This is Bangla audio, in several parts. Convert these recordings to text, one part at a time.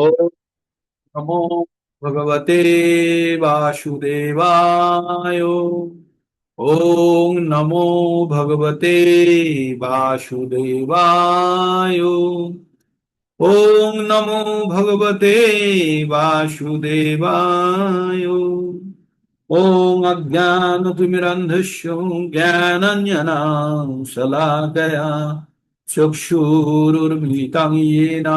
ओम नमो भगवते वासुदेवाय। ओम नमो भगवते वासुदेवाय। ओम नमो भगवते वासुदेवाय। ओम अज्ञानतिमिरन्धस्य ज्ञानाञ्जनां शलाकया चक्षुरुर्मिलितं येन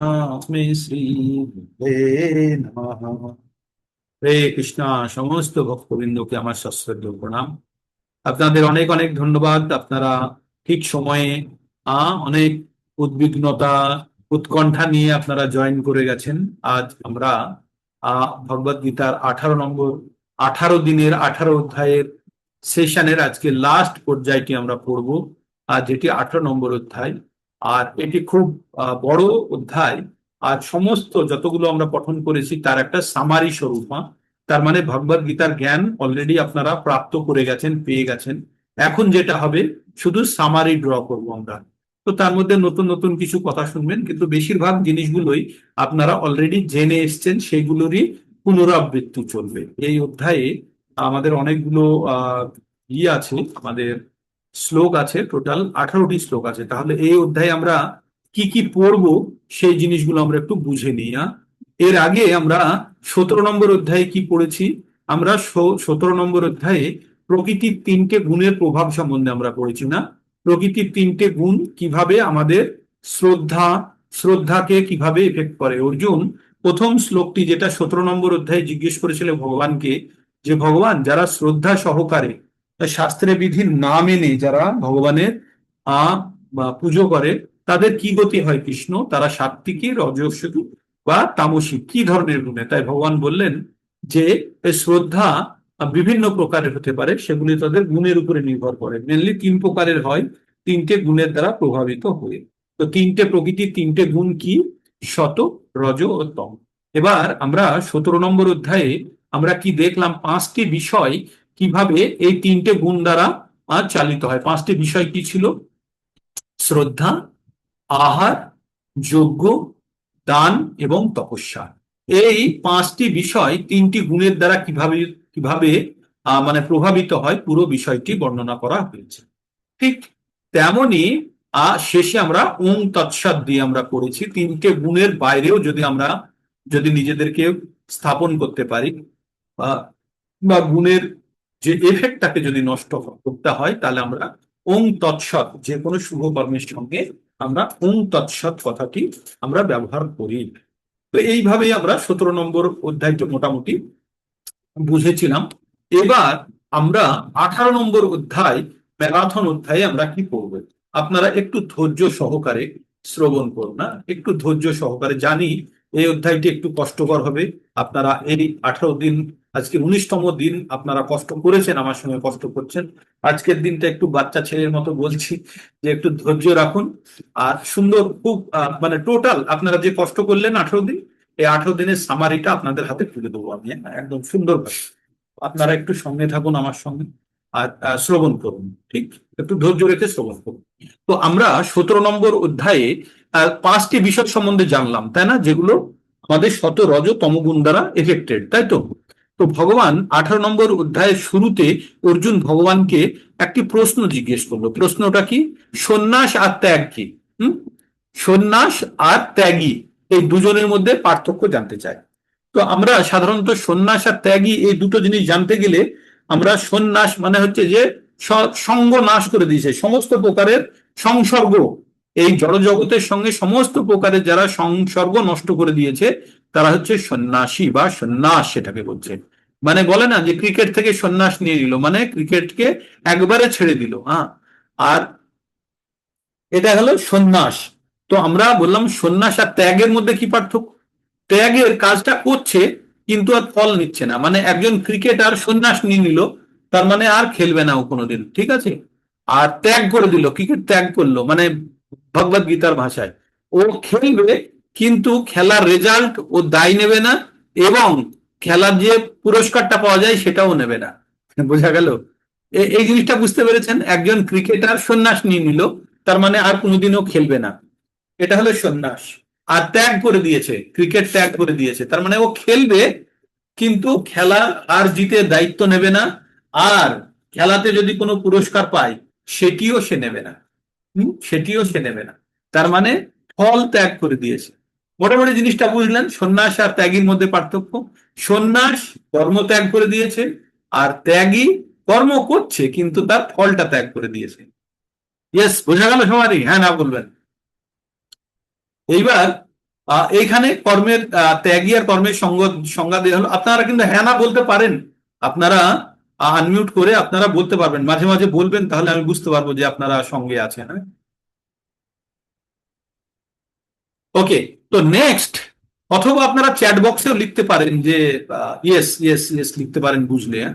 तस्मै श्री गुरुवे नमः। হরে কৃষ্ণা। সমস্ত ভক্তবৃন্দকে আমার সশ্রদ্ধ প্রণাম। আপনাদের অনেক অনেক ধন্যবাদ। আপনারা ঠিক সময়ে অনেক উদ্বিগ্নতা উৎকণ্ঠা নিয়ে আপনারা জয়েন করে গেছেন। আজ আমরা ভগবদ গীতার 18 নম্বর 18 দিনের 18 অধ্যায়ের সেশনের আজকে লাস্ট পর্যায়টি আমরা পড়ব। আর যেটি 18 নম্বর অধ্যায়। আর এটি খুব বড় অধ্যায়। আর সমস্ত যতগুলো আমরা পঠন করেছি তার একটা সামারি স্বরূপ। তার মানে ভগবদ গীতার জ্ঞান অলরেডি আপনারা প্রাপ্ত করে গেছেন, পেয়ে গেছেন। এখন যেটা হবে শুধু সামারি ড্র করব আমরা। তো তার মধ্যে নতুন নতুন কিছু কথা শুনবেন, কিন্তু বেশিরভাগ জিনিসগুলোই আপনারা অলরেডি জেনে এসছেন, সেগুলোরই পুনরাবৃত্তি চলবে এই অধ্যায়ে। আমাদের অনেকগুলো আছে, আমাদের শ্লোক আছে, টোটাল 18টি শ্লোক আছে। তাহলে এই অধ্যায়ে আমরা কি কি পড়বো সেই জিনিসগুলো আমরা একটু বুঝে নিই। এর আগে আমরা 17 নম্বর অধ্যায়ে কি পড়েছি? আমরা 17 নম্বর অধ্যায়ে প্রকৃতির 3টে গুণের প্রভাব সম্বন্ধে আমরা পড়েছি না? প্রকৃতির 3টে গুণ কিভাবে আমাদের শ্রদ্ধাকে কিভাবে এফেক্ট করে। অর্জুন প্রথম শ্লোকটি, যেটা 17 নম্বর অধ্যায়ে জিজ্ঞেস করেছিল ভগবানকে, যে ভগবান, যারা শ্রদ্ধা সহকারে শাস্ত্রের বিধি না মেনে যারা ভগবানের পুজো করে, তাদের কি গতি হয় কৃষ্ণ? তারা সাত্ত্বিকী, রজস্বী বা তামসিক, কি ধরনের গুণে? তাই ভগবান বললেন যে শ্রদ্ধা বিভিন্ন প্রকারের হতে পারে, সেগুলি তাদের গুণের উপরে নির্ভর করে। মেনলি 3 প্রকারের হয়, 3টে গুণের দ্বারা প্রভাবিত হয়ে। তো প্রকৃতির 3টে গুণ কি? সত, রজ ও তম। এবার আমরা 17 নম্বর অধ্যায়ে আমরা কি দেখলাম? 5টি বিষয় কিভাবে এই 3টে গুণ দ্বারা চালিত হয়। 5টি বিষয় কি ছিল? শ্রদ্ধা, আহার, যজ্ঞ, দান এবং তপস্যা। এই 5টি বিষয় 3টি গুণের দ্বারা কিভাবে কিভাবে মানে প্রভাবিত হয়, পুরো বিষয়টি বর্ণনা করা হয়েছে। ঠিক তেমনি শেষে আমরা ওং তৎসৎ দিয়ে আমরা পড়েছি। 3টে গুণের বাইরেও যদি নিজেদেরকে স্থাপন করতে পারি, বা গুণের যে এফেক্টটাকে যদি নষ্ট করতে হয়, তাহলে আমরা ওং তৎসৎ, যে কোনো শুভ কর্মের সঙ্গে আমরা ওং তৎসৎ কথাটি আমরা ব্যবহার করি। তো এইভাবেই আমরা 17 নম্বর অধ্যায়টা মোটামুটি বুঝেছিলাম। এবার আমরা 18 নম্বর অধ্যায়, ম্যারাথন অধ্যায়ে আমরা কি পড়ব? আপনারা একটু ধৈর্য সহকারে শ্রবণ করুন না, একটু ধৈর্য সহকারে। জানি এই অধ্যায়টি একটু কষ্টকর হবে। আপনারা এই 18 দিন, আজকে 19তম দিন আপনারা কষ্ট করেছেন, আমার সঙ্গে কষ্ট করছেন। আজকের দিনটা একটু বাচ্চা ছেলের মতো বলছি যে একটু ধৈর্য রাখুন। আর সুন্দর খুব মানে টোটাল আপনারা যে কষ্ট করলেন 18 দিন, এই 18 দিনের সামারিটা আপনাদের হাতে তুলে দেবো আমি, একদম সুন্দরভাবে। আপনারা একটু সঙ্গে থাকুন আমার সঙ্গে, আর শ্রবণ করুন। ঠিক, একটু ধৈর্য রেখে শ্রবণ করুন। তো আমরা 17 নম্বর অধ্যায়ে 5টি বিষয় সম্বন্ধে জানলাম, তাই না? যেগুলো আমাদের শত রজ তমগুণ দ্বারা এফেক্টেড, তাই তো? তো ভগবান 18 নম্বর অধ্যায়ের শুরুতে অর্জুন ভগবানকে একটি প্রশ্ন জিজ্ঞেস করলো। প্রশ্নটা কি? সন্ন্যাস আর ত্যাগ কি? সন্ন্যাস আর ত্যাগী, এই দুজনের মধ্যে পার্থক্য জানতে চায়। তো আমরা সাধারণত সন্ন্যাস আর ত্যাগী এই দুটো জিনিস জানতে গেলে আমরা সন্ন্যাস মানে হচ্ছে যে সঙ্গ নাশ করে দিয়েছে, সমস্ত প্রকারের সংসর্গ, এই জড়জগতের সঙ্গে সমস্ত প্রকারের যারা সংসর্গ নষ্ট করে দিয়েছে, তারা হচ্ছে সন্ন্যাসী বা সন্ন্যাস, সেটাকে বলছে। মানে বলে না যে ক্রিকেট থেকে সন্ন্যাস নিয়ে নিল, মানে ক্রিকেটকে একবারে ছেড়ে দিল। আর এটা হলো সন্ন্যাস। তো আমরা বললাম সন্ন্যাস আর ত্যাগের মধ্যে কি পার্থক্য? ত্যাগের কাজটা করছে কিন্তু আর ফল নিচ্ছে না। মানে একজন ক্রিকেটার সন্ন্যাস নিয়ে নিল, তার মানে আর খেলবে না ও কোনোদিন, ঠিক আছে? আর ত্যাগ করে দিল, ক্রিকেট ত্যাগ করলো, মানে ভগবত গীতার ভাষায় ও খেলবে, কিন্তু খেলার রেজাল্ট ও দায় নেবে না, এবং খেলার যে পুরস্কারটা পাওয়া যায় সেটাও নেবে না। বোঝা গেল? এই জিনিসটা বুঝতে পেরেছেন? একজন ক্রিকেটার সন্ন্যাস নিয়ে নিল, তার মানে আর কোনোদিনও খেলবে না, এটা হলো সন্ন্যাস। আর ত্যাগ করে দিয়েছে, ক্রিকেট ত্যাগ করে দিয়েছে, তার মানে ও খেলবে কিন্তু খেলা আর জিতের দায়িত্ব নেবে না, আর খেলাতে যদি কোনো পুরস্কার পায় সেটিও সে নেবে না। সেটিও সে নেবে না, তার মানে ফল ত্যাগ করে দিয়েছে। মোটামুটি জিনিসটা বুঝলেন সন্ন্যাস আর ত্যাগীর মধ্যে পার্থক্য? সন্ন্যাস কর্ম ত্যাগ করে দিয়েছে, আর ত্যাগী কর্ম করছে কিন্তু তার ফলটা ত্যাগ করে দিয়েছে। ইয়েস, বোঝা গেল সবারই? হ্যাঁ না বলবেন। এইবার এইখানে কর্মের ত্যাগী আর কর্মের সংজ্ঞা দেওয়া হলো। আপনারা কিন্তু হ্যাঁ না বলতে পারেন, আপনারা আনমিউট করে আপনারা বলতে পারবেন, মাঝে মাঝে বলবেন, তাহলে আমি বুঝতে পারবো যে আপনারা সঙ্গে আছেন। হ্যাঁ, ওকে। তো নেক্সট, অথবা আপনারা চ্যাট বক্সেও লিখতে পারেন যে ইয়েস ইয়েস ইয়েস লিখতে পারেন, বুঝলে? হ্যাঁ?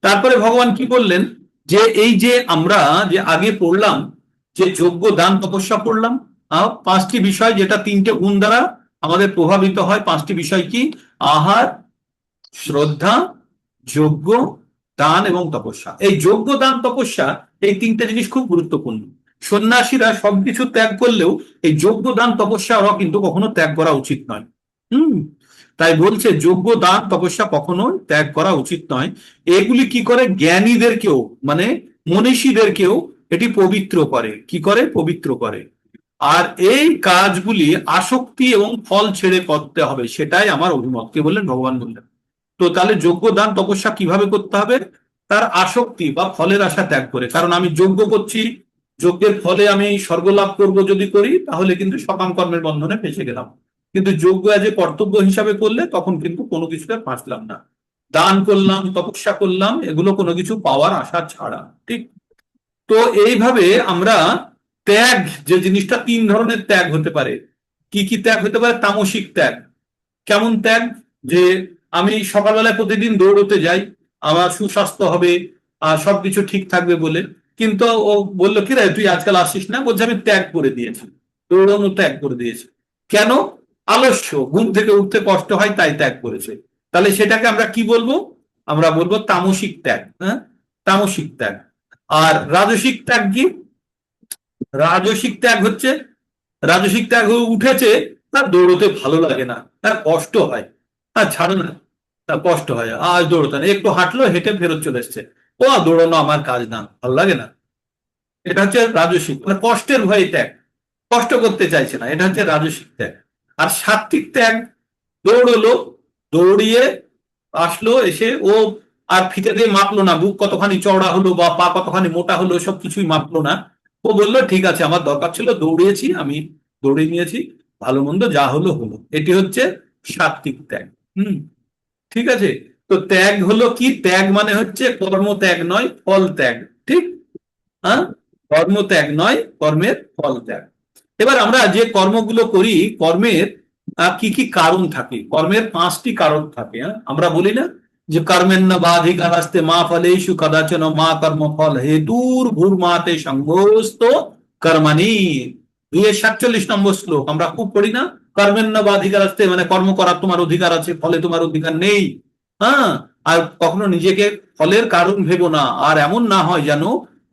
তারপরে ভগবান কি বললেন, যে এই যে আমরা যে আগে পড়লাম, যে যজ্ঞ দান তপস্যা পড়লাম, পাঁচটি বিষয়, যেটা তিনটে গুণ দ্বারা আমাদের প্রভাবিত হয়। পাঁচটি বিষয় কি? আহার, শ্রদ্ধা, যজ্ঞ, দান এবং তপস্যা। এই যজ্ঞ দান তপস্যা, এই তিনটে জিনিস খুব গুরুত্বপূর্ণ। সন্ন্যাসীরা সবকিছু ত্যাগ করলেও এই যজ্ঞ দান তপস্যা ওরা কিন্তু কখনো ত্যাগ করা উচিত নয়। হুম, তাই বলছে যজ্ঞ দান তপস্যা কখনো ত্যাগ করা উচিত নয়। এগুলি কি করে? জ্ঞানীদেরকেও, মানে মনীষীদেরকেও এটি পবিত্র করে। কি করে? পবিত্র করে। আর এই কাজগুলি আসক্তি এবং ফল ছেড়ে করতে হবে, সেটাই আমার অভিমত। কে বললেন? ভগবান বললেন। তো তাহলে যজ্ঞ দান তপস্যা কিভাবে করতে হবে? তার আসক্তি বা ফলের আশা ত্যাগ করে। কারণ আমি যজ্ঞ করছি, যজ্ঞের ফলে আমি স্বর্গ লাভ করবো যদি করি, তাহলে কিন্তু সকাম কর্মের বন্ধনে ফেসে গেলাম। কিন্তু যজ্ঞ যে কর্তব্য হিসাবে করলে তখন কিন্তু কোনো কিছুতে ফাঁসলাম না। দান করলাম, তপস্যা করলাম, এগুলো কোনো কিছু পাওয়ার আশা ছাড়া। ঠিক? তো এইভাবে আমরা ত্যাগ, যে জিনিসটা, তিন ধরনের ত্যাগ হতে পারে। কি কি ত্যাগ হতে পারে? তামসিক ত্যাগ। কেমন ত্যাগ? যে আমি সকালবেলায় প্রতিদিন দৌড়তে যাই, আমার সুস্বাস্থ্য হবে, সবকিছু ঠিক থাকবে বলে, কিন্তু ও বললো কি রে তুই আজকাল আসিস না, বলছে আমি ত্যাগ করে দিয়েছি, দৌড়ানো ত্যাগ করে দিয়েছি। কেন? আলস্য, ঘুম থেকে উঠতে কষ্ট হয় তাই ত্যাগ করেছে। তাহলে সেটাকে আমরা কি বলবো? আমরা বলবো তামসিক ত্যাগ। হ্যাঁ, তামসিক ত্যাগ। আর রাজসিক ত্যাগ কি? রাজসিক ত্যাগ হচ্ছে, রাজসিক ত্যাগ হয়ে উঠেছে, তার দৌড়তে ভালো লাগে না, তার কষ্ট হয়, তার ছাড়ো না, তার কষ্ট হয়, আজ দৌড়তে না, একটু হাঁটলো, হেঁটে ফেরত চলে এসছে, ও আর দৌড়ানো আমার কাজ না, ভালো লাগে না। এটা হচ্ছে রাজসিক, মানে কষ্টের ভয়ে ত্যাগ, কষ্ট করতে চাইছে না, এটা হচ্ছে রাজসিক ত্যাগ। আর সাত্বিক ত্যাগ, দৌড়লো, দৌড়িয়ে আসলো, এসে ও আর ফিতে দিয়ে মাপলো না বুক কতখানি চওড়া হলো বা পা কতখানি মোটা হলো, সব কিছুই মাপলো না। ও বললো ঠিক আছে, আমার দরকার ছিল, দৌড়িয়েছি, আমি দৌড়ে নিয়েছি, ভালো মন্দ যা হলো হলো। এটি হচ্ছে সাত্বিক ত্যাগ। হুম, ঠিক আছে। তো ত্যাগ হলো কি? ত্যাগ মানে হচ্ছে কর্ম ত্যাগ নয়, ফল ত্যাগ। ঠিক? হ্যাঁ, কর্ম ত্যাগ নয়, কর্মের ফল ত্যাগ। এবার আমরা যে কর্মগুলো করি, কর্মের কি কি কারণ থাকে? কর্মের পাঁচটি কারণ থাকে। হ্যাঁ, আমরা বলি না যে কর্মেন্ন বাধিকারাস্তে মা ফলেষু কদাচন মা কর্ম ফল হেতুর ভূর্মাতে সঙ্গস্ত কর্মাণি। 247 নম্বর শ্লোক আমরা খুব পড়ি না? কর্মেন্ন বাধিকারাস্তে, মানে কর্ম করার তোমার অধিকার আছে, ফলে তোমার অধিকার নেই। হ্যাঁ, আর কখনো নিজেকে ফলের কারণ ভেবো না, আর এমন না হয় যেন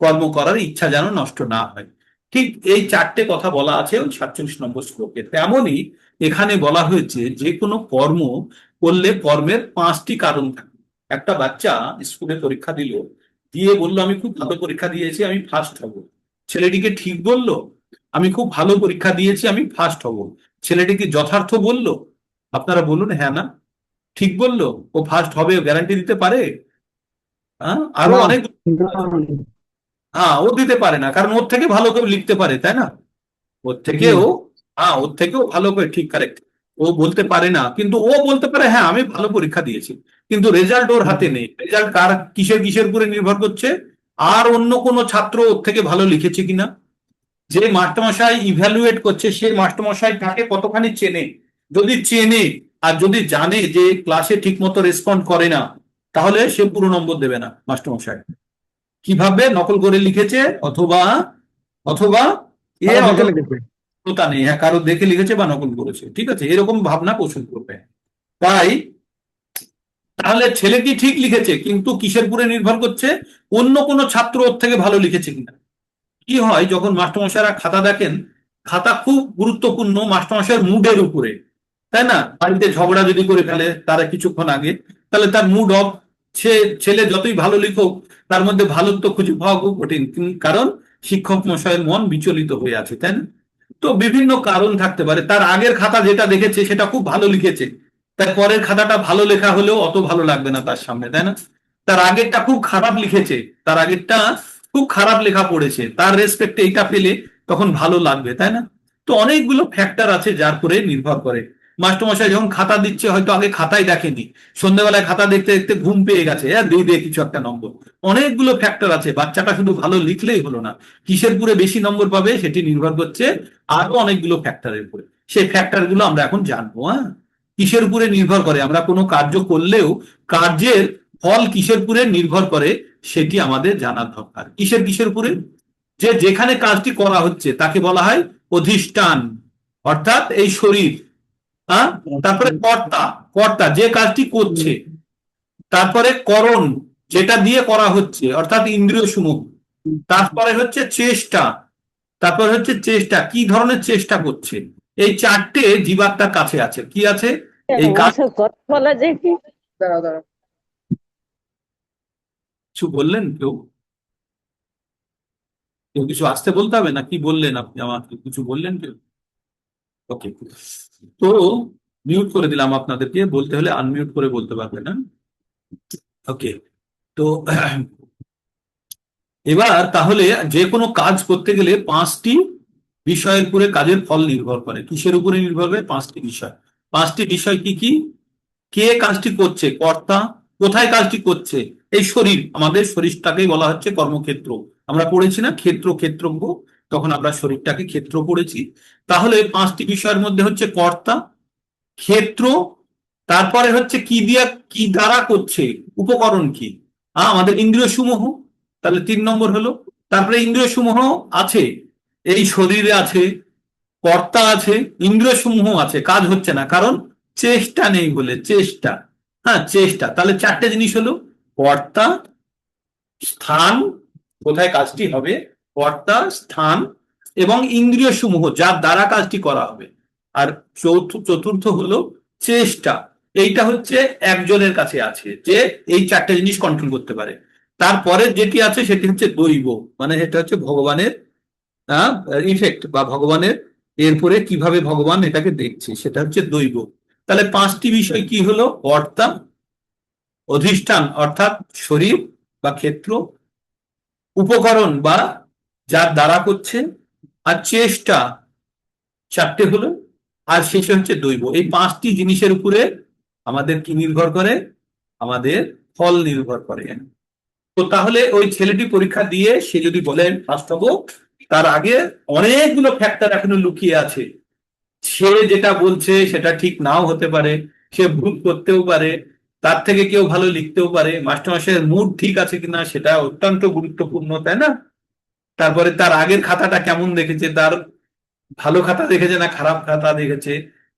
কর্ম করার ইচ্ছা যেন নষ্ট না হয়। ঠিক এই চারটে কথা বলা আছে ওই 47 নম্বর শ্লোকে। তেমনই এখানে বলা হয়েছে যে কোনো কর্ম করলে কর্মের পাঁচটি কারণ থাকে। একটা বাচ্চা স্কুলে পরীক্ষা দিল, দিয়ে বললো আমি খুব ভালো পরীক্ষা দিয়েছি, আমি ফার্স্ট হব। ছেলেটিকে ঠিক বললো? আমি খুব ভালো পরীক্ষা দিয়েছি, আমি ফার্স্ট হব। ছেলেটিকে যথার্থ বললো? আপনারা বলুন হ্যাঁ না। ঠিক বললো? ও ফার্স্ট হবে গ্যারান্টি দিতে পারে? হ্যাঁ, আরো না, অনেক। না। হ্যাঁ, ও দিতে পারে না, কারণ ওর থেকে ভালো কেউ লিখতে পারে, তাই না? ওর জি। থেকেও, হ্যাঁ, ওর থেকেও ভালো করে, ঠিক, কারেক্ট। ও বলতে পারে না, কিন্তু ও বলতে পারে হ্যাঁ আমি ভালো পরীক্ষা দিয়েছি। কিন্তু রেজাল্ট ওর হাতে নেই। রেজাল্ট কার, কিসের কিসের উপরে নির্ভর করছে? আর অন্য কোনো ছাত্র ওর থেকে ভালো লিখেছে কিনা। যে মাস্টারমশাই ইভ্যালুয়েট করছে, সে মাস্টারমশাই তাকে কতখানি চেনে। যদি চেনে আর যদি জানে যে ক্লাসে ঠিক মতো রেসপন্ড করে না, তাহলে সে পুরো নম্বর দেবে না মাস্টারমশাই। কিভাবে? নকল করে লিখেছে, অথবা অথবা এ তারা অত দেখে লিখেছে। যোগ্যতা নেই, হ্যাঁ, কারো দেখে লিখেছে বা নকল করেছে। ঠিক আছে, এরকম ভাবনা পোষণ করবে। তাই তাহলে ছেলেটি ঠিক লিখেছে, কিন্তু কিসের উপরে নির্ভর করছে? অন্য কোনো ছাত্র ওর থেকে ভালো লিখেছে কিনা। কি হয়, যখন মাস্টারমশাইরা খাতা দেখেন, খাতা খুব গুরুত্বপূর্ণ মাস্টারমশাইয়ের মুডের উপরে, তাই না? বাড়িতে ঝগড়া যদি করে ফেলে তারা কিছুক্ষণ আগে, তাহলে তার মুড অফ। সে ছেলে যতই ভালো লিখুক, তার মধ্যে ভালো তো খুঁজে পাওয়া খুব কঠিন, কারণ শিক্ষক মশাইয়ের মন বিচলিত হয়ে আছে, তাই না? তো বিভিন্ন কারণ থাকতে পারে। তার আগের খাতা যেটা দেখেছে সেটা খুব ভালো লিখেছে, তার পরের খাতাটা ভালো লেখা হলেও অত ভালো লাগবে না তার সামনে, তাই না? তার আগেরটা খুব খারাপ লিখেছে, তার আগেরটা খুব খারাপ লেখা পড়েছে, তার রেসপেক্টে এটা পেলে তখন ভালো লাগবে, তাই না? তো অনেকগুলো ফ্যাক্টর আছে যার উপরে নির্ভর করে। মাস্টারমশাই যখন খাতা দিচ্ছে হয়তো আগে খাতাই দেখেনি, সন্ধ্যেবেলায় খাতা দেখতে দেখতে ঘুম পেয়ে গেছে, হ্যাঁ দিয়ে দিয়ে কিছু একটা নম্বর। অনেকগুলো ফ্যাক্টর আছে, বাচ্চাটা শুধু ভালো লিখলেই হলো না, কিসের উপরে বেশি নম্বর পাবে সেটি নির্ভর করছে আরো অনেকগুলো ফ্যাক্টরের উপরে। সেই ফ্যাক্টর গুলো আমরা এখন জানবো। হ্যাঁ, কিসের উপরে নির্ভর করে, আমরা কোনো কার্য করলেও কার্যের ফল কিসের উপরে নির্ভর করে সেটি আমাদের জানার দরকার। কিসের কিসের উপরে? যে যেখানে কাজটি করা হচ্ছে তাকে বলা হয় অধিষ্ঠান, অর্থাৎ এই শরীর। হ্যাঁ, তারপরে কর্তা, কর্তা যে কাজটি করছে। তারপরে করণ, যেটা দিয়ে করা হচ্ছে, অর্থাৎ ইন্দ্রিয় সমূহ। তারপরে হচ্ছে চেষ্টা, তারপর হচ্ছে চেষ্টা কি ধরনের চেষ্টা করছে। এই চারটে জীবাত্মার কাছে আছে, কি আছে? এই কাজ। ওসব কথা বলা যায় কি? দাঁড়াও দাঁড়াও। কিছু বললেন কেউ? কেউ কিছু আসতে বলতে হবে না, কি বললেন আপনি আমাকে, কিছু বললেন কেউ? ওকে, তো মিউট করে দিলাম আপনাদেরকে, বলতে হলে আনমিউট করে বলতে পারবেন না। ওকে, তো এবার তাহলে যে কোনো কাজ করতে গেলে পাঁচটি বিষয়ের উপরে কাজের ফল নির্ভর করে। কিসের উপরে নির্ভর করে? পাঁচটি বিষয়। পাঁচটি বিষয় কি কি? কে কাজটি করছে? কর্তা। কোথায় কাজটি করছে? এই শরীর, আমাদের শরীরটাকেই বলা হচ্ছে কর্মক্ষেত্র। আমরা পড়েছি না ক্ষেত্র ক্ষেত্রজ্ঞ, তখন আমরা শরীরটাকে ক্ষেত্র পড়েছি। তাহলে পাঁচটি বিষয়ের মধ্যে হচ্ছে কর্তা, ক্ষেত্র, তারপরে হচ্ছে কি দিয়া কি দ্বারা করছে, উপকরণ কি? আমাদের ইন্দ্রিয় সমূহ, তাহলে 3 নম্বর হলো। তারপরে ইন্দ্রিয় সমূহ আছে, এই শরীরে আছে, কর্তা আছে, ইন্দ্রিয় সমূহ আছে, কাজ হচ্ছে না কারণ চেষ্টা নেই বলে, চেষ্টা। হ্যাঁ, চেষ্টা। তাহলে চারটে জিনিস হলো কর্তা, স্থান, কোথায় কাজটি হবে, কর্তা, স্থান এবং ইন্দ্রিয় সমূহ যার দ্বারা কাজটি করা হবে। আর চতুর্থ হলো চেষ্টা। এইটা হচ্ছে একজনের কাছে আছে যে এই চারটে জিনিস কন্ট্রোল করতে পারে। তারপরে যেটি আছে সেটি হচ্ছে দৈব, মানে এটা হচ্ছে ভগবানের ইফেক্ট, বা ভগবানের এরপরে কিভাবে ভগবান এটাকে দেখছে সেটা হচ্ছে দৈব। তাহলে পাঁচটি বিষয় কি হলো? কর্তা, অধিষ্ঠান অর্থাৎ শরীর বা ক্ষেত্র, উপকরণ বা যার দ্বারা করছে, আর চেষ্টা, চারটে হলো, আর শেষে হচ্ছে দৈব। এই পাঁচটি জিনিসের উপরে আমাদের কি নির্ভর করে? আমাদের ফল নির্ভর করে। তো তাহলে ওই ছেলেটি পরীক্ষা দিয়ে সে যদি বলেন ফার্স্ট হবো, তার আগে অনেকগুলো ফ্যাক্টর এখনো লুকিয়ে আছে। সে যেটা বলছে সেটা ঠিক নাও হতে পারে, সে ভুল করতেও পারে, তার থেকে কেউ ভালো লিখতেও পারে, মাস্টারমশাইয়ের মুড ঠিক আছে কিনা সেটা অত্যন্ত গুরুত্বপূর্ণ, তাই না? তারপরে তার আগের খাতাটা কেমন দেখেছে, তার ভালো খাতা দেখেছে না খারাপ খাতা দেখেছে,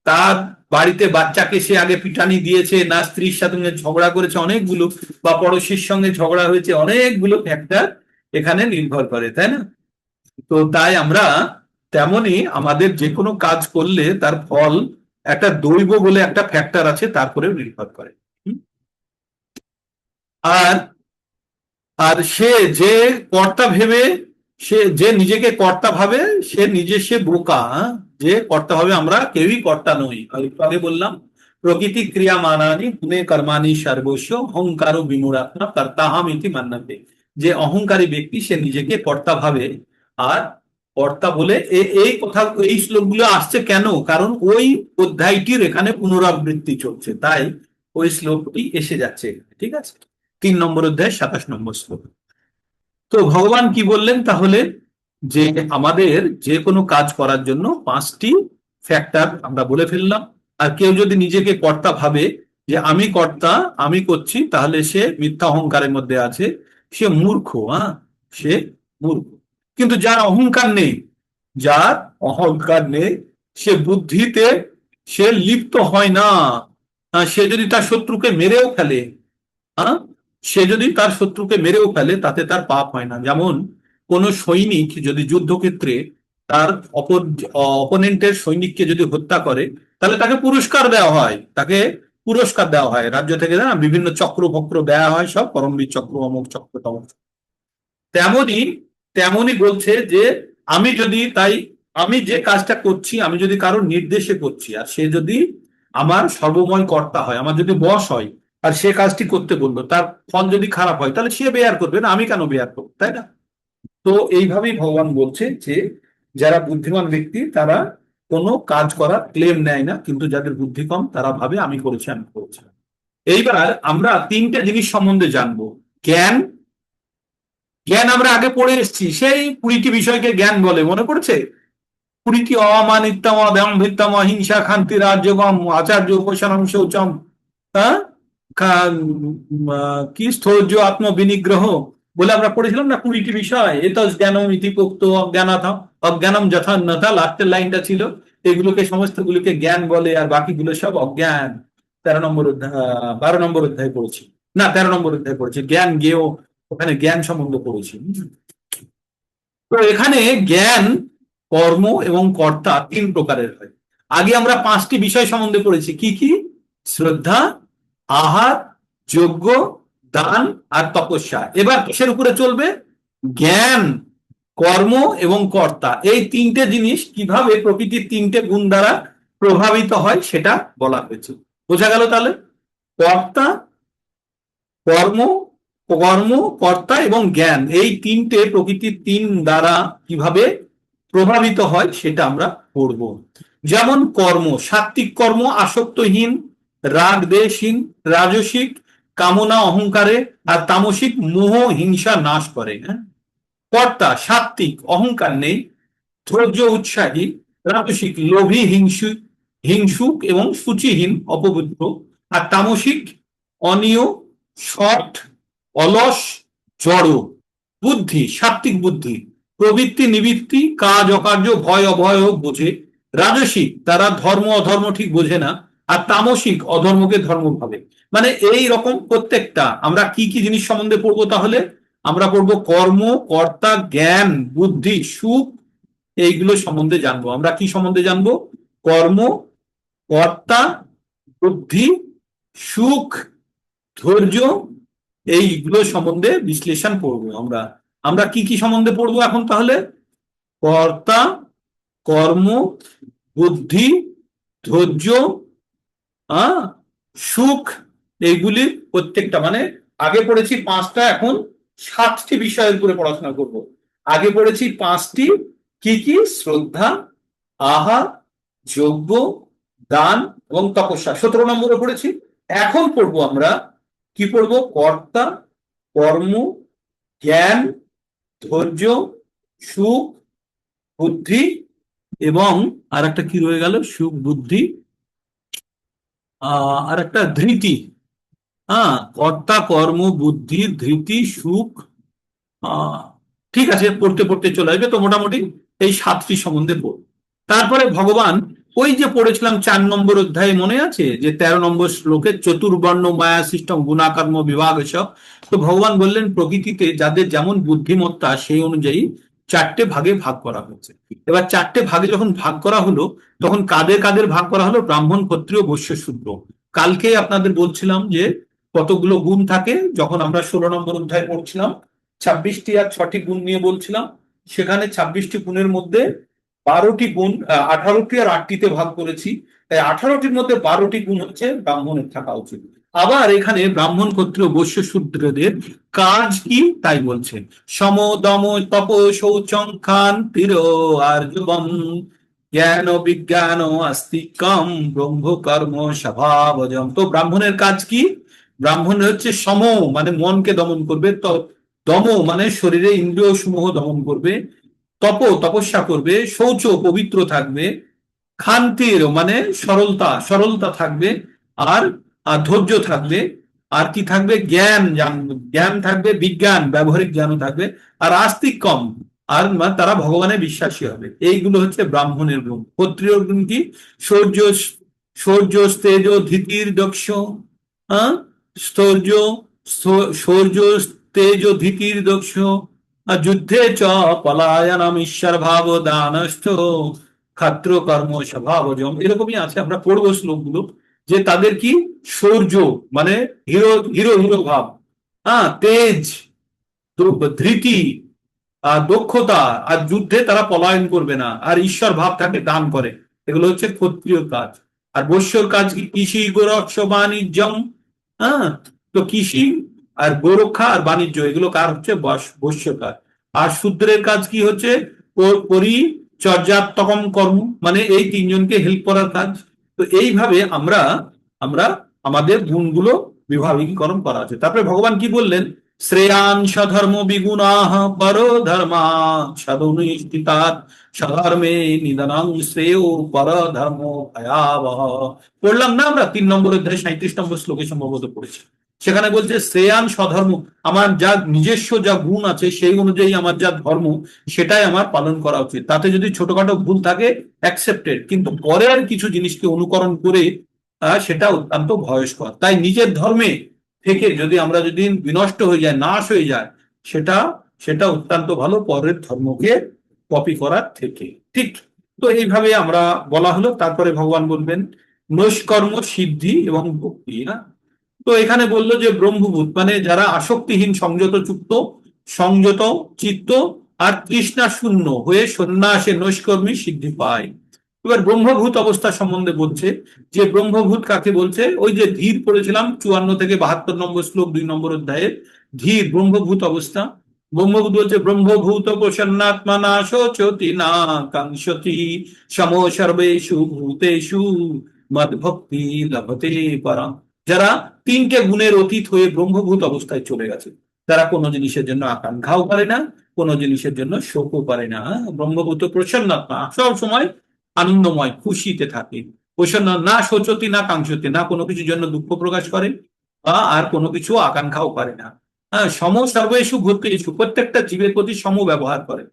তার বাড়িতে বাচ্চাকে সে আগে পিটানি দিয়েছে না স্ত্রীর সাথে ঝগড়া করেছে অনেকগুলো, বা পড়োশির সঙ্গে ঝগড়া হয়েছে, অনেকগুলো ফ্যাক্টর এখানে নির্ভর করে, তাই না? তো তাই আমরা তেমনই আমাদের যে কোনো কাজ করলে তার ফল একটা দৈব বলে একটা ফ্যাক্টর আছে, তারপরেও নির্ভর করে। হুম? আর আর সে যে কর্তা ভেবে, সে যে নিজেকে কর্তা ভাবে, সে নিজে সে বোকা। হ্যাঁ? যে কর্তা ভাবে, আমরা কেউই কর্তা নই। আর একটু আগে বললাম প্রকৃতি ক্রিয়া মানানি গুণে কর্মাণি সর্বস্ব অহংকারও বিমূঢ়াত্মা কর্তাহাম ইতি মান্যতে। যে অহংকারী ব্যক্তি সে নিজেকে কর্তা ভাবে আর কর্তা বলে, এই কথা, এই শ্লোকগুলো আসছে কেন? কারণ ওই অধ্যায়টির এখানে পুনরাবৃত্তি চলছে, তাই ওই শ্লোকটি এসে যাচ্ছে। ঠিক আছে, 3 নম্বর অধ্যায় 27 নম্বর শ্লোক। তো ভগবান কি বললেন তাহলে? যে আমাদের যে কোনো কাজ করার জন্য পাঁচটি ফ্যাক্টর আমরা বলে ফেললাম। আর কেউ যদি নিজেকে কর্তা ভাবে যে আমি কর্তা, আমি করছি, তাহলে সে মিথ্যা অহংকারের মধ্যে আছে, সে মূর্খ। হ্যাঁ, সে মূর্খ। কিন্তু যার অহংকার নেই, যার অহংকার নেই, সে বুদ্ধিতে সে লিপ্ত হয় না। সে যদি তার শত্রুকে মেরেও ফেলে, হ্যাঁ, সে যদি তার শত্রুকে মেরেও ফেলে তাতে তার পাপ হয় না। যেমন কোন সৈনিক যদি যুদ্ধক্ষেত্রে তার অপোনেন্টের সৈনিককে যদি হত্যা করে, তাহলে তাকে পুরস্কার দেওয়া হয়, তাকে পুরস্কার দেওয়া হয় রাজ্য থেকে, না বিভিন্ন চক্র ফক্র দেওয়া হয়, সব পরমবীর চক্র, অমুক চক্র, তমুক। তেমনি তেমনি বলছে যে আমি যদি তাই, আমি যে কাজটা করছি, আমি যদি কারোর নির্দেশে করছি, আর সে যদি আমার সর্বময় কর্তা হয়, আমার যদি বস হয়, আর সে কাজটি করতে বললো, তার ফল যদি খারাপ হয়, তাহলে সে বেয়ার করবে না, আমি কেন বেয়ার করবো, তাই না? তো এইভাবেই ভগবান বলছে যে যারা বুদ্ধিমান ব্যক্তি তারা কোনো কাজ করার ক্লেম নেয় না, কিন্তু যাদের বুদ্ধি কম তারা ভাবে আমি করেছি, আমি করেছি। এইবার আমরা তিনটা জিনিস সম্বন্ধে জানবো। জ্ঞান, জ্ঞান আমরা আগে পড়ে এসেছি, সেই 20টি বিষয়কে জ্ঞান বলে, মনে পড়ছে? 20টি অমানিত্যম, ব্যামভিত্তম, অহিংসা, শান্তি, রাজযোগম, আচার্য, উপশমম, শৌচম, হ্যাঁ, কি স্থৈর্য, আত্মবিনিগ্রহ বলে আমরা পড়েছিলাম না 20টি বিষয়। এতস জ্ঞানম ইতি পোক্ত অজ্ঞানাথা, অজ্ঞানম যথা নথা, লাস্টের লাইনটা ছিল এগুলোকে, সমস্ত গুলোকে জ্ঞান বলে, আর বাকিগুলো সব অজ্ঞান। 13 নম্বর অধ্যায়, 12 নম্বর অধ্যায় পড়েছি, না 13 নম্বর অধ্যায় পড়েছি, জ্ঞান জ্ঞেয়, ওখানে জ্ঞান সম্বন্ধে পড়েছি। তো এখানে জ্ঞান, কর্ম এবং কর্তা 3 প্রকারের হয়। আগে আমরা 5টি বিষয় সম্বন্ধে পড়েছি, কি কি? শ্রদ্ধা, আহার, যজ্ঞ, দান আর তপস্যা। এবার কিসের উপরে চলবে? জ্ঞান, কর্ম এবং কর্তা, এই 3টে জিনিস কিভাবে প্রকৃতির 3টে গুণ দ্বারা প্রভাবিত হয় সেটা বলা হয়েছে। বোঝা গেল তাহলে? কর্তা, কর্ম, কর্ম, কর্তা এবং জ্ঞান, এই 3টে প্রকৃতির 3 দ্বারা কিভাবে প্রভাবিত হয় সেটা আমরা পড়ব। যেমন কর্ম, সাত্বিক কর্ম আসক্তহীন, রাগ দ্বেষহীন, রাজসিক কামনা অহংকারে, আর তামসিক মোহ হিংসা নাশ করে। হ্যাঁ, কর্তা সাত্বিক, অহংকার নেই, ধৈর্য উৎসাহী, রাজসিক লোভী, হিংসুক এবং সূচিহীন, অপবিত্র, আর তামসিক অনিয়, শট, অলস, জড়। বুদ্ধি, সাত্বিক বুদ্ধি, প্রবৃত্তি নিবৃত্তি, কাজ অকার্য, ভয় অভয় বোঝে। রাজসিক, তারা ধর্ম অধর্ম ঠিক বোঝে না। আর তামসিক, অধর্মকে ধর্ম ভাবে। মানে এই রকম প্রত্যেকটা আমরা কি কি জিনিস সম্বন্ধে পড়বো তাহলে? আমরা পড়বো কর্ম, কর্তা, জ্ঞান, বুদ্ধি, সুখ, এইগুলো সম্বন্ধে জানবো। আমরা কি সম্বন্ধে জানবো? কর্ম, কর্তা, বুদ্ধি, সুখ, ধৈর্য, এইগুলো সম্বন্ধে বিশ্লেষণ করবো আমরা। আমরা কি কি সম্বন্ধে পড়বো এখন তাহলে? কর্তা, কর্ম, বুদ্ধি, ধৈর্য, সুখ, এইগুলি প্রত্যেকটা, মানে আগে পড়েছি 5টা, এখন 7টি বিষয়ের উপরে পড়াশোনা করব। আগে পড়েছি 5টি, কি কি? শ্রদ্ধা, আহার, যজ্ঞ, দান এবং তপস্যা, 17 নম্বরে পড়েছি। এখন পড়বো আমরা, কি পড়বো? কর্তা, কর্ম, জ্ঞান, ধৈর্য, সুখ, বুদ্ধি এবং আর একটা কি রয়ে গেল? সুখ, বুদ্ধি, আর একটা ধৃতি। হ্যাঁ, কর্তা, কর্ম, বুদ্ধি, ধৃতি, সুখ, আহ ঠিক আছে, পড়তে পড়তে চলে আসবে। তো মোটামুটি এই 7টি সম্বন্ধে পড়ব। তারপরে ভগবান, ওই যে পড়েছিলাম 4 নম্বর অধ্যায়ে, মনে আছে যে 13 নম্বর শ্লোকে চতুর্বর্ণ মায়া সিস্টেম গুণাকর্ম বিভাগ এসব। তো ভগবান বললেন প্রকৃতিতে যাদের যেমন বুদ্ধিমত্তা সেই অনুযায়ী 4টে ভাগে ভাগ করা হয়েছে। এবার 4টে ভাগে যখন ভাগ করা হলো, তখন কাদের কাদের ভাগ করা হলো? ব্রাহ্মণ, ক্ষত্রিয়, বৈশ্য, শূদ্র। কালকে আপনাদের বলছিলাম যে কতগুলো গুণ থাকে, যখন আমরা 16 নম্বর অধ্যায় পড়ছিলাম, 26টি আর 6টি গুণ নিয়ে বলছিলাম। সেখানে 26টি গুণের মধ্যে 12টি গুণ, 18টি আর 8টিতে ভাগ করেছি। তাই 18টির মধ্যে 12টি গুণ হচ্ছে ব্রাহ্মণের থাকা উচিত। আবার এখানে ব্রাহ্মণ, ক্ষত্রিয়, বৈশ্য, শূদ্রদের কাজ কি তাই বলছেন। সম, দম, তপ, শৌচং, ক্ষান্তির, আর্জবম, জ্ঞান, বিজ্ঞান, আস্তিকম, ব্রহ্ম কর্ম স্বভাবজম। তো ব্রাহ্মণের কাজ কি? ব্রাহ্মণ হচ্ছে সম, মানে মনকে দমন করবে, দম মানে শরীরে ইন্দ্রিয় সমূহ দমন করবে, তপ তপস্যা করবে, শৌচ পবিত্র থাকবে, ক্ষান্তির মানে সরলতা, সরলতা থাকবে, আর ধৈর্য থাকবে, আর কি থাকবে? জ্ঞান, জ্ঞান থাকবে, বিজ্ঞান ব্যবহারিক জ্ঞানও থাকবে, আর আস্তিক কম, আর তারা ভগবানের বিশ্বাসী হবে। এইগুলো হচ্ছে ব্রাহ্মণের গুণ। ক্ষত্রিয় গুণ কি? শৌর্য, শৌর্য, তেজ, ধীতির, দক্ষ, হ্যাঁ, স্থৈর্য, শৌর্য, তেজ, ধীতির, দক্ষ, আর যুদ্ধে চ পলায়নম ঈশ্বর ভাব দানস্থ ক্ষাত্র কর্ম স্বভাবজম, এরকমই আছে, আমরা পড়বো শ্লোকগুলো। যে তাদের কি শৌর্য, মানে হিরো হিরো হিরো ভাব, হ্যাঁ, তেজ, ধৃতি, আর দক্ষতা, আর যুদ্ধে তারা পলায়ন করবে না, আর ঈশ্বর ভাব তাকে দান করে। এগুলো হচ্ছে ক্ষত্রিয় কাজ। আর বৈশ্যর কাজ কি? কৃষি গোরক্ষ বাণিজ্যম, হ্যাঁ, তো কৃষি আর গোরক্ষা আর বাণিজ্য, এগুলো কার হচ্ছে? বৈশ্য কাজ। আর শূদ্রের কাজ কি হচ্ছে? পরিচর্যাত্মকম কর্ম, মানে এই তিনজনকে হেল্প করার কাজ। তো এইভাবে আমরা আমরা আমাদের গুণগুলো বিভাগীকরণ করা আছে। তারপরে ভগবান কি বললেন? শ্রেয়ান স্বধর্ম বিগুণাঃ পরো ধর্মা সদনুষ্ঠিতাৎ স্বধর্মে নিধনাং শ্রেয় পর ধর্ম ভয়াবহ। পড়লাম না আমরা 3 নম্বর অধ্যায় 37 নম্বর শ্লোকে সম্ভবত পড়েছি। সেখানে বলছে শ্রেয়ান স্বধর্ম, আমার যা নিজস্ব যা গুণ আছে সেই অনুযায়ী আমার যা ধর্ম সেটাই আমার পালন করা উচিত। তাতে যদি ছোটখাটো ভুল থাকে অ্যাকসেপ্টেড, কিন্তু পরের কিছু জিনিসকে অনুকরণ করে সেটা অত্যন্ত ভয়স্কর। তাই নিজের ধর্মে থেকে যদি বিনষ্ট হয়ে যায়, নাশ হয়ে যায়, সেটা সেটা অত্যন্ত ভালো পরের ধর্মকে কপি করার থেকে। ঠিক, তো এইভাবে আমরা বলা হলো। তারপরে ভগবান বলবেন নৈষ্কর্ম সিদ্ধি এবং ভক্তি। হ্যাঁ, তো এখানে বললো যে ব্রহ্মভূত, মানে যারা আসক্তিহীন, সংযত যুক্ত, সংযত চিত্ত আর তৃষ্ণা শূন্য হয়ে সন্ন্যাসে নৈষ্কর্মী সিদ্ধি পায়। এবার ব্রহ্মভূত অবস্থা সম্বন্ধে বলছে যে ব্রহ্মভূত কাকে বলছে? ওই যে ধীর পড়েছিলাম 54 থেকে 72 নম্বর শ্লোক 2 নম্বর অধ্যায়ের ধীর, ব্রহ্মভূত অবস্থা। ব্রহ্মভূত বলছে ব্রহ্মভূত প্রসন্নাত্মা না শোচতি না কাঙ্ক্ষতি সমো সর্বেষু ভূতেষু মদ ভক্তি লভতে পরাম। যারা 3টে গুণের অতীত হয়ে ব্রহ্মভূত অবস্থায় চলে গেছে, তারা কোনো জিনিসের জন্য আকাঙ্ক্ষাও করে না, কোনো জিনিসের জন্য শোকও করে না। ব্রহ্মভূত প্রসন্নাত্মা, সব সময় আনন্দময়, খুশিতে থাকে। প্রসন্ন না শোচতি না কাঙ্ক্ষতি, না কোনো কিছুর জন্য দুঃখ প্রকাশ করে বা আর কোনো কিছু আকাঙ্ক্ষাও করে না। হ্যাঁ, সম সর্বেষু ভূতেষু, প্রত্যেকটা জীবের প্রতি সম ব্যবহার করে।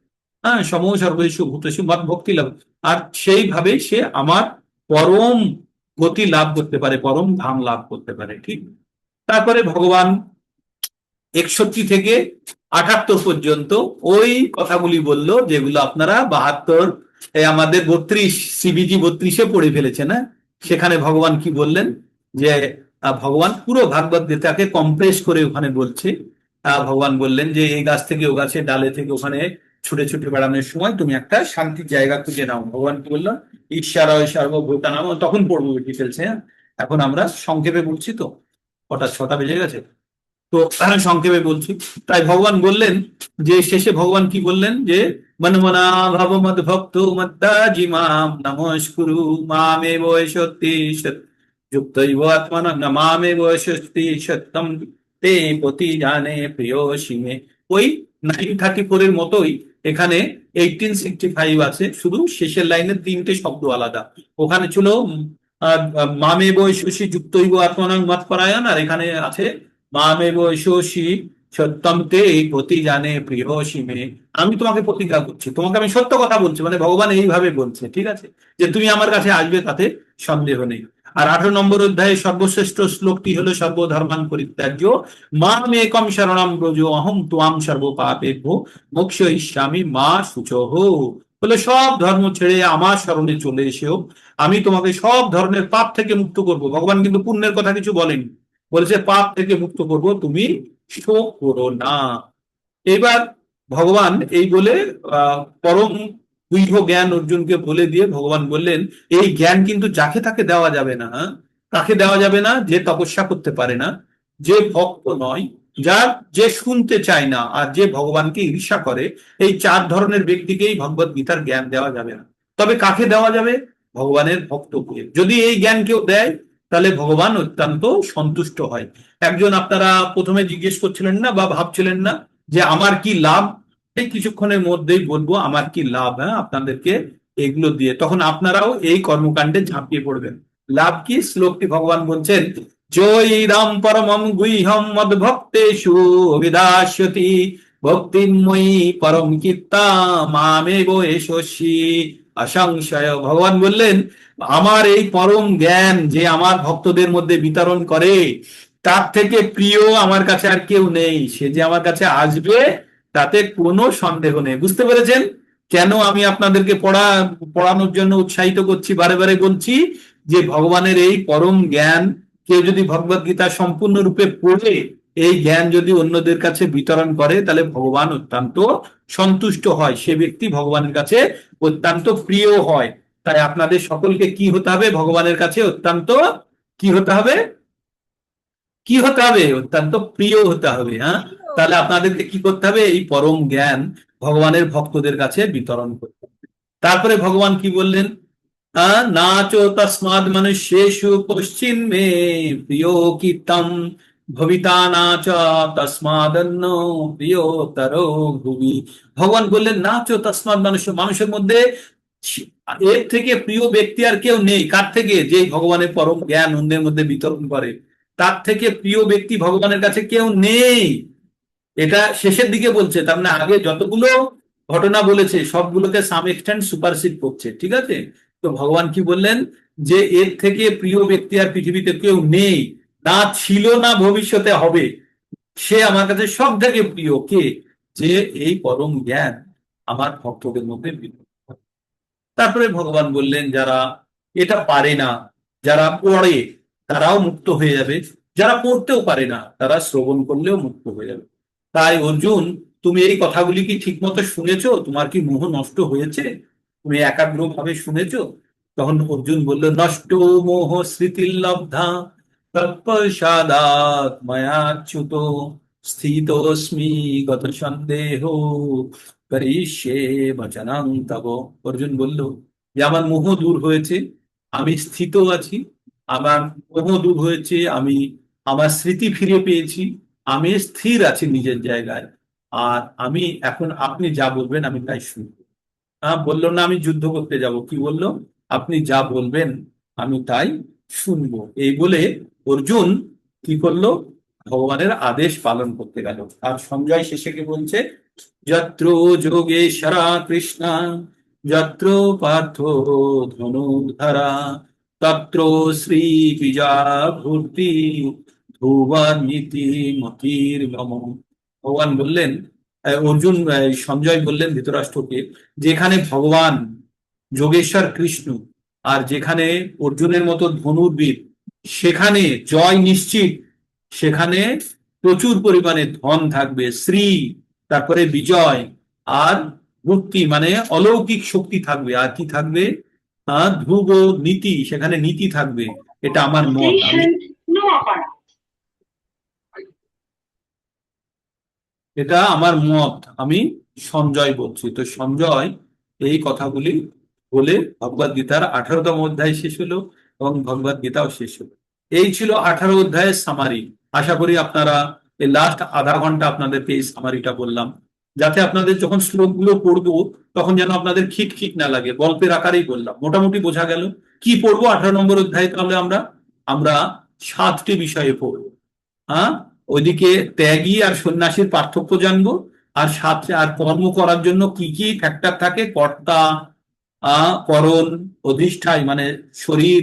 হ্যাঁ, সম সর্বেষু ভূতেষু মত ভক্তি লাভ, আর সেইভাবে সে আমার পরম গতি লাভ করতে পারে, পরম ধাম লাভ করতে পারে। ঠিক, তারপরে ভগবান 61 থেকে 78 পর্যন্ত ওই কথাগুলি বলল যেগুলো আপনারা 72, আমাদের 32 CBG 32-এ পড়ে ফেলেছে না। সেখানে ভগবান কি বললেন? যে ভগবান পুরো ভাগবত গীতাকে কম্প্রেস করে ওখানে বলছে। ভগবান বললেন যে এই গাছ থেকে ও গাছে, ডালে থেকে ওখানে ছুটে ছুটে বেড়ানোর সময় তুমি একটা শান্তির জায়গা খুঁজে নাও। ভগবান কি বললো? ঈশ্বর সর্বভূতানাম, তখন পড়বো ডিটেলসে। হ্যাঁ, এখন আমরা সংক্ষেপে বলছি, তো কটা 6টা বেজে গেছে, তো সংক্ষেপে বলছি। তাই ভগবান বললেন যে শেষে ভগবান কি বললেন? যে মনমনা ভাব মদ ভক্ত মদ্দাজি মাম নমস্কুরু মামে বয়সতি যুক্তৈব আত্মনা নমামে বয়সতি সত্যম তে পতি জানে প্রিয় সিমে। ওই 934-এর মতোই এখানে 1865 আছে, শুধু শেষের লাইনের 3টে শব্দ আলাদা। ওখানে ছিল মামে বয়সী যুক্তৈব আত্মনা মৎপরায়ণ, আর এখানে আছে মামেব শোষী সত্যম তে পতি জানে প্রিয় সীমে। আমি তোমাকে প্রতিজ্ঞা করছি, তোমাকে আমি সত্য কথা বলছি, মানে ভগবান এইভাবে বলছে, ঠিক আছে, যে তুমি আমার কাছে আসবে, তাতে সন্দেহ নেই। আর 18 নম্বর অধ্যায়ে সর্বশ্রেষ্ঠ শ্লোকটি হলো সর্বধর্মান পরিত্যাজ্য মাম একম শরণম ব্রজ অহম ত্বাম সর্ব পাপেভ্যো মোক্ষ ইষ্যামি মা শুচহ। বলে সব ধর্ম ছেড়ে আমার শরণে চলে এসেও আমি তোমাকে সব ধরনের পাপ থেকে মুক্ত করব। ভগবান কিন্তু পুণ্যের কথা কিছু বলেনি, বলেছে পাপ থেকে মুক্ত করব, তুমি শোক করো না। এবার ভগবান এই বলে পরম গুহ্য জ্ঞান অর্জুনকে বলে দিয়ে ভগবান বললেন এই জ্ঞান কিন্তু যাকে তাকে দেওয়া যাবে না। তাকে দেওয়া যাবে না যে তপস্যা করতে পারে না, যে ভক্ত নয়, যার যে শুনতে চায় না, আর যে ভগবানকে ঈর্ষা করে। এই 4 ধরনের ব্যক্তিকেই ভগবত গীতার জ্ঞান দেওয়া যাবে না। তবে কাকে দেওয়া যাবে? ভগবানের ভক্তকে। যদি এই জ্ঞান কেউ দেয় তাহলে ভগবান অত্যন্ত সন্তুষ্ট হয়। একজন, আপনারা প্রথমে জিজ্ঞেস করছিলেন না বা ভাবছিলেন না যে আমার কি লাভ? এই কিছুক্ষণের মধ্যেই বলবো আমার কি লাভ। হ্যাঁ, আপনাদেরকে এগুলো দিয়ে তখন আপনারাও এই কর্মকাণ্ডে ঝাঁপিয়ে পড়বেন। লাভ কি? শ্লোকটি ভগবান বলছেন জয়ীরাম পরমম গুহ্যম মদ ভক্তেষু অভিদাস্যতি ভক্তিময়ী পরম কীর্তা মামেব এষসি অসংশয়। ভগবান বললেন আমার এই পরম জ্ঞান যে আমার ভক্তদের মধ্যে বিতরণ করে, তার থেকে প্রিয় আমার কাছে আর কেউ নেই। সে যে আমার কাছে আসবে তাতে কোনো সন্দেহ নেই। বুঝতে পেরেছেন কেন আমি আপনাদেরকে পড়ানোর জন্য উৎসাহিত করছি, বারে বারে বলছি যে ভগবানের এই পরম জ্ঞান কেউ যদি ভগবদ গীতা সম্পূর্ণরূপে পড়ে এই জ্ঞান যদি অন্যদের কাছে বিতরণ করে তাহলে ভগবান অত্যন্ত সন্তুষ্ট হয়, সে ব্যক্তি ভগবানের কাছে অত্যন্ত প্রিয় হয়। তাই আপনাদের সকলকে কি হতে হবে? ভগবানের কাছে অত্যন্ত কি হতে হবে? কি হতে হবে? অত্যন্ত প্রিয় হতে হবে। হ্যাঁ, তাহলে আপনাদেরকে কি করতে হবে? এই পরম জ্ঞান ভগবানের ভক্তদের কাছে বিতরণ করতে হবে। তারপরে ভগবান কি বললেন? নাচো তস্মাদ মনুষ্যেষু পশ্চিম মে প্রিয় কীর্তম ভবিতা নাচ তস্মাদন্য প্রিয়তরো ভুবি। ভগবান বললেন নাচো তস্মাদ মানুষ, মানুষের মধ্যে এর থেকে প্রিয় ব্যক্তি আর কেউ নেই। কার থেকে? যে ভগবানের পরম জ্ঞান অন্যের মধ্যে বিতরণ করে, তার থেকে প্রিয় ব্যক্তি ভগবানের কাছে কেউ নেই। এটা শেষের দিকে বলছে, তার মানে আগে যতগুলো ঘটনা বলেছে সবগুলোকে সাম এক্সটেন্ট সুপারসিড করছে। ঠিক আছে, তো ভগবান কি বললেন? যে এর থেকে প্রিয় ব্যক্তি আর পৃথিবীতে কেউ নেই, না ছিল না ভবিষ্যতে হবে। সে আমার কাছে সব থেকে প্রিয়। কে? যে এই পরম জ্ঞান আমার ভক্তদের মধ্যে বিদ্যমান। তারপরে ভগবান বললেন যারা এটা পারে না, যারা পড়ে তারাও মুক্ত হয়ে যাবে, যারা পড়তেও পারে না তারা শ্রবণ করলেও মুক্ত হয়ে যাবে। তাই অর্জুন, তুমি এই কথাগুলি কি ঠিক মতো শুনেছো? তোমার কি মোহ নষ্ট হয়েছে? তুমি একাগ্র ভাবে শুনেছো? তখন অর্জুন বলল, নষ্ট মোহ স্মৃতির্লব্ধা তৎপশ্চাদাৎ ময়াচ্যুত স্থিতোস্মি গত সন্দেহ করিষ্যে বচনং তব। অর্জুন বলল যে আমার মোহ দূর হয়েছে, আমি স্থিত আছি, আমার মোহ দূর হয়েছে, আমি আমার স্মৃতি ফিরে পেয়েছি, আমি স্থির আছি নিজের জায়গায়। আর আমি এখন আপনি যা বলবেন আমি তাই শুনবো। বললো না আমি যুদ্ধ করতে যাব, কি বললো? আপনি যা বলবেন আমি তাই শুনবো। এই বলে অর্জুন কি করলো? ভগবানের আদেশ পালন করতে গেল। আর সঞ্জয় শেষে কি বলছে? যত্র যোগেশ্বরা কৃষ্ণা যত্র পার্থ ধনুর্ধরা তত্র শ্রী বিজা ভূতি ধ্রুবান নীতি মতির মম। ভগবান বললেন, অর্জুন সঞ্জয় বললেন ধৃতরাষ্ট্রকে, যেখানে ভগবান যোগেশ্বর কৃষ্ণ আর যেখানে অর্জুনের মতো ধনুর্বীর, সেখানে জয় নিশ্চিত, সেখানে প্রচুর পরিমাণে ধন থাকবে, শ্রী, তারপরে বিজয়, আর ভক্তি মানে অলৌকিক শক্তি থাকবে। আর কি থাকবে? ধ্রুব নীতি, সেখানে নীতি থাকবে। এটা আমার মত। এটা আমার মত, আমি সঞ্জয় বলছি। তো সঞ্জয় এই কথাগুলি বলে ভগবদ গীতার 18তম অধ্যায় শেষ হলো এবং ভগবদ গীতাও শেষ হলো। এই ছিল 18 অধ্যায়ের সামারি। আশা করি আপনারা এই লাস্ট আধা ঘন্টা আপনাদেরকে এই সামারিটা বললাম, যাতে আপনাদের যখন শ্লোকগুলো পড়বো তখন যেন আপনাদের খিটখিট না লাগে। গল্পের আকারেই বললাম, মোটামুটি বোঝা গেল কি পড়বো 18 নম্বর অধ্যায়ে। তাহলে আমরা আমরা 7টি বিষয়ে পড়বো। হ্যাঁ, ওইদিকে ত্যাগী আর সন্ন্যাসীর পার্থক্য জানবো, আর সাথে আর কর্ম করার জন্য কি কি ফ্যাক্টর থাকে, কর্তা, করণ, অধিষ্ঠায় মানে শরীর,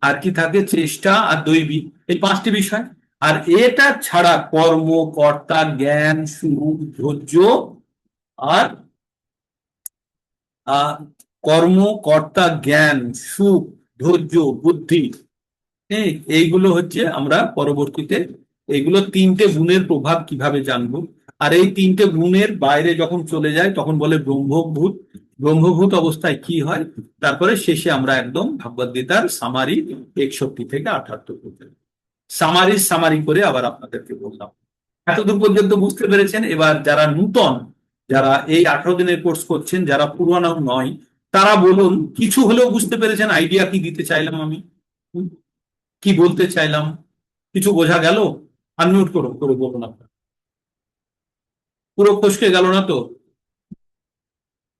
আর কি থাকে, চেষ্টা আর দৈবী, এই 5টি বিষয়। আর এটা ছাড়া কর্ম, কর্তা, জ্ঞান, সুখ, ধৈর্য, আর আহ কর্ম, কর্তা, জ্ঞান, সুখ, ধৈর্য, বুদ্ধি, হ্যাঁ, এইগুলো হচ্ছে আমরা পরবর্তীতে এগুলো 3টে গুণের প্রভাব কিভাবে জানবো। আর এই 3টে গুণের বাইরে যখন চলে যায় তখন বলে ব্রহ্মভূত। ব্রহ্মভূত অবস্থায় কি হয়? তারপরে শেষে আমরা একদম ভগবদ গীতার সামারি 61 থেকে 78 সামারি সামারি করে আবার আপনাদেরকে বললাম। এতদূর পর্যন্ত বুঝতে পেরেছেন? এবার যারা নূতন, যারা এই 18 দিনের কোর্স করছেন, যারা পুরানো নয়, তারা বলুন কিছু হলেও বুঝতে পেরেছেন? আইডিয়া কি দিতে চাইলাম আমি, কি বলতে চাইলাম, কিছু বোঝা গেল? আনমিউট করে বলুন আপনার। পুরো ফসকে গেল না তো?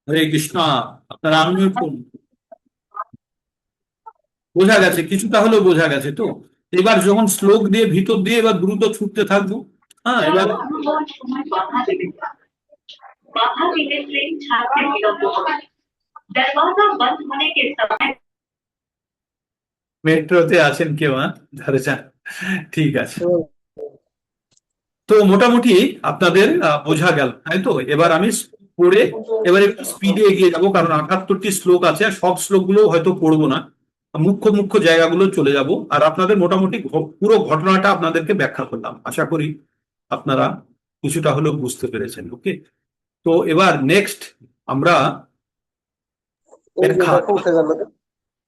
হরে কৃষ্ণ, আপনারা আনমিউট করুন। বোঝা গেছে কিছুটা হলেও? বোঝা গেছে তো? এবার যখন শ্লোক দিয়ে ভিতর দিয়ে এবার দ্রুত ছুটতে থাকবো। হ্যাঁ, এবার बाधा देने से छात्र विलंब होगा दरवाजा बंद होने के समय মেট্রোতে আছেন কেউ? হ্যাঁ, ধারে যান। ঠিক আছে। তো মোটামুটি আপনাদের বোঝা গেল, তাই তো? এবার আমি পড়ে এবার একটু স্পিডে এগিয়ে যাবো, কারণ 78টি শ্লোক আছে আর সব শ্লোকগুলো হয়তো পড়বো না, মুখ্য মুখ্য জায়গাগুলো চলে যাব। আর আপনাদের মোটামুটি পুরো ঘটনাটা আপনাদেরকে ব্যাখ্যা করলাম, আশা করি আপনারা কিছুটা হলেও বুঝতে পেরেছেন। ওকে, তো এবার নেক্সট আমরা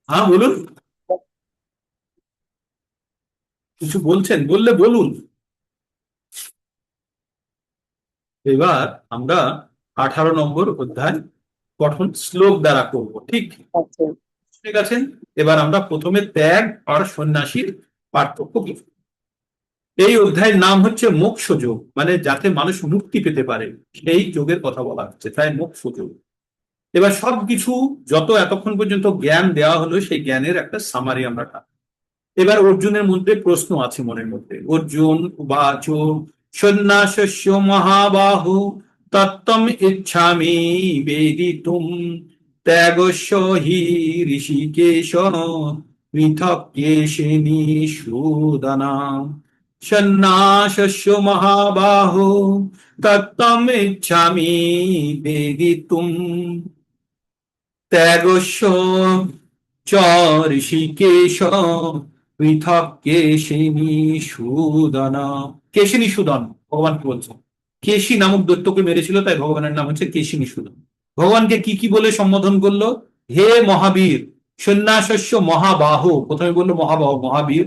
হ্যাঁ বলুন, কিছু বলছেন, বললে বলুন। এবার আমরা 18 নম্বর অধ্যায় গঠন শ্লোক দ্বারা করব, ঠিক? ঠিক আছে, এবার আমরা প্রথমে ত্যাগ আর সন্ন্যাসীর পার্থক্য কি। এই অধ্যায়ের নাম হচ্ছে মোক্ষ যোগ, মানে যাতে মানুষ মুক্তি পেতে পারে সেই যোগের কথা বলা হচ্ছে, তাই মোক্ষ যোগ। এবার সবকিছু যত এতক্ষণ পর্যন্ত জ্ঞান দেওয়া হলো সেই জ্ঞানের একটা সামারি আমরা পাবো। এবার অর্জুনের মধ্যে প্রশ্ন আছে মনের মধ্যে। অর্জুন উবাচ সন্ন্যাসস্য মহাবাহু তত্ত্বম ইচ্ছামি বেদিতুম ত্যাগস্য হি ঋষিকেশ পৃথক কেশিনী সূদনা। সন্ন্যাসস্য মহাবাহু তত্ত্বম ইচ্ছামি বেদিতুম ত্যাগস্য চ ঋষিকেশ পৃথক কেশিনী সূদন। কেশিনী সূদন ভগবান কি বলছেন? কেশী নামক দৈত্যকে মেরেছিল, তাই ভগবানের নাম হচ্ছে কেশিনী সূদন। ভগবানকে কি কি বলে সম্বোধন করলো? হে মহাবীর, সন্ন্যাসস্য মহাবাহ, প্রথমে বললো মহাবাহ মহাবীর,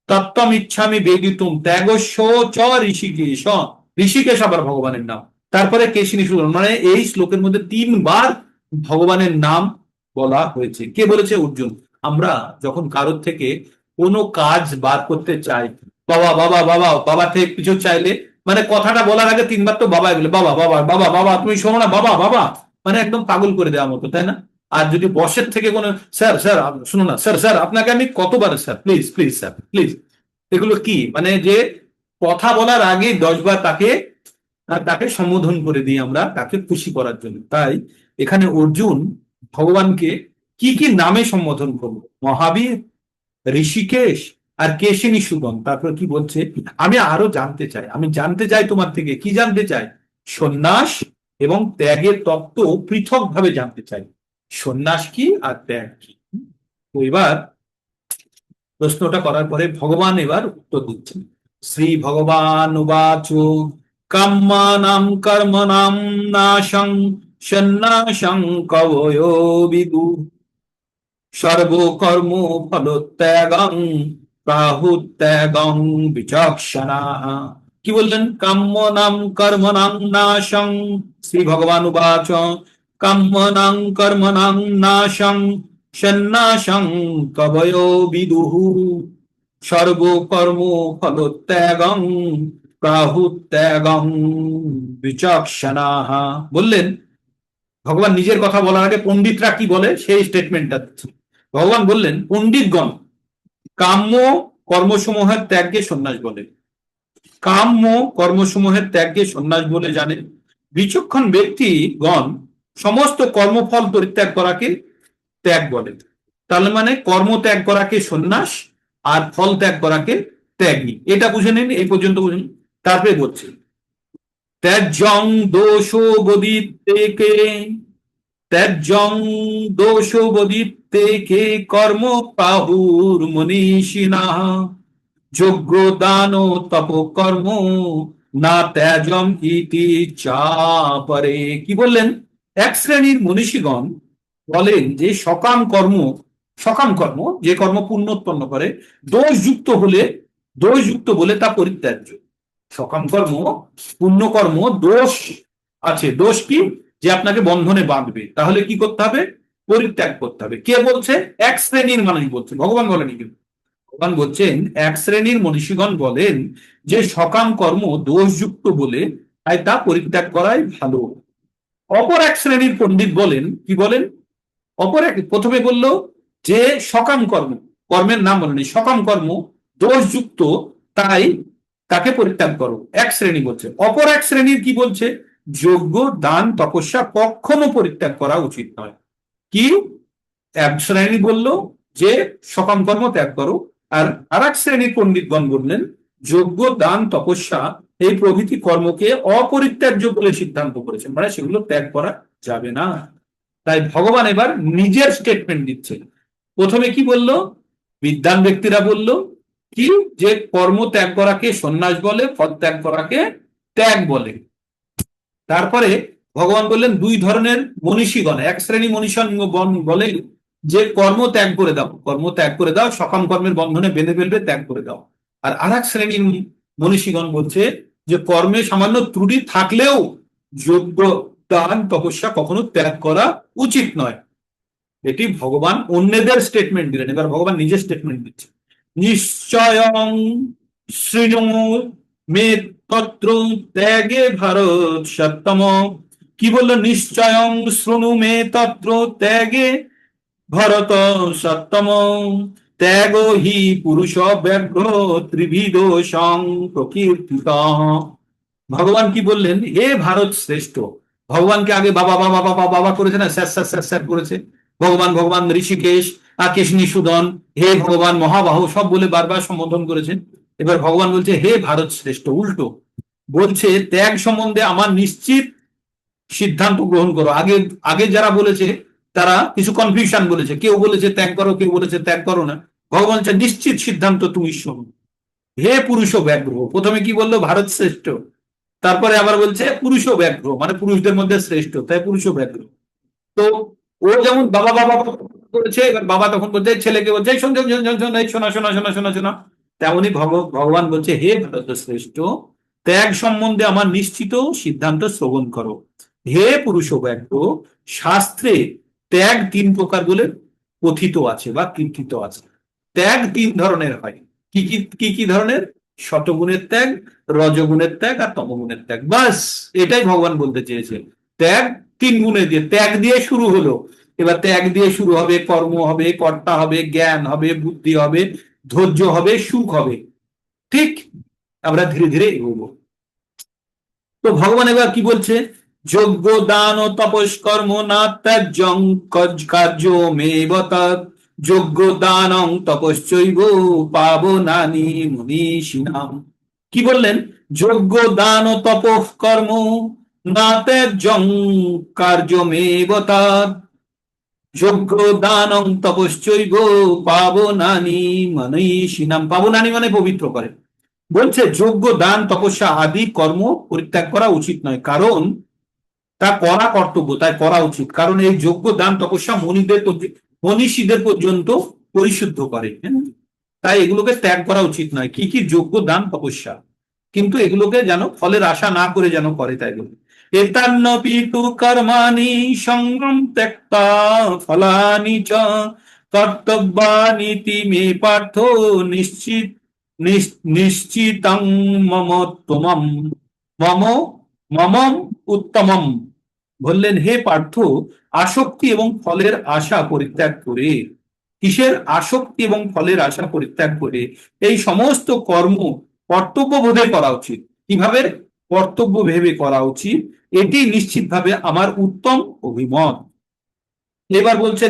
তত্ত্বম ইচ্ছামি বেদিতুম ত্যাগস্য চ ঋষিকেশ, ঋষিকেশ আবার ভগবানের নাম, তারপরে কেশিনী সূদন, মানে এই শ্লোকের মধ্যে 3 বার ভগবানের নাম বলা হয়েছে। কে বলেছে? অর্জুন। আমরা যখন কারোর থেকে কোনো কাজ বার করতে চাই, বাবা বাবা বাবা বাবা থেকে কিছু চাইলে, মানে কথাটা বলার আগে 3 বার তো বাবা বলে, বাবা বাবা বাবা বাবা, তুমি শোনো না বাবা বাবা, মানে একদম পাগল করে দেওয়ার মতো, তাই না? আর যদি বসের থেকে কোনো স্যার স্যার শুনো না স্যার স্যার আপনাকে আমি কতবার sir please please sir please, এগুলো কি মানে যে কথা বলার আগে 10 বার তাকে তাকে সম্বোধন করে দিই আমরা তাকে খুশি করার জন্য। তাই এখানে অর্জুন ভগবানকে কি কি নামে সম্বোধন করলো? মহাবীর, ঋষিকেশ আর কেশিনী সূদন। তারপর কি বলছে? আমি আরো জানতে চাই, আমি জানতে চাই তোমার থেকে। কি জানতে চাই? সন্ন্যাস এবং ত্যাগের তত্ত্ব পৃথক ভাবে জানতে চাই। সন্ন্যাস কি আর ত্যাগ কি? তো এবার প্রশ্নটা করার পরে ভগবান এবার উত্তর দিচ্ছেন। শ্রী ভগবান উবাচ কাম্যানাং কর্মণাং নাশং সন্ন্যাসং কবয়ো বিদু সর্বকর্ম ফলত্যাগং প্রাহুত্যাগং বিচক্ষণাঃ। কি বললেন? কাম্যানাং কর্মণাং নাশং, শ্রী ভগবান উবাচ কাম্যানাং কর্মণাং নাশং সন্ন্যাসং কবয়ো বিদুঃ সর্বকর্ম ফলত্যাগং প্রাহুত্যাগং বিচক্ষণাঃ। বললেন ভগবান নিজের কথা বলার আগে পণ্ডিতরা কি বলে সেই স্টেটমেন্টটা দিচ্ছে। ভগবান বললেন পণ্ডিতগণ কাম্য কর্মসমূহের ত্যাগকে সন্ন্যাস বলে, কাম্য কর্মসমূহের ত্যাগকে সন্ন্যাস বলে জানে। বিচক্ষণ ব্যক্তিগণ সমস্ত কর্মফল পরিত্যাগ করাকে ত্যাগ বলে। তাহলে মানে কর্ম ত্যাগ করাকে সন্ন্যাস আর ফল ত্যাগ করাকে ত্যাগী, এটা বুঝে নিন, এই পর্যন্ত বুঝুন। তারপরে বলছে ত্যাজ্যং দোষোবদিতেকে, ত্যাজ্যং দোষোবদিতেকে কর্ম প্রাহুর মনীষিণাঃ যজ্ঞ দান তপ কর্ম না ত্যাজম ইতি চাপরে। কি বললেন? এক শ্রেণীর মনীষীগণ বলেন যে সকাম কর্ম, সকাম কর্ম যে কর্ম পুণ্য উৎপন্ন করে, দোষযুক্ত হলে, দোষযুক্ত বলে তা পরিত্যাজ্য। সকাম কর্ম পুণ্যকর্ম দোষ আছে, দোষ কি? যে আপনাকে বন্ধনে বাঁধবে, তাহলে কি করতে হবে? পরিত্যাগ করতে হবে। কে বলছে? এক শ্রেণীর মানুষ বলছে, ভগবান বলেনি কিন্তু। ভগবান বলছেন এক শ্রেণীর মনীষীগণ বলেন যে সকাম কর্ম দোষযুক্ত বলে তাই তা পরিত্যাগ করাই ভালো। অপর এক শ্রেণীর পণ্ডিত বলেন, কি বলেন? অপর এক, প্রথমে বলল যে সকাম কর্ম, কর্মের নাম বলেনি, সকাম কর্ম দোষযুক্ত তাই তাকে পরিত্যাগ করো, এক শ্রেণী বলছে। অপর এক শ্রেণীর কি বলছে? যজ্ঞ দান তপস্যা কখনো পরিত্যাগ করা উচিত নয়। কি? এক শ্রেণী বলল যে সকাম কর্ম ত্যাগ করো, আর এক শ্রেণীর পণ্ডিতগণ বললেন যজ্ঞ দান তপস্যা এই প্রভৃতি কর্মকে অপরিত্যাজ্য বলে সিদ্ধান্ত করেছেন, মানে সেগুলো ত্যাগ করা যাবে না। তাই ভগবান এবার নিজের স্টেটমেন্ট দিচ্ছেন। প্রথমে কি বললো? বিদ্বান ব্যক্তিরা বলল কি, যে কর্ম ত্যাগ করাকে সন্ন্যাস বলে, ফল ত্যাগ করাকে ত্যাগ বলে। তারপরে ভগবান বললেন দুই ধরনের মনীষীগণ, এক শ্রেণী মনীষীগণ বলে যে কর্ম ত্যাগ করে দাও, কর্ম ত্যাগ করে দাও, সকাম কর্মের বন্ধনে বেঁধে ফেলবে, ত্যাগ করে দাও। আর আরেক শ্রেণীর মনীষীগণ বলছে যে কর্মে সামান্য ত্রুটি থাকলেও যোগ্য দান তপস্যা কখনো ত্যাগ করা উচিত নয়। এটি ভগবান অন্যদের স্টেটমেন্ট দিলেন, এবার ভগবান নিজের স্টেটমেন্ট দিচ্ছে। নিশ্চয়ং শৃণু মে তত্র ত্যাগে ভারত সত্যম। কি বললো? নিশ্চয়ং শৃণু মে তত্র ত্যাগে ভরত সত্যম। ত্যাগ হি পুরুষ ব্যাঘ্র ত্রিবিধ সং প্রকীর্তিত। ভগবান কি বললেন? হে ভারত শ্রেষ্ঠ। ভগবানকে আগে বাবা বাবা বাবা বাবা করেছে না, স্যার স্যার স্যার স্যার করেছে। ভগবান ভগবান ঋষিকেশ, কেশিনীসূদন, হে ভগবান মহাবাহু সব বলে বারবার সম্বোধন করেছেন। এবার ভগবান বলছে হে ভারত শ্রেষ্ঠ, উল্টো বলছে ত্যাগ সম্বন্ধে আমার নিশ্চিত সিদ্ধান্ত গ্রহণ করো। আগে আগে যারা বলেছে তারা কিছু কনফিউশন বলেছে, কেউ বলেছে ত্যাগ করো, কেউ বলেছে ত্যাগ করো না। ভগবান বলছে নিশ্চিত সিদ্ধান্ত তুমি শোনো। হে পুরুষ ব্যাঘ্র, প্রথমে কি বললো? ভারত শ্রেষ্ঠ, তারপরে আবার বলছে পুরুষ ব্যাঘ্র, মানে পুরুষদের মধ্যে শ্রেষ্ঠ, তাই পুরুষ ব্যাঘ্র। তো ও যেমন বাবা বাবা বাবা করেছে, এবার বাবা তখন বলছে ছেলেকে বলছে শোনা শোনা শোনা শোনা শোনা। তেমনি ভগবান বলছে হে ভারত শ্রেষ্ঠ, ত্যাগ সম্বন্ধে আমার নিশ্চিত সিদ্ধান্ত শ্রবণ করো। হে পুরুষ ব্যাঘ্র, শাস্ত্রে ত্যাগ তিন প্রকার বলে কথিত আছে বা কীর্তিত আছে। ত্যাগ তিন ধরনের হয়। কি কি কি কি ধরনের? শতগুণের ত্যাগ, রজগুণের ত্যাগ আর তমগুণের ত্যাগ। বাস এটাই ভগবান বলতে চেয়েছে। ত্যাগ তিন গুণে দিয়ে, ত্যাগ দিয়ে শুরু হলো, এবার ত্যাগ দিয়ে শুরু হবে কর্ম হবে, কর্তা হবে, জ্ঞান হবে, বুদ্ধি হবে, ধৈর্য হবে, সুখ হবে। ঠিক, আমরা ধীরে ধীরে এগোবো। তো ভগবান এবার কি বলছে? যজ্ঞ দান ও তপস্কর্ম না ত্যাজ্যং কার্য মেব তৎ। যজ্ঞ দানং তপশ্চৈব পাবনানি মনীষিণাম। কি বললেন? যজ্ঞ দান ও তপঃকর্ম না ত্যাজ্যং কার্যমেব তৎ। যজ্ঞ দানং তপশ্চৈব পাবনানি মনীষিণাম। পাবনানি মানে পবিত্র করে। বলছে যজ্ঞ দান তপস্যা আদি কর্ম পরিত্যাগ করা উচিত নয়, কারণ তা করা কর্তব্য, তাই করা উচিত। কারণ এই যজ্ঞ দান তপস্যা মনীষীদের পর্যন্ত পরিশুদ্ধ করে, তাই এগুলোকে ত্যাগ করা উচিত নয়। কি কি? যজ্ঞ দান তপস্যা, কিন্তু এগুলোকে যেন ফলের আশা না করে যেন করে, তাই বলে এতান্নপি তু কর্মাণি সঙ্গম ত্যক্তা ফলানি চ কর্তব্যানীতি মে পার্থ নিশ্চিত নিশ্চিতং মমোত্তমম মম মমম উত্তমম। বললেন হে পার্থ, আসক্তি এবং ফলের আশা পরিত্যাগ করে, কিসের আসক্তি এবং ফলের আশা পরিত্যাগ করে এই সমস্ত কর্ম কর্তব্য বোধে করা উচিত। কিভাবে কর্তব্য ভেবে করা উচিত, এটি নিশ্চিতভাবে আমার উত্তম অভিমত। এবার বলছে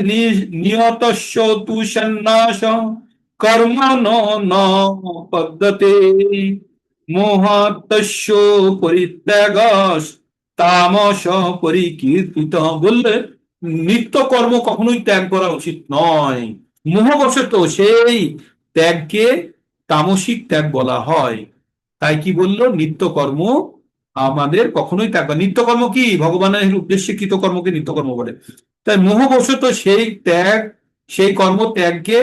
নিয়তস্য তু সন্ন্যাস কর্ম ন পদ্ধতে মোহাত্তস্য পরিত্যাগ তামস পরিকীর্তিত। বললে নিত্য কর্ম কখনোই ত্যাগ করা উচিত নয়। মোহবশত সেই ত্যাগকে তামসিক ত্যাগ বলা হয়। তাই কি বললো? নিত্য কর্ম আমাদের কখনোই ত্যাগ। নিত্যকর্ম কি? ভগবানের উদ্দেশ্যে কৃতকর্মকে নিত্যকর্ম বলে। তাই মোহবশত সেই ত্যাগ, সেই কর্ম ত্যাগকে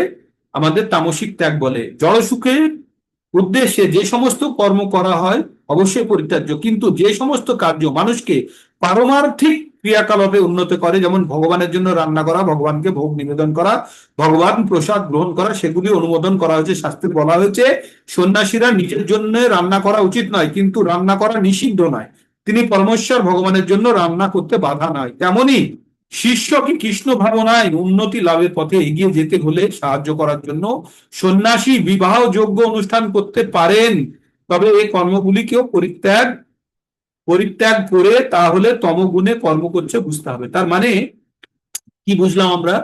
আমাদের তামসিক ত্যাগ বলে। জড় সুখের উদ্দেশ্যে যে সমস্ত কর্ম করা হয় অবশ্যই পরিত্যাজ্য, কিন্তু যে সমস্ত কার্য মানুষকে পারমার্থিক ক্রিয়াকলাপে উন্নত করে, যেমন ভগবানের জন্য রান্না করা, ভগবানকে ভোগ নিবেদন করা, ভগবান প্রসাদ গ্রহণ করা, সেগুলি অনুমোদন করা হয়েছে। শাস্ত্রে বলা হয়েছে সন্ন্যাসীরা নিজের জন্য রান্না করা উচিত নয়, কিন্তু রান্না করা নিষিদ্ধ নয়। তিনি পরমেশ্বর ভগবানের জন্য রান্না করতে বাধা নয়। তেমনি শিষ্যকে কৃষ্ণ ভাবনায় উন্নতি লাভের পথে এগিয়ে যেতে হলে সাহায্য করার জন্য সন্ন্যাসী বিবাহ যোগ্য অনুষ্ঠান করতে পারেন, তবে এই কর্মগুলিকেও পরিত্যাগ করে তাহলে তমগুণে কর্ম করছে বুঝতে হবে। তার মানে কি বুঝলাম আমরা?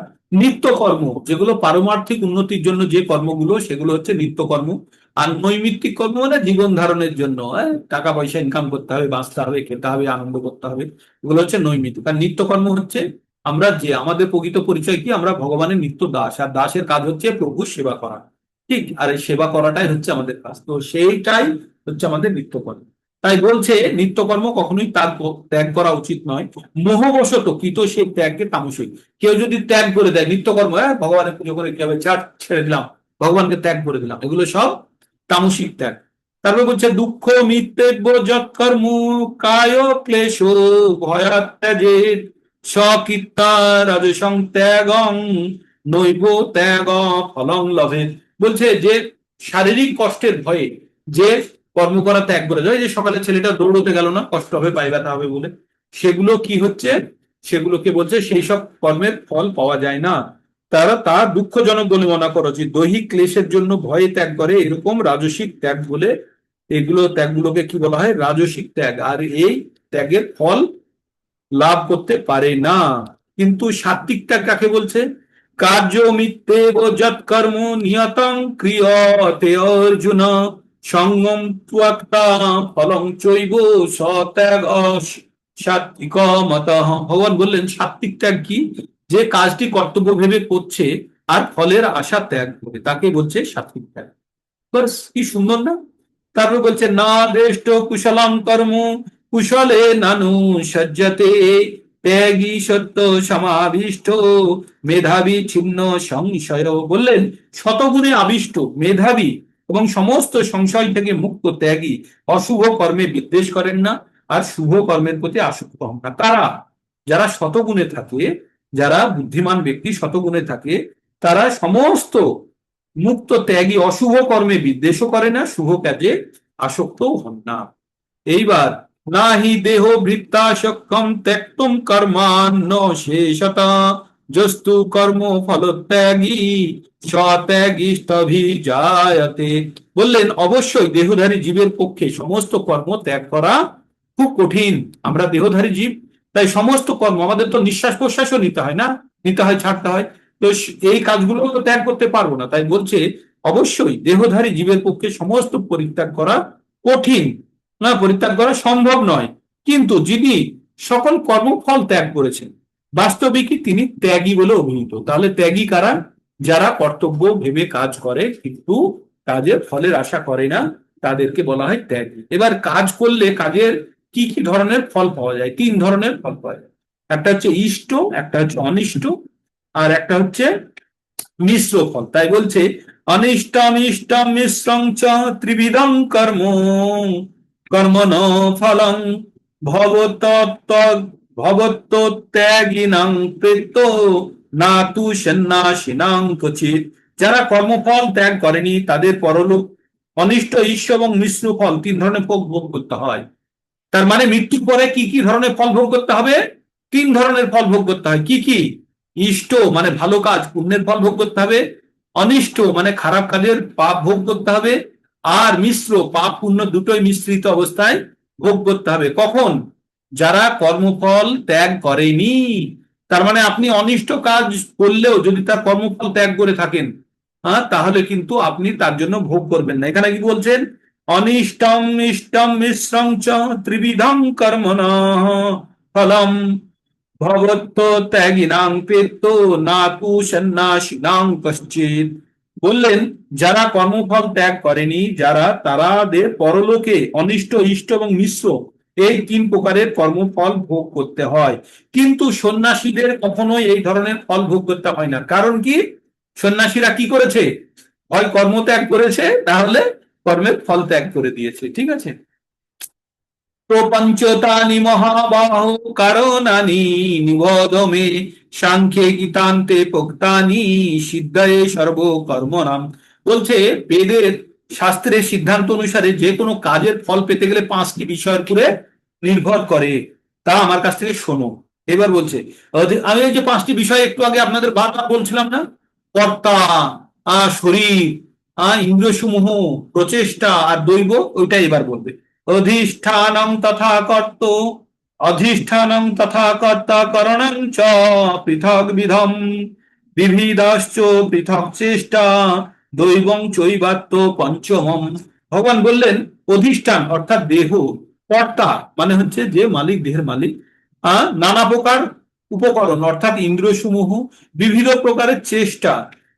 নিত্য কর্ম যেগুলো পারমার্থিক উন্নতির জন্য যে কর্মগুলো, সেগুলো হচ্ছে নিত্য কর্ম। আর নৈমিত্তিক কর্ম মানে জীবন ধারণের জন্য, টাকা পয়সা ইনকাম করতে হবে, বাঁচতে হবে, খেতে হবে, আনন্দ করতে হবে, এগুলো হচ্ছে নৈমিত্তিক। আর নিত্যকর্ম হচ্ছে আমরা যে আমাদের প্রকৃত পরিচয় কি, আমরা ভগবানের নিত্য দাস, আর দাসের কাজ হচ্ছে প্রভুর সেবা করা। ঠিক, আর এই সেবা করাটাই হচ্ছে আমাদের কাজ, তো সেইটাই হচ্ছে আমাদের নিত্যকর্ম। তাই বলছে নিত্যকর্ম কখনোই ত্যাগ ত্যাগ করা উচিত নয়। মোহবশত কৃত সেই ত্যাগকে তামসিক। কেউ যদি ত্যাগ করে দেয় নিত্যকর্ম, ভগবানের পুজো করে কি হবে, ছাড়, ছেড়ে দিলাম, ভগবানকে ত্যাগ করে দিলাম, এগুলো সব তামসিক ত্যাগ। তারপর বলছে দুঃখ মিত্যেব্য যৎকর্ম কায় ক্লেশ ভয়াত্যাজের স্বকীর্তা রাজসং ত্যাগং নৈব ত্যাগ ফলং লভেত। বলছে যে শারীরিক কষ্টের ভয়ে যে কর্ম করা ত্যাগ করে যায়, যে সকালে ছেলেটা দৌড়তে গেল না, কষ্ট হবে, পায়ে ব্যথা হবে বলে, সেগুলো কি হচ্ছে, সেগুলোকে বলছে সেই সব কর্মের ফল পাওয়া যায় না। তারা তা দুঃখজনক বলে মনে করো, যে দৈহিক ক্লেশের জন্য ভয়ে ত্যাগ করে, এরকম রাজসিক ত্যাগ বলে, এগুলো ত্যাগগুলোকে কি বলা হয়, রাজসিক ত্যাগ। আর এই ত্যাগের ফল লাভ করতে পারে না। কিন্তু সাত্বিক ত্যাগ কাকে বলছে, কার্য মিথ্যে যৎ কর্ম নিয়তং ক্রিয়তে অর্জুন সঙ্গম ত্বক্তা ফলং চৈব সত্যাগ সাত্বিক মত। ভগবান বললেন সাত্বিক ত্যাগ কি, যে কাজটি কর্তব্য ভেবে করছে আর ফলের আশা ত্যাগ করে, তাকে বলছে সাত্বিক ত্যাগ। বাস, কি সুন্দর না। তারপর বলছে না দৃষ্ট কুশলম কর্ম কুশলে নানু সজ্জতে ত্যাগী সত্য সমাবিষ্ট মেধাবী ছিন্ন সংশয়। বললেন শতগুণে আবিষ্ট, মেধাবী এবং সমস্ত সংশয় থেকে মুক্ত ত্যাগী অশুভ কর্মে বিদ্বেষ করেন না, আর শুভ কর্মের প্রতি আসক্ত হন না। তারা যারা শতগুণে থাকে, যারা বুদ্ধিমান ব্যক্তি শতগুণে থাকে, তারা সমস্ত মুক্ত ত্যাগী, অশুভ কর্মে বিদ্বেষও করে না, শুভ কাজে আসক্তও হন না। এইবার না হি দেহ ভৃত্তাসক্তম ত্যক্তুম কর্মান্ন শেষতা যস্তু কর্ম ফলত্যাগী সত্যাগীষ্টভিজায়তে। বললেন অবশ্যই দেহধারী জীবের পক্ষে সমস্ত কর্ম ত্যাগ করা খুব কঠিন। আমরা দেহধারী জীব, তাই সমস্ত কর্ম, আমাদের তো নিঃশ্বাস প্রশ্বাসও নিতে হয় না, নিতে হয়, ছাড়তে হয়, তো এই কাজগুলো তো ত্যাগ করতে পারবো না। তাই বলছে অবশ্যই দেহধারী জীবের পক্ষে সমস্ত পরিত্যাগ করা কঠিন, না পরিত্যাগ করা সম্ভব নয়। কিন্তু যিনি সকল কর্মফল ত্যাগ করেছেন, বাস্তবিকই তিনি ত্যাগী বলে অভিহিত। তাহলে ত্যাগী কারা, যারা কর্তব্য ভেবে কাজ করে কিন্তু কাজের ফলের আশা করে না, তাদেরকে বলা হয় ত্যাগী। এবার কাজ করলে কাজের কি কি ধরনের ফল পাওয়া যায়, তিন ধরনের ফল পাওয়া যায়। একটা হচ্ছে ইষ্ট, একটা হচ্ছে অনিষ্ট, আর একটা হচ্ছে মিশ্র ফল। তাই বলছে অনিষ্টম ইষ্টম মিশ্রং চ ত্রিবিধং কর্ম কর্মণ ফলং ভবত্যাগিনাং কৃত না তু সন্ন্যাসিনাং ক্বচিৎ। যারা কর্মফল ত্যাগ করেনি তাদের পরলোক অনিষ্ট, ইষ্ট এবং মিশ্র ফল, তিন ধরনের ফল ভোগ করতে হয়। তার মানে মৃত্যুর পরে কি কি ধরনের ফল ভোগ করতে হবে, তিন ধরনের ফল ভোগ করতে হয়। কি কি, ইষ্ট মানে ভালো কাজ, পুণ্যের ফল ভোগ করতে হবে, অনিষ্ট মানে খারাপ কাজের পাপ ভোগ করতে হবে, আর মিশ্র পাপ পুণ্য দুটোই মিশ্রিত অবস্থায় ভোগ করতে হবে। কখন, যারা কর্মফল ত্যাগ করেনি। তার মানে আপনি অনিষ্ট কাজ করলেও যদি তার কর্মফল ত্যাগ করে থাকেন, তাহলে কিন্তু আপনি তার জন্য ভোগ করবেন না। এখানে কি বলছেন, অনিষ্টম ইষ্টম মিশ্রং চ ত্রিবিধং কর্মণঃ ফলম ভবত্যাগিনাং পেত্ত না তু সন্ন্যাসিনাং কশ্চিৎ। বললেন যারা কর্মফল ত্যাগ করেনি, যারা তারাদের পরলোকে অনিষ্ট, ইষ্ট এবং মিশ্র এই তিন প্রকারের কর্মফল ভোগ করতে হয়। কিন্তু সন্ন্যাসীদের কখনোই এই ধরনের ফল ভোগ করতে হয় না। কারণ কি, সন্ন্যাসীরা কি করেছে, হয় কর্ম ত্যাগ করেছে, তাহলে কর্মের ফল ত্যাগ করে দিয়েছে। ঠিক আছে, প্রপঞ্চতানি মহাবাহো কারণানি নিবোধ মে সাংখ্যে গীতান্তে পোক্তানি সিদ্ধয়ে সর্বকর্মণাম। বলছে বেদের শাস্ত্রের সিদ্ধান্ত অনুসারে যে কোনো কাজের ফল পেতে গেলে পাঁচটি বিষয়ের উপরে নির্ভর করে, তা আমার কাছ থেকে শোনো। এবার বলছে আমি এই যে পাঁচটি বিষয় একটু আগে আপনাদের বারবার বলছিলাম না, কর্তা, শরীর, ইন্দ্রিয়সমূহ, প্রচেষ্টা আর দৈব, ওইটা এবার বলবে। অধিষ্ঠানং তথা কর্ত অধিষ্ঠানং তথা কর্তা করণং চ পৃথক বিধম বিবিধশ্চ পৃথক চেষ্টা দৈবং চৈবাত্য পঞ্চমম। ভগবান বললেন অধিষ্ঠান অর্থাৎ দেহ, কর্তা মানে হচ্ছে যে মালিক, দেহের মালিক, নানা প্রকার উপকরণ অর্থাৎ ইন্দ্রিয় সমূহ, বিবিধ প্রকারের চেষ্টা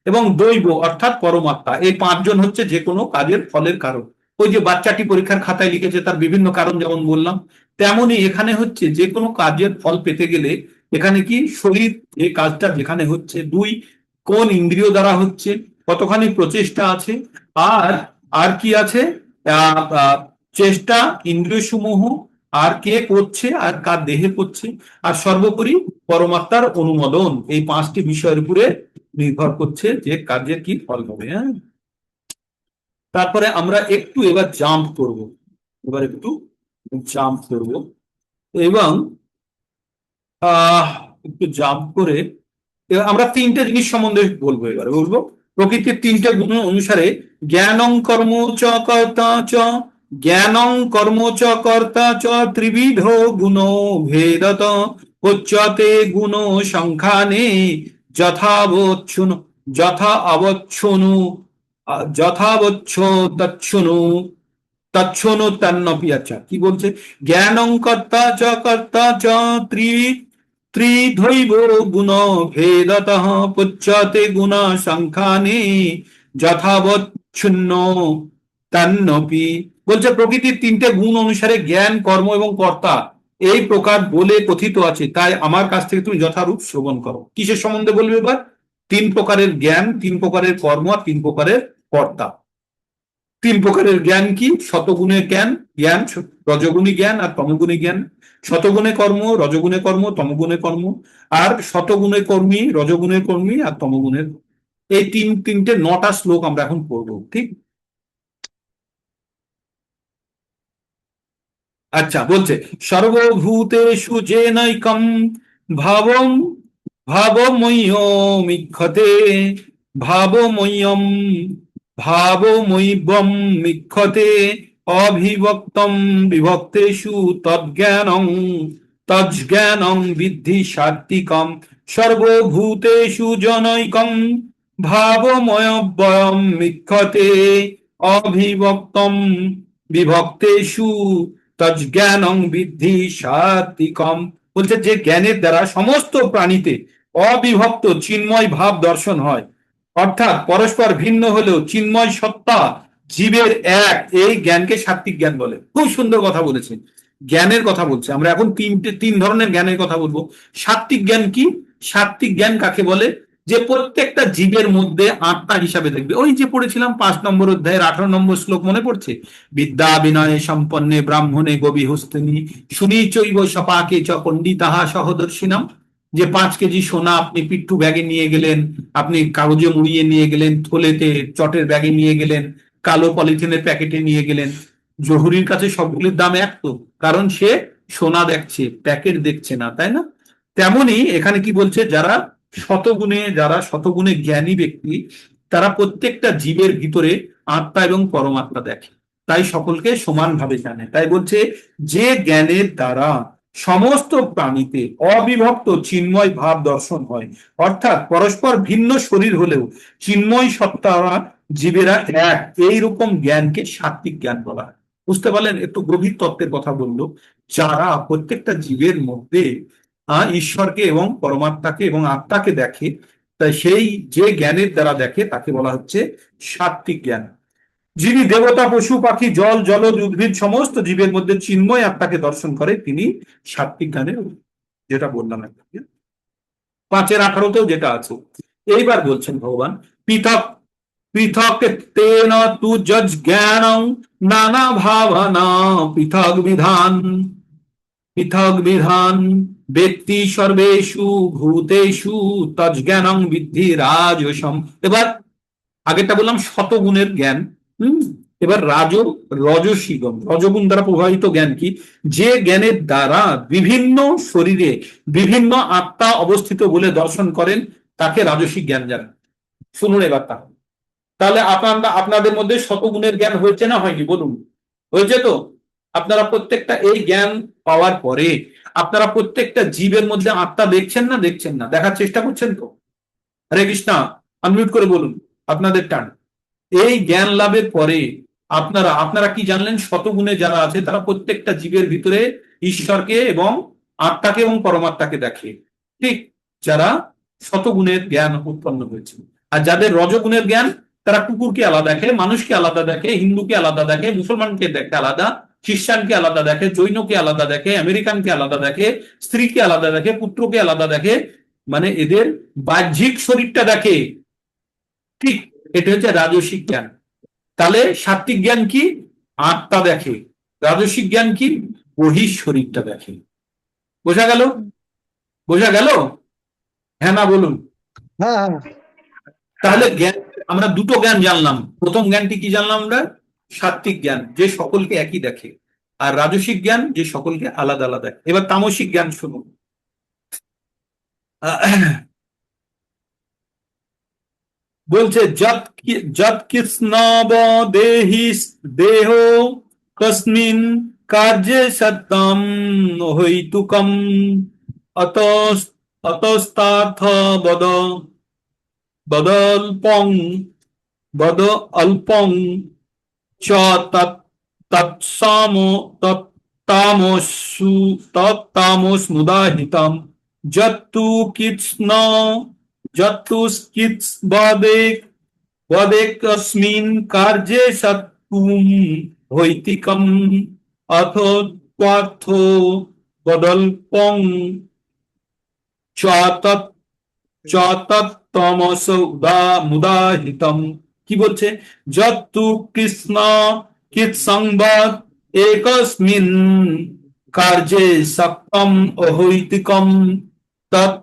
এবং দৈব অর্থাৎ পরমাত্মা। এই পাঁচজন হচ্ছে যে কোনো কাজের ফলের কারণ। ওই যে বাচ্চাটি পরীক্ষার খাতায় লিখেছে তার বিভিন্ন কারণ যেমন বললাম, তেমনি এখানে হচ্ছে যে কোনো কাজের ফল পেতে গেলে এখানে কি শরীর, যে কাজটা যেখানে হচ্ছে, দুই কোন ইন্দ্রিয় দ্বারা হচ্ছে, কতখানি প্রচেষ্টা আছে, আর আর কি আছে, আহ আহ, চেষ্টা, ইন্দ্রিয় সমূহ, আর কে করছে আর কার দেহে করছে, আর সর্বোপরি পরমাত্মার অনুমোদন। এই পাঁচটি বিষয়ের উপরে নির্ভর করছে যে কাজের কি ফল হবে। হ্যাঁ, তারপরে আমরা একটু এবার জাম্প করব, এবার একটু জাম্প করব এবং আহ একটু জাম্প করে এবার আমরা তিনটে জিনিস সম্বন্ধে বলবো। এবারে বলবো প্রকৃতির তিনটে গুণ অনুসারে জ্ঞানং কর্ম চ কর্তা চ, জ্ঞানং কর্ম চ কর্তা চ ত্রিবিধ গুণ ভেদত উচ্যতে গুণ সংখ্যানে যথাবচ্ছুন যথা অবচ্ছনু যথাবচ্ছ তচ্ছনু তচ্ছনু তন্নপি। আচ্ছা কি বলছে, জ্ঞানং কর্তা চ ত্রিধৈব গুণ ভেদতঃ পুচ্যতে গুণ সংখ্যানে যথাবচ্ছন্ন তন্নপি। বলছে প্রকৃতির তিনটে গুণ অনুসারে জ্ঞান, কর্ম এবং কর্তা এই প্রকার বলে কথিত আছে, তাই আমার কাছ থেকে তুমি যথারূপ শ্রবণ করো। কিসের সম্বন্ধে বলবে এবার? তিন প্রকারের জ্ঞান, তিন প্রকারের কর্ম আর তিন প্রকারের কর্তা। তিন প্রকারের জ্ঞান কি? শতগুণে জ্ঞান, জ্ঞান রজগুণী জ্ঞান আর তমগুণী জ্ঞান, শতগুণে কর্ম, রজগুণে কর্ম, তমগুণে কর্ম, আর শতগুণে কর্মী, রজগুণের কর্মী আর তমগুণের। এই তিনটে 9টা শ্লোক আমরা এখন পড়বো, ঠিক? আচ্ছা বলছে সর্বভূতেষু যেনৈকম ভাবম ভাবময়্যমিক্ষতে ভাবময়্যম ভাবময়িবম মিক্ষতে অবিভক্তম বিভক্তেষু তজ্জ্ঞানং বিদ্ধি সাত্বিকম। সর্বভূতেষু জনৈকম ভাবময়ব্যয়ম মিক্ষতে অবিভক্তম বিভক্তেষু তজ্জ্ঞানং বিদ্ধি সাত্বিকম। বলছে যে জ্ঞানের দ্বারা সমস্ত প্রাণীতে অবিভক্ত চিন্ময় ভাব দর্শন হয়, অর্থাৎ পরস্পর ভিন্ন হলেও চিন্ময় সত্তা জীবের এক, এই জ্ঞানকে সাত্বিক জ্ঞান বলে। খুব সুন্দর কথা বলেছেন, জ্ঞানের কথা বলছে। আমরা এখন তিন ধরনের জ্ঞানের কথা বলবো। সাত্বিক জ্ঞান কি? সাত্বিক জ্ঞান কাকে বলে? যে প্রত্যেকটা জীবের মধ্যে আত্মা হিসাবে দেখবে। ওই যে পড়েছিলাম 5 নম্বর অধ্যায়ের 18 নম্বর শ্লোক, মনে পড়ছে? বিদ্যা বিনয়ে সম্পন্নে ব্রাহ্মণে গবি হস্তিনী শুনি চৈব সপাকে চ পণ্ডিতাহা সহদর্শিনাম। যে 5 কেজি সোনা আপনি পিট্টু ব্যাগে নিয়ে গেলেন, আপনি কাগজে মুড়িয়ে নিয়ে গেলেন, থলেতে চটের ব্যাগে নিয়ে গেলেন, কালো পলিথিনের প্যাকেটে নিয়ে গেলেন, জহুরির কাছে সবগুলির দাম এক তো, কারণ সে সোনা দেখছে, প্যাকেট দেখছে না, তাই না? তেমনি এখানে কি বলছে, যারা শতগুণে জ্ঞানী ব্যক্তি, তারা প্রত্যেকটা জীবের ভিতরে আত্মা এবং পরমাত্মা দেখে, তাই সকলকে সমানভাবে জানে। তাই বলছে যে জ্ঞানের দ্বারা সমস্ত প্রাণীতে অবিভক্ত চিন্ময় ভাব দর্শন হয়, অর্থাৎ পরস্পর ভিন্ন শরীর হলেও চিন্ময় সত্তা জীবেরা এক, এইরকম জ্ঞানকে সাত্বিক জ্ঞান বলা হয়। বুঝতে পারলেন? একটু গভীর তত্ত্বের কথা বললো। যারা প্রত্যেকটা জীবের মধ্যে ঈশ্বরকে এবং পরমাত্মাকে এবং আত্মাকে দেখে, তাই সেই যে জ্ঞানের দ্বারা দেখে তাকে বলা হচ্ছে সাত্বিক জ্ঞান। যিনি দেবতা, পশু পাখি, জল জলজ উদ্ভিদ সমস্ত জীবের মধ্যে চিন্ময় আত্মাকে দর্শন করে, তিনি সাত্বিক জ্ঞানের, যেটা বললাম আপনাকে 5-18তেও যেটা আছে। এইবার বলছেন ভগবান পৃথক পৃথক তেন তু যজ জ্ঞানং নানা ভাবনা পৃথক বিধান ব্যক্তি সর্বেষু ভূতেষু তজ্জ্ঞানং বিদ্ধি রাজসম। এবার আগেরটা বললাম শতগুণের জ্ঞান, এবার রজসীগণ, রজগুণ দ্বারা প্রভাবিত জ্ঞান কি? যে জ্ঞানের দ্বারা বিভিন্ন শরীরে বিভিন্ন আত্মা অবস্থিত বলে দর্শন করেন, তাকে রাজসিক জ্ঞান জানেন। শুনুন এবার তাহলে আপনাদের মধ্যে শতগুণের জ্ঞান হয়েছে না হয়নি বলুন? হয়েছে তো? আপনারা প্রত্যেকটা এই জ্ঞান পাওয়ার পরে আপনারা প্রত্যেকটা জীবের মধ্যে আত্মা দেখছেন না? দেখছেন না? দেখার চেষ্টা করছেন তো? হরে কৃষ্ণা, আনমিউট করে বলুন আপনাদের টান। এই জ্ঞান লাভের পরে আপনারা আপনারা কি জানলেন? শতগুণে যারা আছে তারা প্রত্যেকটা জীবের ভিতরে ঈশ্বরকে এবং আত্মাকে এবং পরমাত্মাকে দেখে, ঠিক? যারা শতগুণের জ্ঞান উৎপন্ন হয়েছে। আর যাদের রজগুণের জ্ঞান, তারা কুকুরকে আলাদা দেখে, মানুষকে আলাদা দেখে, হিন্দুকে আলাদা দেখে, মুসলমানকে দেখে আলাদা, খ্রিস্টানকে আলাদা দেখে, জৈনকে আলাদা দেখে, আমেরিকানকে আলাদা দেখে, স্ত্রীকে আলাদা দেখে, পুত্রকে আলাদা দেখে, মানে এদের বাহ্যিক শরীরটা দেখে, ঠিক? এটা হচ্ছে রাজসিক জ্ঞান। তাহলে সাত্বিক জ্ঞান কি? আত্মা দেখে। রাজসিক জ্ঞান কি? বহির শরীরটা দেখে। বোঝা গেল? বোঝা গেল? হ্যাঁ না বলুন। হ্যাঁ হ্যাঁ তাহলে জ্ঞান, আমরা দুটো জ্ঞান জানলাম। প্রথম জ্ঞানটি কি জানলাম আমরা? সাত্বিক জ্ঞান, যে সকলকে একই দেখে। আর রাজসিক জ্ঞান, যে সকলকে আলাদা আলাদা দেখে। এবার তামসিক জ্ঞান শুনুন। বলছে যৎ কৃষ্ণব দেহি দেহ তস্মিন কার্যে সত্যম হৈতুকম অতস্তার্থ বদ বদল্পং বদ অল্পং চ তৎসাম তত্তামসু তত্তামসমুদাহৃতম যত্তু কৃষ্ণ যত্তু বদেকস্মিন কার্যে সত্তুম হৈতিকম অথ পার্থ বদল্পং চ তত্তমস মুদাহৃতম। কি বলছে? যত্তু কৃষ্ণ কৃৎসংবাদ একস্মিন কার্যে সক্তম অহৈতিকম তৎ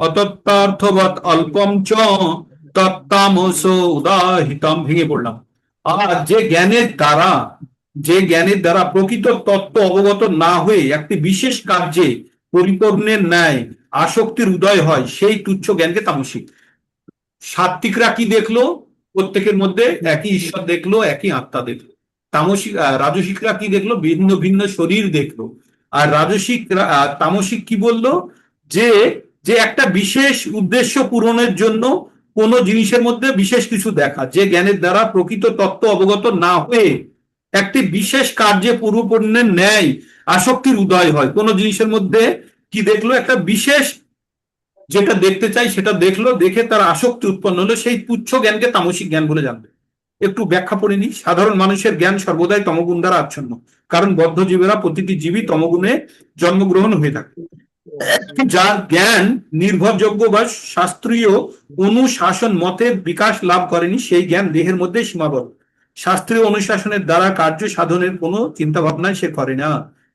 অতত্তার্থবৎ অল্পম চ তত্তামস উদাহৃতম। ভেঙে পড়লাম। আর যে জ্ঞানের দ্বারা প্রকৃত তত্ত্ব অবগত না হয়ে একটি বিশেষ কার্যে পরিপূর্ণের ন্যায় আসক্তির উদয় হয়, সেই তুচ্ছ জ্ঞানকে তামসিক। সাত্ত্বিকরা কি দেখলো? প্রত্যেকের মধ্যে একই ঈশ্বর দেখলো, একই আত্মা দেখলো। রাজসিকরা কি দেখলো? ভিন্ন ভিন্ন শরীর দেখলো। আর তামসিক কি বললো? যে যে একটা বিশেষ উদ্দেশ্য পূরণের জন্য কোন জিনিসের মধ্যে বিশেষ কিছু দেখা, যে জ্ঞানের দ্বারা প্রকৃত তত্ত্ব অবগত না হয়ে একটি বিশেষ কার্যে পরিপূর্ণের ন্যায় আসক্তির উদয় হয়। কোন জিনিসের মধ্যে কি দেখলো? একটা বিশেষ, যেটা দেখতে চাই সেটা দেখলো, দেখে তার আসক্তি উৎপন্ন হলো, সেই তুচ্ছ জ্ঞানকে তামসিক জ্ঞান বলে জানবে। একটু ব্যাখ্যা পড়ে নি। সাধারণ মানুষের জ্ঞান সর্বদাই তমগুণ দ্বারা আচ্ছন্ন, কারণ বদ্ধ জীবেরা, প্রতিটি জীবই তমগুণে জন্মগ্রহণ হয়ে থাকে। যার জ্ঞান নির্ভরযোগ্য বা শাস্ত্রীয় অনুশাসন মতের বিকাশ লাভ করেনি, সেই জ্ঞান দেহের মধ্যে সীমাবদ্ধ। শাস্ত্রীয় অনুশাসনের দ্বারা কার্য সাধনের কোনো চিন্তা ভাবনা সে করে না।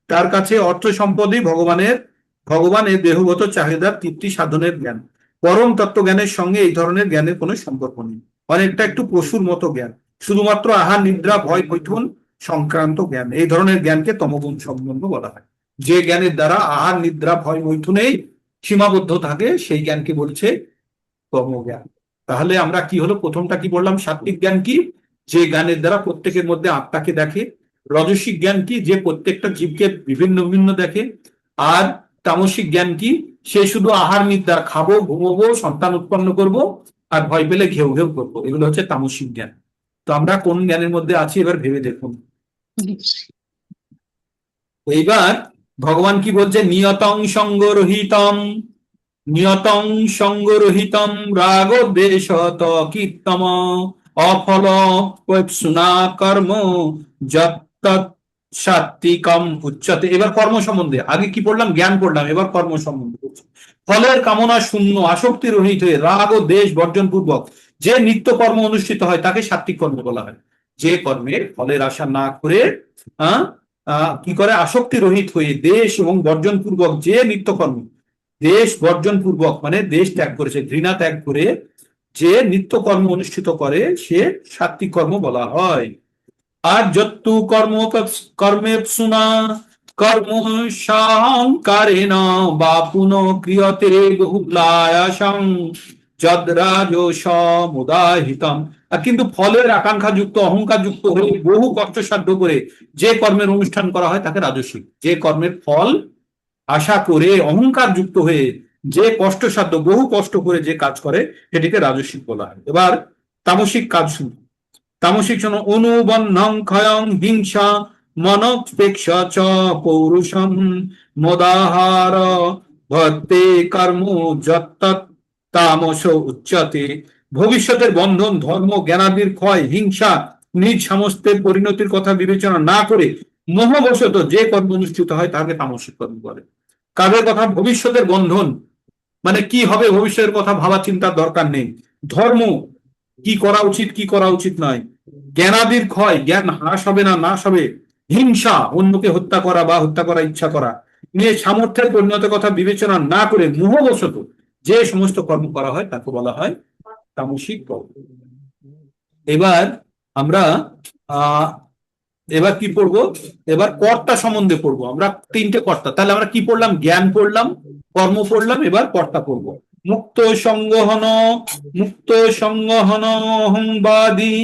তার কাছে অর্থ সম্পদই ভগবানের দেহগত চাহিদার তৃপ্তি সাধনের জ্ঞান। পরম তত্ত্ব জ্ঞানের সঙ্গে এই ধরনের জ্ঞানের কোনো সম্পর্ক নেই। অনেকটা একটু পশুর মতো জ্ঞান, শুধুমাত্র আহার নিদ্রা ভয় কৈথুন সংক্রান্ত জ্ঞান। এই ধরনের জ্ঞানকে তমগুণ সম্বন্ধ বলা হয়। যে জ্ঞানের দ্বারা আহার নিদ্রা ভয় মৈথুনেই সীমাবদ্ধ থাকে, সেই জ্ঞানকে বলছে তমজ্ঞান। তাহলে আমরা কি হলো? প্রথমটা কি বললাম? সাত্বিক জ্ঞান কি? যে জ্ঞানের দ্বারা প্রত্যেকের মধ্যে আত্মাকে দেখে। রজসিক জ্ঞান কি? যে প্রত্যেকটা জীবকে বিভিন্ন বিভিন্ন দেখে। আর তামসিক জ্ঞান কি? সে শুধু আহার নিদ্রা, খাবো, ঘুমোবো, সন্তান উৎপন্ন করব, আর ভয় পেলে ঘেউ ঘেউ করবো। এগুলো হচ্ছে তামসিক জ্ঞান। তো আমরা কোন জ্ঞানের মধ্যে আছি এবার ভেবে দেখুন। এইবার ভগবান কি বলছে? নিয়তং সঙ্গরহিতম রাগ দেশ কীর্তম অফল সুনা কর্ম যত্তৎ সাত্বিকম উচ্চতে। এবার কর্ম সম্বন্ধে, আগে কি পড়লাম? জ্ঞান পড়লাম, এবার কর্ম সম্বন্ধে বলছি। ফলের কামনা শূন্য, আসক্তি রহিত হয়ে রাগ ও দেশ বর্জন পূর্বক যে নিত্য কর্ম অনুষ্ঠিত হয় তাকে সাত্বিক কর্ম বলা হয়। যে কর্মে ফলের আশা না করে কি করে? আসক্তি রহিত হয়ে দেশ এবং বর্জন পূর্বক যে নিত্যকর্ম, দেশ বর্জন পূর্বক মানে দেশ ত্যাগ করেছে, ঘৃণা ত্যাগ করে যে নিত্যকর্ম অনুষ্ঠিত করে, সে সাত্বিক কর্ম বলা হয়। আর যত্তু কর্মে সুনা কর্ম সাহংকারেণ বা পুনঃ ক্রিয়তে বহুলায়াসং যদ্রাজসমুদাহৃতম। কিন্তু ফলের আকাঙ্ক্ষা যুক্ত, অহংকার যুক্ত হয়ে বহু কষ্টসাধ্য করে যে কর্মের অনুষ্ঠান করা হয় তাকে রাজসিক। যে কর্মের ফল আশা করে অহংকার যুক্ত হয়ে যে কষ্টসাধ্য বহু কষ্ট করে যে কাজ করে এটিকে রাজসিক বলা হয়। এবার তামসিক কাজ শুনুন। তামসিক শোনো, অনুবন্ধং ক্ষয়ং হিংসা মনপেক্ষা চ পৌরুষম মদাহার ভক্তে কর্ম যত্তৎ তামস উচ্যতে। ভবিষ্যতের বন্ধন, ধর্ম, জ্ঞানাদির ক্ষয়, হিংসা, নিজ সামস্ত্যের পরিণতির কথা বিবেচনা না করে মোহবশত যে কর্ম অনুষ্ঠিত হয় তাকে তামসিক কর্ম বলে। কাদের কথা? ভবিষ্যতের বন্ধন, মানে কি হবে ভবিষ্যতের কথা ভাবা চিন্তার দরকার নেই। ধর্ম, কি করা উচিত কি করা উচিত নয়। জ্ঞানাদির ক্ষয়, জ্ঞান হ্রাস হবে না নাশ হবে। হিংসা, অন্যকে হত্যা করা বা হত্যা করা ইচ্ছা করা, নিয়ে সামর্থ্যের পরিণতির কথা বিবেচনা না করে মোহবশত যে সমস্ত কর্ম করা হয় তাকে বলা হয় তামসিক কর্ম। এবার আমরা এবার কি পড়বো? এবার কর্তা সম্বন্ধে পড়বো আমরা। তিনটে কর্তা, তাহলে আমরা কি পড়লাম? জ্ঞান পড়লাম, কর্ম পড়লাম, এবার কর্তা পড়বো। মুক্ত সংগহন, মুক্ত সংগহন অহংবাদী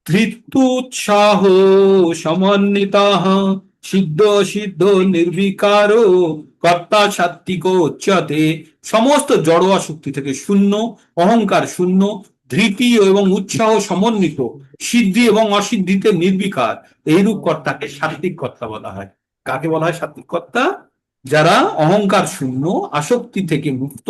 ধৃত্যুৎসাহ সমন্বিতঃ সিদ্ধ সিদ্ধ নির্বিকার কর্তা সাত্বিক উচ্যতে। সমস্ত জড় আসক্তি থেকে শূন্য, অহংকার শূন্য, ধৃতি এবং উৎসাহ সমন্বিত, সিদ্ধি এবং অসিদ্ধিতে নির্বিকার, এইরূপ কর্তাকে সাত্বিক কর্তা বলা হয়। কাকে বলা হয় সাত্বিক কর্তা? যারা অহংকার শূন্য, আসক্তি থেকে মুক্ত,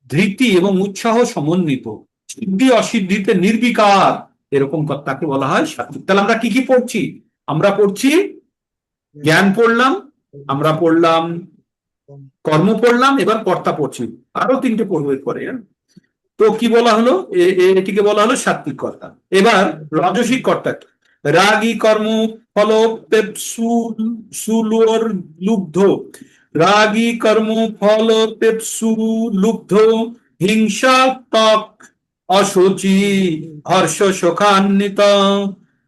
ধৃতি এবং উৎসাহ সমন্বিত, সিদ্ধি অসিদ্ধিতে নির্বিকার, এরকম কর্তাকে বলা হয় সাত্বিক। তাহলে আমরা কি কি পড়ছি? আমরা পড়ছি জ্ঞান পড়লাম, আমরা পড়লাম কর্ম পড়লাম, এবার কর্তা পড়ছি, আরো তিনটে পড়বো এরপরে। তো কি বলা হলো? এটিকে বলা হলো সাত্বিক কর্তা। এবার রাজসিক কর্তা কি? রাগী কর্ম ফল পেপসুলোর লুব্ধ, রাগী কর্ম ফল পেপসু লুব্ধ, হিংসাত্মক, অসুচি, হর্ষ শোকান্বিত,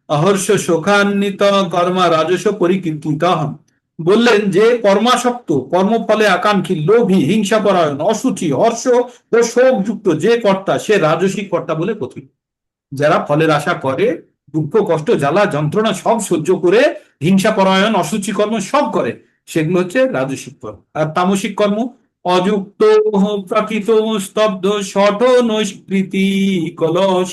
অহর্ষ শোকান্বিত কর্মা রাজস্ব পরিকীর্তিত। বললেন যে কর্মাসক্ত, কর্মফলে আকাঙ্ক্ষী, লোভী, হিংসাপরায়ণ, অসুচি, হর্ষ ও শোকযুক্ত যে কর্তা সে রাজসিক কর্তা বলে কথিত। যারা ফলের আশা করে, দুঃখ কষ্ট জ্বালা যন্ত্রণা সব সহ্য করে, হিংসাপরায়ণ অসুচি কর্ম সব করে, সেগুলো হচ্ছে রাজসিক কর্ম। আর তামসিক কর্ম অযুক্ত, প্রাকৃত, স্তব্ধ, শঠ, নৈষ্কৃতি, কলস,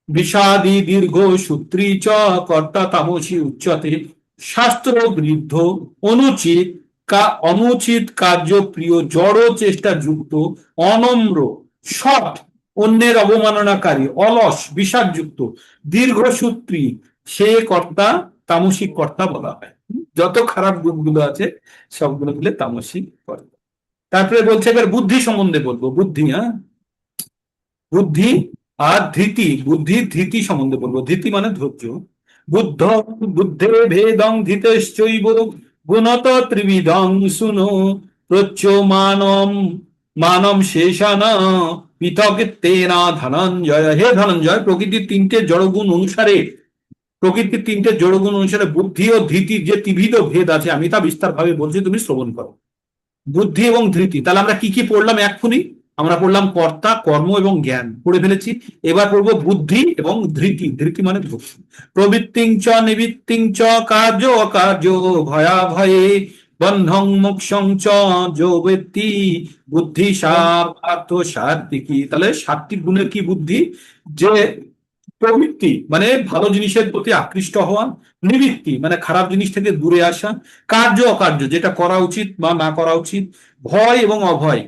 বিষাদী, দীর্ঘ, সূত্রী চ কর্তা তামসী উচ্যতে। শাস্ত্র বিরুদ্ধ, অনুচিত, অনুচিত কার্য প্রিয়, জড় চেষ্টা যুক্ত, অনম্র, সৎ, অন্যের অবমাননাকারী, অলস, বিষাদযুক্ত, দীর্ঘসূত্রী, সে কর্তা তামসিক কর্তা বলা হয়। যত খারাপ গুণগুলো আছে সবগুলো মিলে তামসিক কর্তা। তারপরে বলছে এবার বুদ্ধি সম্বন্ধে বলবো। বুদ্ধি, বুদ্ধি আর ধৃতি, বুদ্ধির ধৃতি সম্বন্ধে বলবো। ধৃতি মানে ধৈর্য। বুদ্ধ বুদ্ধে ভেদং ধৃতশ্চৈব গুণত ত্রিবিধং শুনো প্রচ্যমানম মানম শেষান পৃথকেত্তেনা ধনঞ্জয়। হে ধনঞ্জয়, প্রকৃতির তিনটে জড়গুণ অনুসারে, প্রকৃতির তিনটে জড়গুণ অনুসারে বুদ্ধি ও ধৃতির যে ত্রিবিধ ভেদ আছে আমি তা বিস্তার ভাবে বলছি, তুমি শ্রবণ করো। বুদ্ধি এবং ধৃতি, তাহলে আমরা কি কি পড়লাম এক্ষুনি? আমরা পড়লাম কর্তা, কর্ম এবং জ্ঞান পড়ে ফেলেছি। এবার পড়বো বুদ্ধি এবং ধৃতি। ধৃতি মানে ধৈর্য। প্রবৃত্তিং চ নিবৃত্তিং চ কার্য অকার্য ভয়াভয়ে বন্ধং মোক্ষং চ যো ব্যক্তি বুদ্ধি সার্থ সাত্বিকী। তাহলে সাত্বিক গুণের কি বুদ্ধি? যে প্রবৃত্তি মানে ভালো জিনিসের প্রতি আকৃষ্ট হওয়া, নিবৃত্তি মানে খারাপ জিনিস থেকে দূরে আসা, কার্য অকার্য যেটা করা উচিত বা না করা উচিত, ভয় এবং অভয়,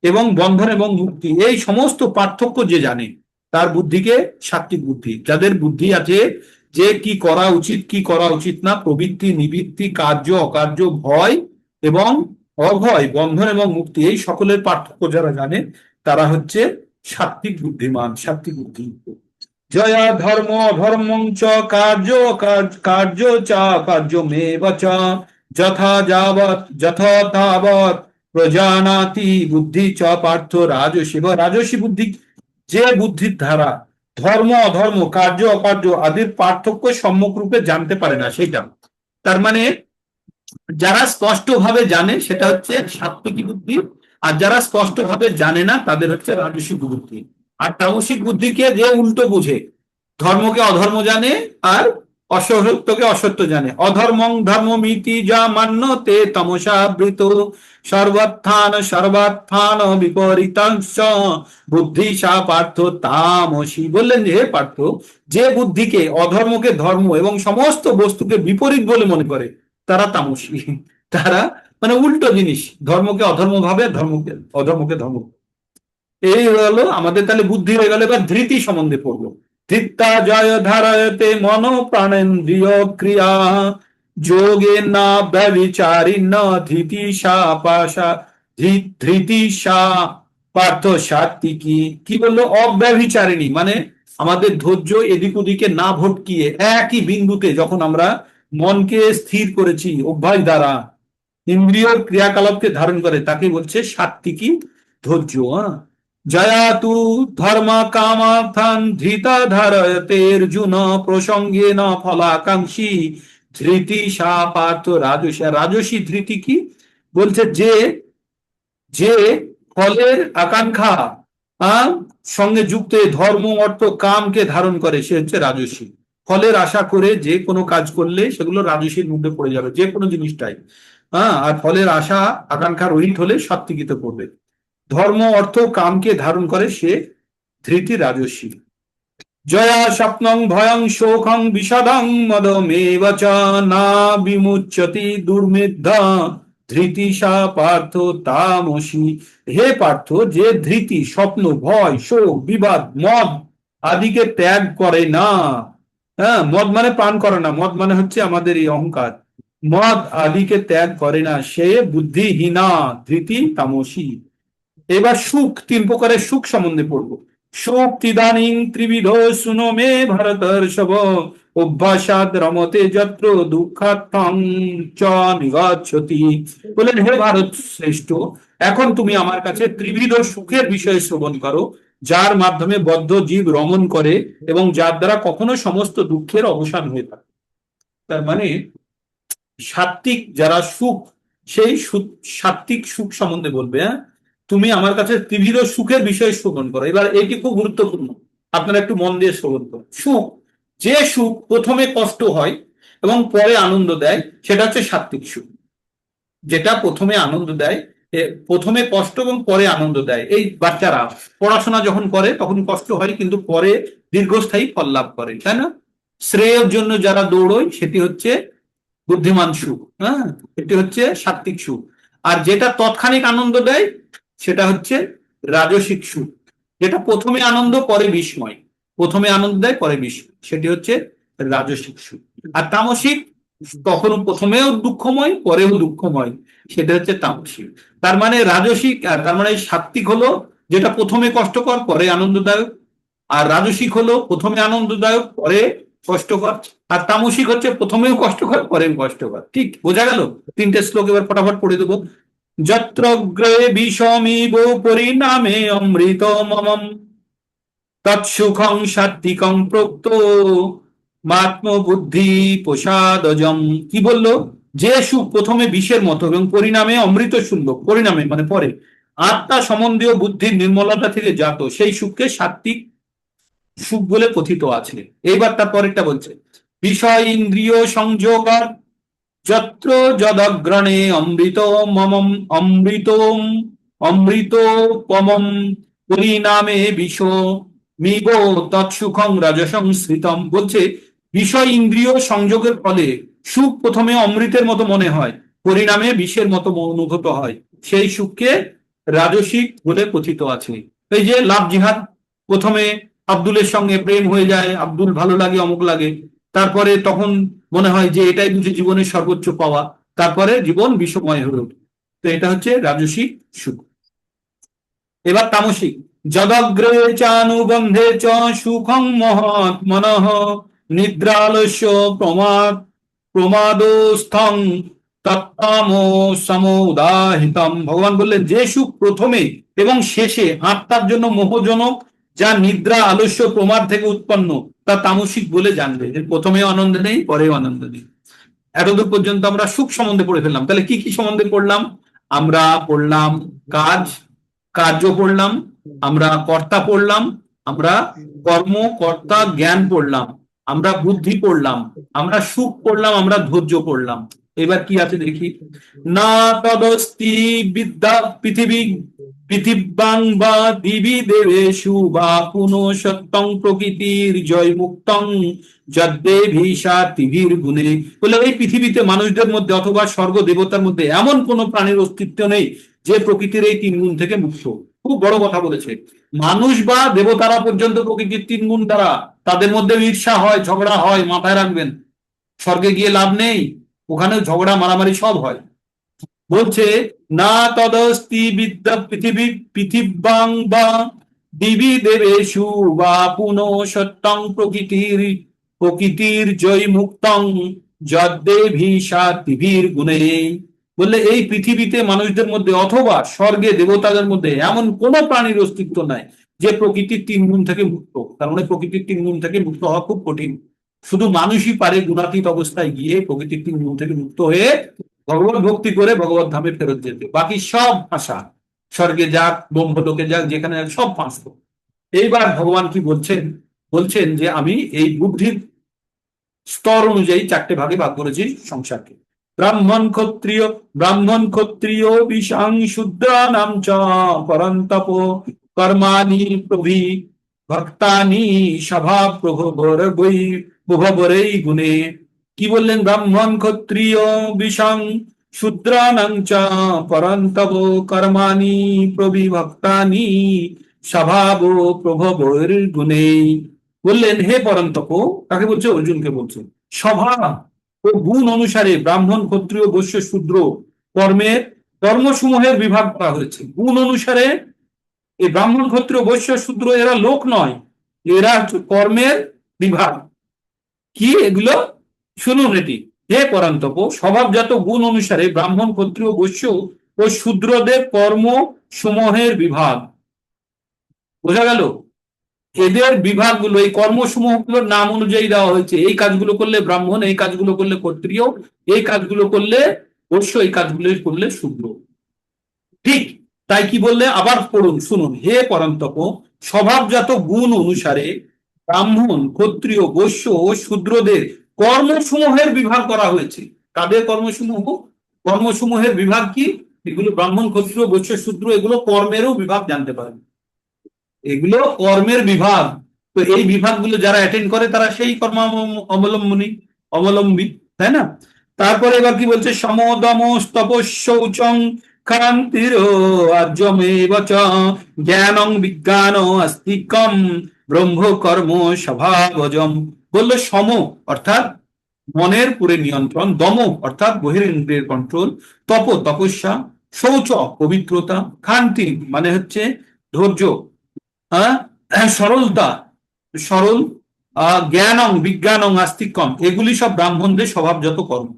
এবং বন্ধন এবং মুক্তি, এই সমস্ত পার্থক্য যে জানে তার বুদ্ধিকে সাত্বিক বুদ্ধি। যাদের বুদ্ধি আছে যে কি করা উচিত কি করা উচিত না, প্রবৃত্তি নিবৃত্তি, কার্য অকার্য, ভয় এবং অভয়, বন্ধন এবং মুক্তি, এই সকলের পার্থক্য যারা জানে তারা হচ্ছে সাত্বিক বুদ্ধিমান, সাত্বিক বুদ্ধি। জয়া ধর্ম অধর্মং চ কার্য কার্য চ কার্যমেব চ যথা যাবৎ যথা তাবৎ প্রজানাতি বুদ্ধি চ পার্থ রাজসী। রাজসী বুদ্ধি যে বুদ্ধির দ্বারা ধর্ম অধর্ম, কার্য অকার্য আদির পার্থক্য সম্যক রূপে জানতে পারে না, সেটা। তার মানে যারা স্পষ্ট ভাবে জানে সেটা হচ্ছে সাত্বিকী বুদ্ধি, আর যারা স্পষ্ট ভাবে জানে না তাদের হচ্ছে রাজসিক বুদ্ধি। আর তামসিক বুদ্ধিকে যে উল্টো বুঝে, ধর্মকে অধর্ম জানে আর অসত্যকে অসত্য জানে। অধর্মং ধর্মমিতি যা মান্যতে তমসাবৃত সর্বাত্থান বিপরীতাংশ বুদ্ধি সা পার্থ তামসী। বললেন যে হে পার্থ, যে বুদ্ধিকে অধর্মকে ধর্ম এবং সমস্ত বস্তুকে বিপরীত বলে মনে করে তারা তামসী। তারা মানে উল্টো জিনিস, ধর্মকে অধর্ম ভাবে, ধর্মকে অধর্মকে ধর্ম। এই হলো আমাদের তাহলে বুদ্ধি হয়ে গেল। এবার ধৃতি সম্বন্ধে পড়বো। ধৃত্তা জয় ধারয়তে মন প্রাণেন্দ্রিয় ক্রিয়া যোগে না ব্যবিচারিণ ধৃতি সা পাশা ধৃতি সা পার্থ সাত্বিকী। কি বললো? অব্যভিচারিণী মানে আমাদের ধৈর্য এদিক ওদিকে না ভটকিয়ে একই বিন্দুতে যখন আমরা মনকে স্থির করেছি অভ্যাস দ্বারা, ইন্দ্রিয় ক্রিয়াকলাপকে ধারণ করে, তাকে বলছে সাত্বিকী ধৈর্য। জয়া তু ধর্ম কামার্থান ধৃতা ধারয়তে অর্জুন প্রসঙ্গে ন ফলাকাঙ্ক্ষী ধৃতি সা পার্থ রাজসী। রাজসী ধৃতি কি বলছে? যে যে ফলের আকাঙ্ক্ষা সঙ্গে যুক্ত ধর্ম অর্থ কামকে ধারণ করে সে হচ্ছে রাজসী। ফলের আশা করে যে কোনো কাজ করলে সেগুলো রাজসীর মধ্যে পড়ে যাবে, যে কোনো জিনিসটাই। আর ফলের আশা আকাঙ্ক্ষা রহিত হলে সাত্বিকীতে পড়বে। ধর্ম অর্থ কামকে ধারণ করে সে ধৃতি রাজসী। জয়া স্বপ্নং ভয়ং শোকং বিষাদং মদমেব চ না বিমুচ্যতি দুর্মেধা ধৃতি সা পার্থ তামসী। হে পার্থ, যে ধৃতি স্বপ্ন ভয় শোক বিবাদ মদ আদিকে ত্যাগ করে না, মদ মানে পান করে না, মদ মানে হচ্ছে আমাদের এই অহংকার, মদ আদিকে ত্যাগ করে না সে বুদ্ধিহীনা ধৃতি তামসী। এবার সুখ, তিন প্রকারের সুখ সম্বন্ধে পড়বো। সুখ তিদানিং ত্রিবিধ শুনো মে ভরতর্ষভ অভ্যাসাদ রমতে যত্র দুঃখাত্মং চ নিগচ্ছতি। বলেন হে ভারত শ্রেষ্ঠ, এখন তুমি আমার কাছে ত্রিবিধ সুখের বিষয়ে শ্রবণ করো, যার মাধ্যমে বদ্ধ জীব রমণ করে এবং যার দ্বারা কখনো সমস্ত দুঃখের অবসান হয়ে থাকে। তার মানে সাত্বিক যারা সুখ, সেই সাত্বিক সুখ সম্বন্ধে বলবে। তুমি আমার কাছে ত্রিবিধ সুখের বিষয়ে শ্রবণ করো। এবার এটি খুব গুরুত্বপূর্ণ, আপনারা একটু মন দিয়ে শ্রবণ করুন। সুখ, যে সুখ প্রথমে কষ্ট হয় এবং পরে আনন্দ দেয় সেটা হচ্ছে সাত্বিক সুখ। যেটা প্রথমে আনন্দ দেয়, প্রথমে কষ্ট এবং পরে আনন্দ দেয়। এই বাচ্চারা পড়াশোনা যখন করে তখন কষ্ট হয় কিন্তু পরে দীর্ঘস্থায়ী ফল লাভ করে, তাই না? শ্রেয়ের জন্য যারা দৌড়য় সেটি হচ্ছে বুদ্ধিমান সুখ, এটি হচ্ছে সাত্বিক সুখ। আর যেটা তৎক্ষণিক আনন্দ দেয় সেটা হচ্ছে রাজসিক সুখ। যেটা প্রথমে আনন্দ পরে বিস্ময়, প্রথমে আনন্দ দেয় পরে বিস্ময়, সেটি হচ্ছে রাজসিক সুখ। আর তামসিক কখনো প্রথমেও দুঃখময় পরেও দুঃখময়, সেটা হচ্ছে তামসিক। তার মানে রাজসিক, তার মানে সাত্বিক হলো যেটা প্রথমে কষ্টকর পরে আনন্দদায়ক, আর রাজসিক হলো প্রথমে আনন্দদায়ক পরে কষ্টকর, আর তামসিক হচ্ছে প্রথমেও কষ্টকর পরেও কষ্টকর। ঠিক বোঝা গেল? তিনটে শ্লোক এবার ফটাফট পড়ে দেবো। যত্রগ্রে বিষমিব পরিণামে অমৃত মমম তৎসুখং সাত্বিকং প্রোক্ত মাত্মবুদ্ধি প্রসাদজম। কি বললো? যে সুখ প্রথমে বিষের মতো এবং পরিণামে অমৃত শূন্য, পরিণামে মানে পরে আত্মা সম্বন্ধীয় বুদ্ধির নির্মলতা থেকে জাত, সেই সুখকে সাত্বিক সুখ বলে কথিত আছে। এইবার তার পরেরটা বলছে, বিষয় ইন্দ্রিয় সংযোগার যত্র যদগ্রণে অমৃত মমম অমৃতোপমম পরিণামে বিষ মিব তৎসুখং রাজসংস্কৃতম। বলছে বিষয় ইন্দ্রিয় সংযোগের ফলে সুখ প্রথমে অমৃতের মতো মনে হয়, পরিণামে বিষের মতো অনুভূত হয়, সেই সুখকে রাজসিক বলে কথিত আছে। এই যে লাভ জিহাদ, প্রথমে আব্দুলের সঙ্গে প্রেম হয়ে যায়, আব্দুল ভালো লাগে অমুক লাগে, তারপরে তখন মনে হয় যে এটাই বুঝি জীবনের সর্বোচ্চ পাওয়া, তারপরে জীবন বিষময় হয়ে ওঠে। তো এটা হচ্ছে রাজসিক সুখ। এবার তামসিক, যদগ্রে চানুবন্ধে চ সুখং মহৎ মনঃ নিদ্রালস্য প্রমাদস্থং তত্তাম সমুদাহিতম। ভগবান বললেন যে সুখ প্রথমে এবং শেষে আত্মার জন্য মোহজনক, যা নিদ্রা আলস্য প্রমাদ থেকে উৎপন্ন, তা তামসিক বলে জানবে। প্রথমেও আনন্দ নেই পরেও আনন্দ নেই। এতদূর পর্যন্ত আমরা সুখ সম্বন্ধে পড়ে ফেললাম। তাহলে কি কি সম্বন্ধে পড়লাম? আমরা পড়লাম কার্য পড়লাম, আমরা কর্তা পড়লাম, আমরা কর্ম কর্তা জ্ঞান পড়লাম, আমরা বুদ্ধি পড়লাম, আমরা সুখ পড়লাম, আমরা ধৈর্য পড়লাম। এবার কি আছে দেখি। না তদস্তি বিদ্যা পৃথিবী পৃথিব্যাং বা দিবি দেবেষু বা পুনঃ সত্যং প্রকৃতির জয় মুক্তং যদ্দেভিষাতিভির গুণে। বলে এই পৃথিবীতে মানুষদের মধ্যে অথবা স্বর্গ দেবতার মধ্যে এমন কোন প্রাণীর অস্তিত্ব নেই যে প্রকৃতির এই তিন গুণ থেকে মুক্ত। খুব বড় কথা বলেছে। মানুষ বা দেবতারা পর্যন্ত প্রকৃতির তিন গুণ দ্বারা, তাদের মধ্যে ঈর্ষা হয়, ঝগড়া হয়, মাথায় রাখবেন। স্বর্গে গিয়ে লাভ নেই, ওখানেও ঝগড়া মারামারি সব হয়। বলছে না তদস্তি বিদ্যা পৃথিবী পৃথিব্যাং বা দিবি দেবেষু বা পুনঃ সত্যং প্রকৃতির প্রকৃতির জয় মুক্তং যদ্দেভিষাতিভির গুণে। বললে এই পৃথিবীতে মানুষদের মধ্যে অথবা স্বর্গে দেবতাদের মধ্যে এমন কোন প্রাণীর অস্তিত্ব নাই যে প্রকৃতির তিন গুণ থেকে মুক্ত। তার মানে প্রকৃতির তিন গুণ থেকে মুক্ত হওয়া খুব কঠিন। শুধু মানুষই পারে গুণাতীত অবস্থায় গিয়ে প্রকৃতির তিন গুণ থেকে মুক্ত হয়ে ভগবত ভক্তি করে ভগবত ধামে ফেরত যেতে। বাকি সব ভাষা, স্বর্গে যাক, ব্রহ্মলোকে যাক, যেখানে যাক, সব ফাঁসত। এইবার ভগবান কি বলছেন? বলছেন যে আমি এই বুদ্ধির স্তর অনুযায়ী চারটে ভাগে ভাগ করেছি সংসারকে। ব্রাহ্মণ ক্ষত্রিয় বিশাং শূদ্রানাম চ পরন্তপ কর্মাণি প্রভি ভক্তানি স্বভাব প্রভবরৈ গুণে। কি বললেন? ব্রাহ্মণ ক্ষত্রিয় বিশাং শূদ্রানাং চ পরন্তপ কর্মাণি প্রভি ভক্তানি স্বভাব প্রভবর গুণে। বললেন হে পরন্তপ, কাকে বলছে? অর্জুনকে বলছে। স্বভাব ও গুণ অনুসারে ব্রাহ্মণ ক্ষত্রিয় বৈশ্য শূদ্র কর্মের কর্মসমূহের বিভাগ করা হয়েছে। গুণ অনুসারে এই ব্রাহ্মণ ক্ষত্রিয় বৈশ্য শূদ্র এরা লোক নয়, এরা কর্মের বিভাগ। কি এগুলো? শুনুন এটি। হে পরন্তপ, স্বভাবজাত গুণ অনুসারে ব্রাহ্মণ ক্ষত্রিয় বৈশ্য ও শূদ্রদের কর্ম সমূহের বিভাগ। বোঝা গেল? এদের বিভাগগুলো, এই কর্মসমূহগুলোর নাম অনুযায়ী দেওয়া হয়েছে। এই কাজগুলো করলে ব্রাহ্মণ, এই কাজগুলো করলে ক্ষত্রিয়, এই কাজগুলো করলে বৈশ্য, এই কাজগুলো করলে শূদ্র। ঠিক তাই কি বললে? আবার পড়ুন, শুনুন। হে পরন্তপ, স্বভাবজাত গুণ অনুসারে ব্রাহ্মণ ক্ষত্রিয় বৈশ্য ও শূদ্রদের কর্মসমূহের বিভাগ করা হয়েছে। কাদের কর্মসমূহ? কর্মসমূহের বিভাগ কি? এগুলো ব্রাহ্মণ ক্ষত্রিয় বৈশ্য শূদ্র, এগুলো কর্মেরও বিভাগ জানতে পারেন। এগুলো কর্মের বিভাগ। তো এই বিভাগগুলো যারা অ্যাটেন্ড করে তারা সেই কর্ম অবলম্বী, তাই না? তারপরে এবার কি বলছে? সমদম তপস্যৌচং ক্ষান্তির আর্যমেব চ জ্ঞানং বিজ্ঞান আস্তিকম ব্রহ্ম কর্ম স্বভাবজম। বললো সম অর্থাৎ মনের পুরে নিয়ন্ত্রণ, দম অর্থাৎ বহিরেন্দ্রিয়ের কন্ট্রোল, তপস্যা, শৌচ পবিত্রতা, ক্ষান্তি মানে হচ্ছে ধৈর্য, সরলতা, সরল, জ্ঞানং বিজ্ঞানং আস্তিকম, এগুলি সব ব্রাহ্মণদের স্বভাবজাত কর্ম।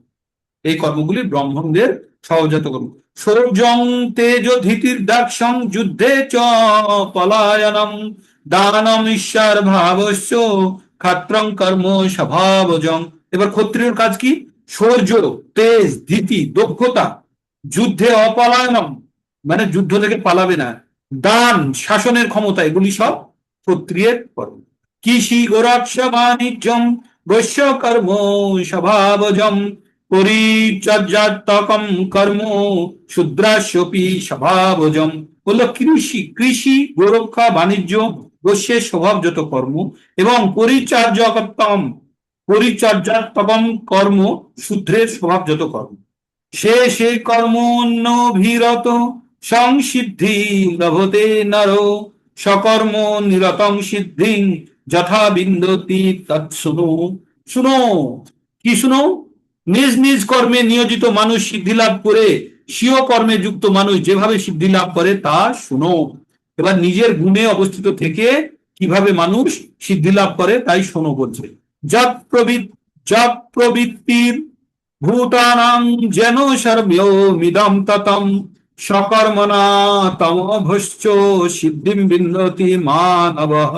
এই কর্মগুলি ব্রাহ্মণদের স্বভাবজাত কর্ম। শৌর্যং তেজ ধীতির দাক্ষং যুদ্ধে চ পলায়নম দানম ঈশ্বর ভাবস্য ক্ষাত্রং কর্ম স্বভাবজং। এবার ক্ষত্রিয়র কাজ কি? শৌর্য, তেজ, ধীতি, দক্ষতা, যুদ্ধে অপলায়নম মানে যুদ্ধ থেকে পালাবে না, দান, শাসনের ক্ষমতা, এগুলি সব ক্ষত্রিয়ের কর্ম। কৃষি গোরক্ষ বাণিজ্যম বৈশ্য কর্ম স্বভাবজম পরিচর্যাত্মকম কর্ম শূদ্রাস্যপি স্বভাবজম। বললো কৃষি, কৃষি, গোরক্ষা, বাণিজ্য বৈশ্যের স্বভাবজাত কর্ম, এবং পরিচর্যাত্মকম কর্ম শূদ্রের স্বভাবজাত কর্ম। সে সেই কর্মণ্যভিরত সংসিদ্ধি লভতে নর সকর্ম নিরতং সিদ্ধি যথা বিন্দতি তৎশুনো। শুনো, কি শুনো? নিজ নিজ কর্মে নিয়োজিত মানুষ সিদ্ধি লাভ করে, স্বীয় কর্মে যুক্ত মানুষ যেভাবে সিদ্ধি লাভ করে তা শুনো। এবার নিজের গুণে অবস্থিত থেকে কিভাবে মানুষ সিদ্ধি লাভ করে তাই শোনো বলছে। যৎ প্রবৃত্তির ভূতানাং যেন সর্বমিদং ততম সকর্মণা তমভশ্চ সিদ্ধিম বিন্দতি মানবঃ।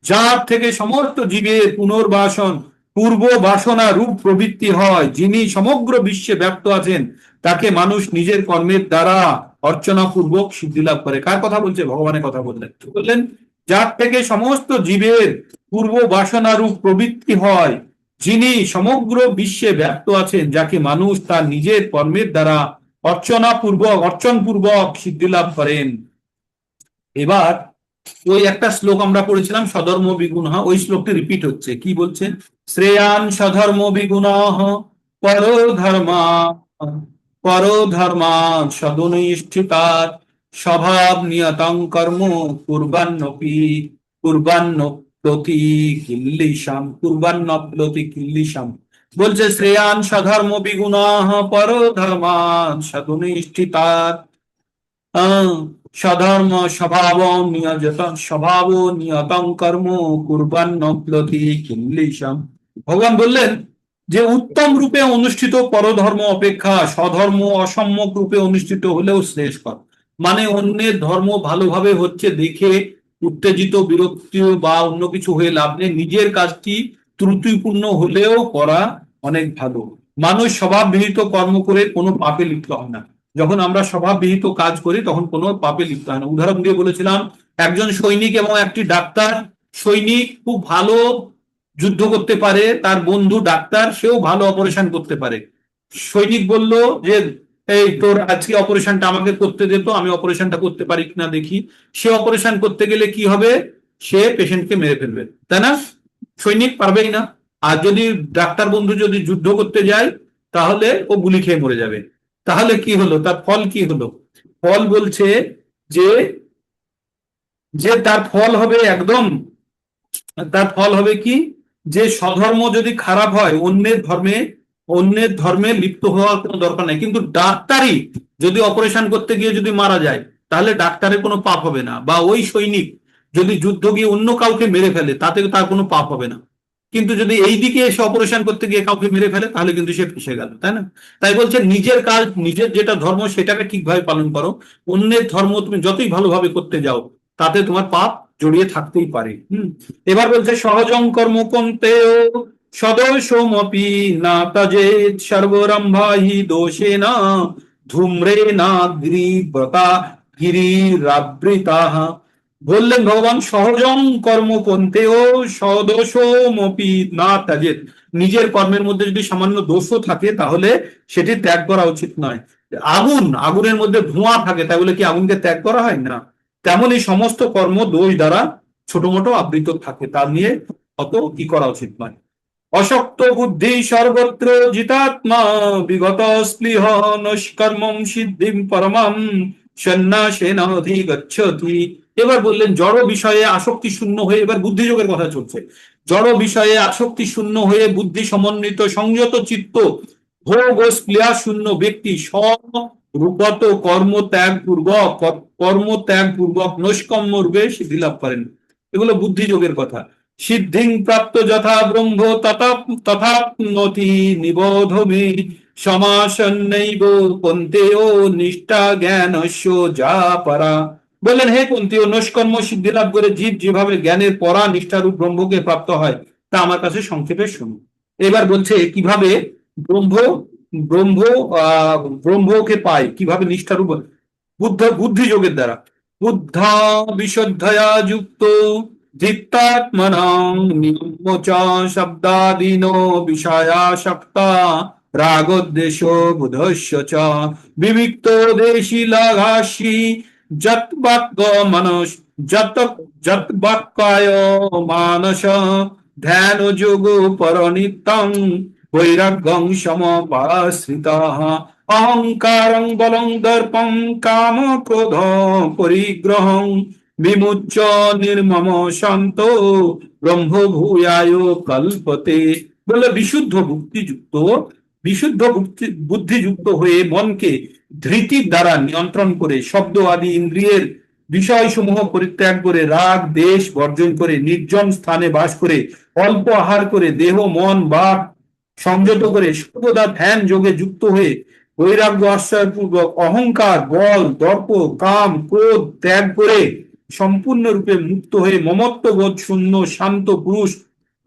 যার থেকে সমস্ত জীবের পুনর্বাসন, পূর্ব বাসনা রূপ প্রবৃত্তি হয়, যিনি সমগ্র বিশ্বে ব্যক্ত আছেন, তাকে মানুষ নিজের কর্মের দ্বারা অর্চনা পূর্বক সিদ্ধি লাভ করে। কার কথা বলছে? ভগবানের কথা বললেন। বললেন যার থেকে সমস্ত জীবের পূর্ব বাসনারূপ প্রবৃত্তি হয়, যিনি সমগ্র বিশ্বে ব্যাপ্ত আছেন, যাকে মানুষ তার নিজের কর্মের দ্বারা অর্চন পূর্বক সিদ্ধি লাভ করেন। এবার ওই একটা শ্লোক আমরা পড়েছিলাম স্বধর্ম বিগুণঃ, ওই শ্লোকটি রিপিট হচ্ছে। কি বলছে? শ্রেয়ান স্বধর্ম বিগুণঃ পরধর্মা পরধর্মাৎ সদনুষ্ঠিতাৎ স্বভাব নিয়তং কর্ম কুর্বান্নপ্রতি কিল্লিশাম। বলছে শ্রেয়ান স্বধর্ম বিগুণঃ পরধর্মাৎ সদনুষ্ঠিতাৎ স্বধর্ম স্বভাব নিয়তং কর্ম কুর্বান্নপ্লতি কিল্লিশাম। ভগবান বললেন যে উত্তম রূপে অনুষ্ঠিত পরধর্ম অপেক্ষা স্বধর্ম অসম্যক রূপে অনুষ্ঠিত হলেও শ্রেষ্ঠকর। মানে অন্যের ধর্ম ভালোভাবে হচ্ছে দেখে উত্তেজিত বিরক্তি বা অন্য কিছু হয়ে লাভ নেই, নিজের কাজটি ত্রুটিপূর্ণ হলেও করা অনেক ভালো। মানুষ স্বভাববিহিত কর্ম করে কোনো পাপে লিপ্ত হয় না। যখন আমরা স্বভাববিহিত কাজ করি তখন কোনো পাপে লিপ্ত হয় না। উদাহরণ দিয়ে বলেছিলাম একজন সৈনিক এবং একটি ডাক্তার। সৈনিক খুব ভালো যুদ্ধ করতে পারে, তার বন্ধু ডাক্তার সেও ভালো অপারেশন করতে পারে। সৈনিক বলল যে এই তোর আজকে অপারেশনটা আমাকে করতে দে, তো আমি অপারেশনটা করতে পারি কিনা দেখি। সে অপারেশন করতে গেলে কি হবে? সে পেশেন্টকে মেরে ফেলবে, তাই না? সৈনিক পারবেই না। আর যদি ডাক্তার বন্ধু যদি যুদ্ধ করতে যায় তাহলে ও গুলি খেয়ে মরে যাবে। তাহলে কি হলো? তার ফল কি হলো? ফল বলছে যে যে তার ফল হবে একদম, তার ফল হবে কি? যে স্বধর্ম যদি খারাপ হয়, অন্যের ধর্মে লিপ্ত হওয়ার কোনো দরকার নেই। কিন্তু ডাক্তারই যদি অপারেশন করতে গিয়ে যদি মারা যায় তাহলে ডাক্তারের কোনো পাপ হবে না। বা ওই সৈনিক যদি যুদ্ধ গিয়ে অন্য কাউকে মেরে ফেলে তাতে তার কোনো পাপ হবে না। কিন্তু যদি এই দিকে এসে অপারেশন করতে গিয়ে কাউকে মেরে ফেলে তাহলে কিন্তু সে ফেসে গেল, তাই না? তাই বলছে নিজের কাজ, নিজের যেটা ধর্ম সেটাকে ঠিকভাবে পালন করো। অন্যের ধর্ম তুমি যতই ভালোভাবে করতে যাও তাতে তোমার পাপ জড়িয়ে থাকতেই পারে। এবার বলছে সহজং কর্ম কন্তেও সদোষমপি না তজেৎ সর্বরম্ভাহি দোষেনা ধূম্রেনা গিরিরাবৃতাঃ। বললেন ভগবান সহজং কর্ম কন্তেও সদোষমপি না তজেৎ। নিজের কর্মের মধ্যে যদি সামান্য দোষও থাকে তাহলে সেটি ত্যাগ করা উচিত নয়। আগুনের মধ্যে ধোঁয়া থাকে, তাই বলে কি আগুনকে ত্যাগ করা হয় না? তেমনই সমস্ত কর্ম দোষ দ্বারা ছোট মোটো আবৃত থাকে, তা নিয়ে অত কি করা উচিত নয়। অশক্ত বুদ্ধি সর্বত্র জিতাত্মা বিগত স্পৃহ নষ্কর্মম সিদ্ধিম পরমাম সন্ন্যাসেনাধিগচ্ছতি। এবার বললেন জড় বিষয়ে আসক্তি শূন্য হয়ে, এবার বুদ্ধিযোগের কথা চলছে। জড় বিষয়ে আসক্তি শূন্য হয়ে বুদ্ধি সমন্বিত সংযত চিত্ত ভোগ ও স্পৃহা শূন্য ব্যক্তি স্বরূপত কর্ম ত্যাগ পূর্বক নৈষ্কর্ম রূপে সিদ্ধি লাভ করেন। এগুলো বুদ্ধিযোগের কথা। সিদ্ধিং প্রাপ্ত যথা ব্রহ্ম তথাপ্নোতি নিবোধ মে সমাসন্নৈব কন্তেয় নিষ্ঠা জ্ঞানস্য যা পরা। বললেন হে কুন্তীয়, নৈষ্কর্ম সিদ্ধি লাভ করে জীব যেভাবে জ্ঞানের পরা নিষ্ঠারূপ ব্রহ্মকে প্রাপ্ত হয় তা আমার কাছে সংক্ষেপে শুনুন। এবার বলছে কিভাবে ব্রহ্ম ব্রহ্ম ব্রহ্মকে পায়, কিভাবে নিষ্ঠারূপ বুদ্ধিযোগের দ্বারা। বুদ্ধা বিশুদ্ধয়া যুক্ত ধৃত্তাত্মনাং নিম্ন শব্দাদীনো বিষয়াসক্তা রাগোদ্দেশ বুধস্য চ বিবিক্ত দেশি লাঘাসি যৎবাক্কায় মানস ধ্যান যোগ পরনিত্যং বৈরাগ্যং সমপাশ্রিতাঃ অহংকারং বলং দর্পং কাম ক্রোধ পরিগ্রহং বিমুচ্য নির্মম শান্ত ব্রহ্ম ভূয়ায় কল্পতে। বলে বিশুদ্ধ বুদ্ধিযুক্ত হয়ে মনকে ধৃতির দ্বারা নিয়ন্ত্রণ করে শব্দ আদি ইন্দ্রিয়ের বিষয়সমূহ পরিত্যাগ করে রাগ দেশ বর্জন করে নির্জন স্থানে বাস করে অল্প আহার করে দেহ মন বাক সংযত করে সর্বদা ধ্যান যোগে যুক্ত হয়ে বৈরাগ্য আশ্রয়পূর্বক অহংকার বল দর্প কাম ক্রোধ ত্যাগ করে সম্পূর্ণরূপে মুক্ত হয়ে মমত্ব বোধ শূন্য শান্ত পুরুষ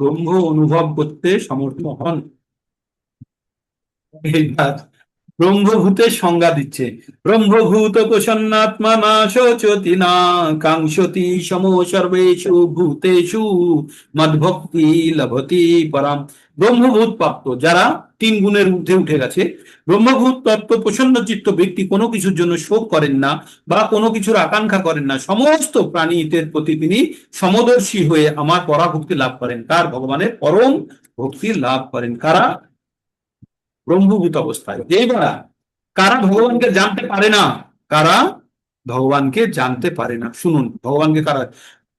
ব্রহ্ম অনুভব করতে সমর্থ হন। এইবার ব্রহ্মভূতের সংজ্ঞা দিচ্ছে। ব্রহ্মভূত প্রসন্নাত্মা না শোচতি না কাঙ্ক্ষতি সম সর্বেষু ভূতেষু মদ্ভক্তি লভতি পরাম। ব্রহ্মভূত প্রাপ্ত যারা 3 গুণের ঊর্ধ্বে উঠে গেছে, ব্রহ্মভূত প্রাপ্ত প্রসন্ন চিত্ত ব্যক্তি কোনো কিছুর জন্য শোক করেন না বা কোনো কিছুর আকাঙ্ক্ষা করেন না, সমস্ত প্রাণীদের প্রতি তিনি সমদর্শী হয়ে আমার পরাভক্তি লাভ করেন। কার? ভগবানের পরম ভক্তি লাভ করেন। কারা? ব্রহ্মভূত অবস্থায়। এইবার কারা ভগবানকে জানতে পারে না? কারা ভগবানকে জানতে পারে না? শুনুন, ভগবানকে কারা?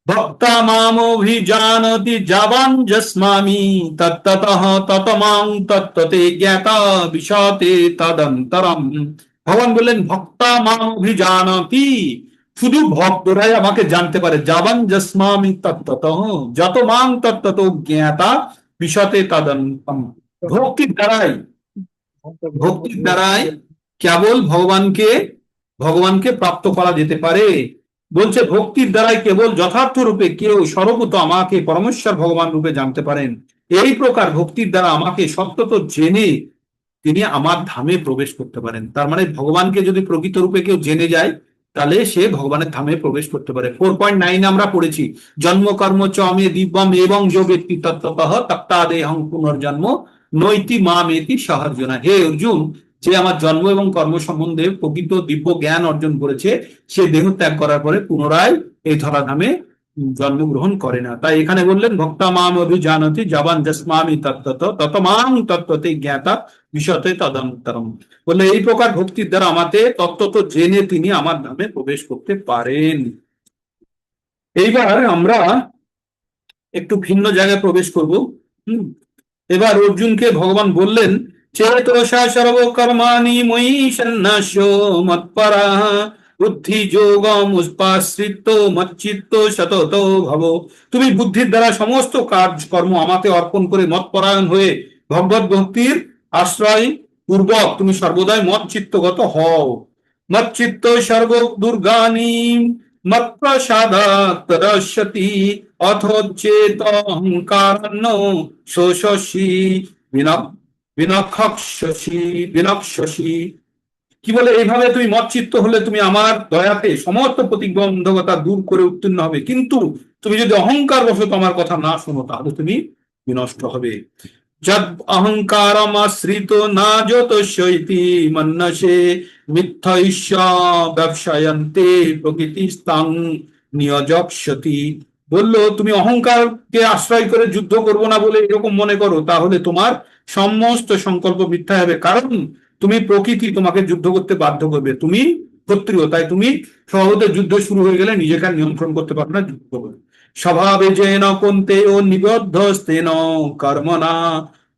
ভক্তা মামভিজানতি যাবান যস্মামি তত্ততঃ ততমাং তত্ত্বতে জ্ঞাতা বিশতে তদন্তরম। ভগবান বললেন ভক্তা মামভিজানতি, শুধু ভক্তরাই আমাকে জানতে পারে। যাবান যস্মামি তত্ত্বতঃ যত মাং তত্ত্বত জ্ঞাতা বিশতে তদন্তরম। ভক্তির দ্বারাই, ভক্তির দ্বারাই কেবল ভগবানকে প্রাপ্ত করা যেতে পারে। বলছে ভক্তির দ্বারাই কেবল যথার্থ রূপে কেউ সর্বত আমাকে পরমেশ্বর ভগবান রূপে জানতে পারেন। এই প্রকার ভক্তির দ্বারা আমাকে সত্যত জেনে তিনি আমার ধামে প্রবেশ করতে পারেন। তার মানে ভগবানকে যদি প্রকৃত রূপে কেউ জেনে যায়, তাহলে সে ভগবানের ধামে প্রবেশ করতে পারে। 4.9 আমরা পড়েছি, জন্ম কর্ম চ মে দিব্যম এবং যোগেতি তত্ত্বতঃ তত্ত্বাদেহং পুনর্জন্ম নৈতি মামেতি সহর্জনা। হে অর্জুন, যে আমার জন্ম এবং কর্ম সম্বন্ধে প্রকৃত দিব্য জ্ঞান অর্জন করেছে, সে দেহ ত্যাগ করার পরে পুনরায় এই ধরাধামে জন্মগ্রহণ করে না। তাই এখানে বললেন ভক্তা মাম অভিজানতি যাবান যস্মামি তত্ত্বত ততমাং তত্ত্বতে জ্ঞাতা বিশতে তদন্তরম। বললে এই প্রকার ভক্তির দ্বারা আমাদের তত্ত্বত জেনে তিনি আমার ধামে প্রবেশ করতে পারেন। এইবার আমরা একটু ভিন্ন জায়গায় প্রবেশ করব। এবার অর্জুনকে ভগবান বললেন চেতসা সর্বকর্মাণি ময়ি সন্ন্যাস্য মৎপরাঃ বুদ্ধি যোগম উপাশ্রিত মচ্চিত্ত সতত ভব। তুমি বুদ্ধির দ্বারা সমস্ত কাজকর্ম আমাকে অর্পণ করে মৎপরায়ণ হয়ে ভগবত ভক্তির আশ্রয় পূর্বক তুমি সর্বদাই মচ্চিত্তগত হও। মচ্চিত্ত সর্ব দুর্গানি মৎপ্রসাদাৎ রস্যতি অথোচ্চেত অহংকারান্ন শোষসি বিনক্ষসি। কি বলে? এইভাবে তুমি মচ্চিত্ত হলে তুমি আমার দয়াতে সমস্ত প্রতিবন্ধকতা দূর করে উত্তীর্ণ হবে, কিন্তু তুমি যদি অহংকার বশত আমার কথা না শোনো, তাহলে তুমি বিনষ্ট হবে। যদ অহংকারম আশ্রিত না যতস্যইতি মন্যসে মিথ্যৈষ্য ব্যবসায়ন্তে প্রকৃতিস্তাং নিয়জপস্যতি। বললো তুমি অহংকারকে আশ্রয় করে যুদ্ধ করব না বলে এরকম মনে করো, তাহলে তোমার সমস্ত সংকল্প মিথ্যা হবে। কারণ তুমি প্রকৃতি তোমাকে যুদ্ধ করতে বাধ্য করবে। তুমি ক্ষত্রিয়, তাই তুমি সহজে যুদ্ধ শুরু হয়ে গেলে নিজেকে নিয়ন্ত্রণ করতে পারবে না, যুদ্ধ করবে। স্বভাবে যেন কোন্তে ও নিবদ্ধস্তেন কর্মণা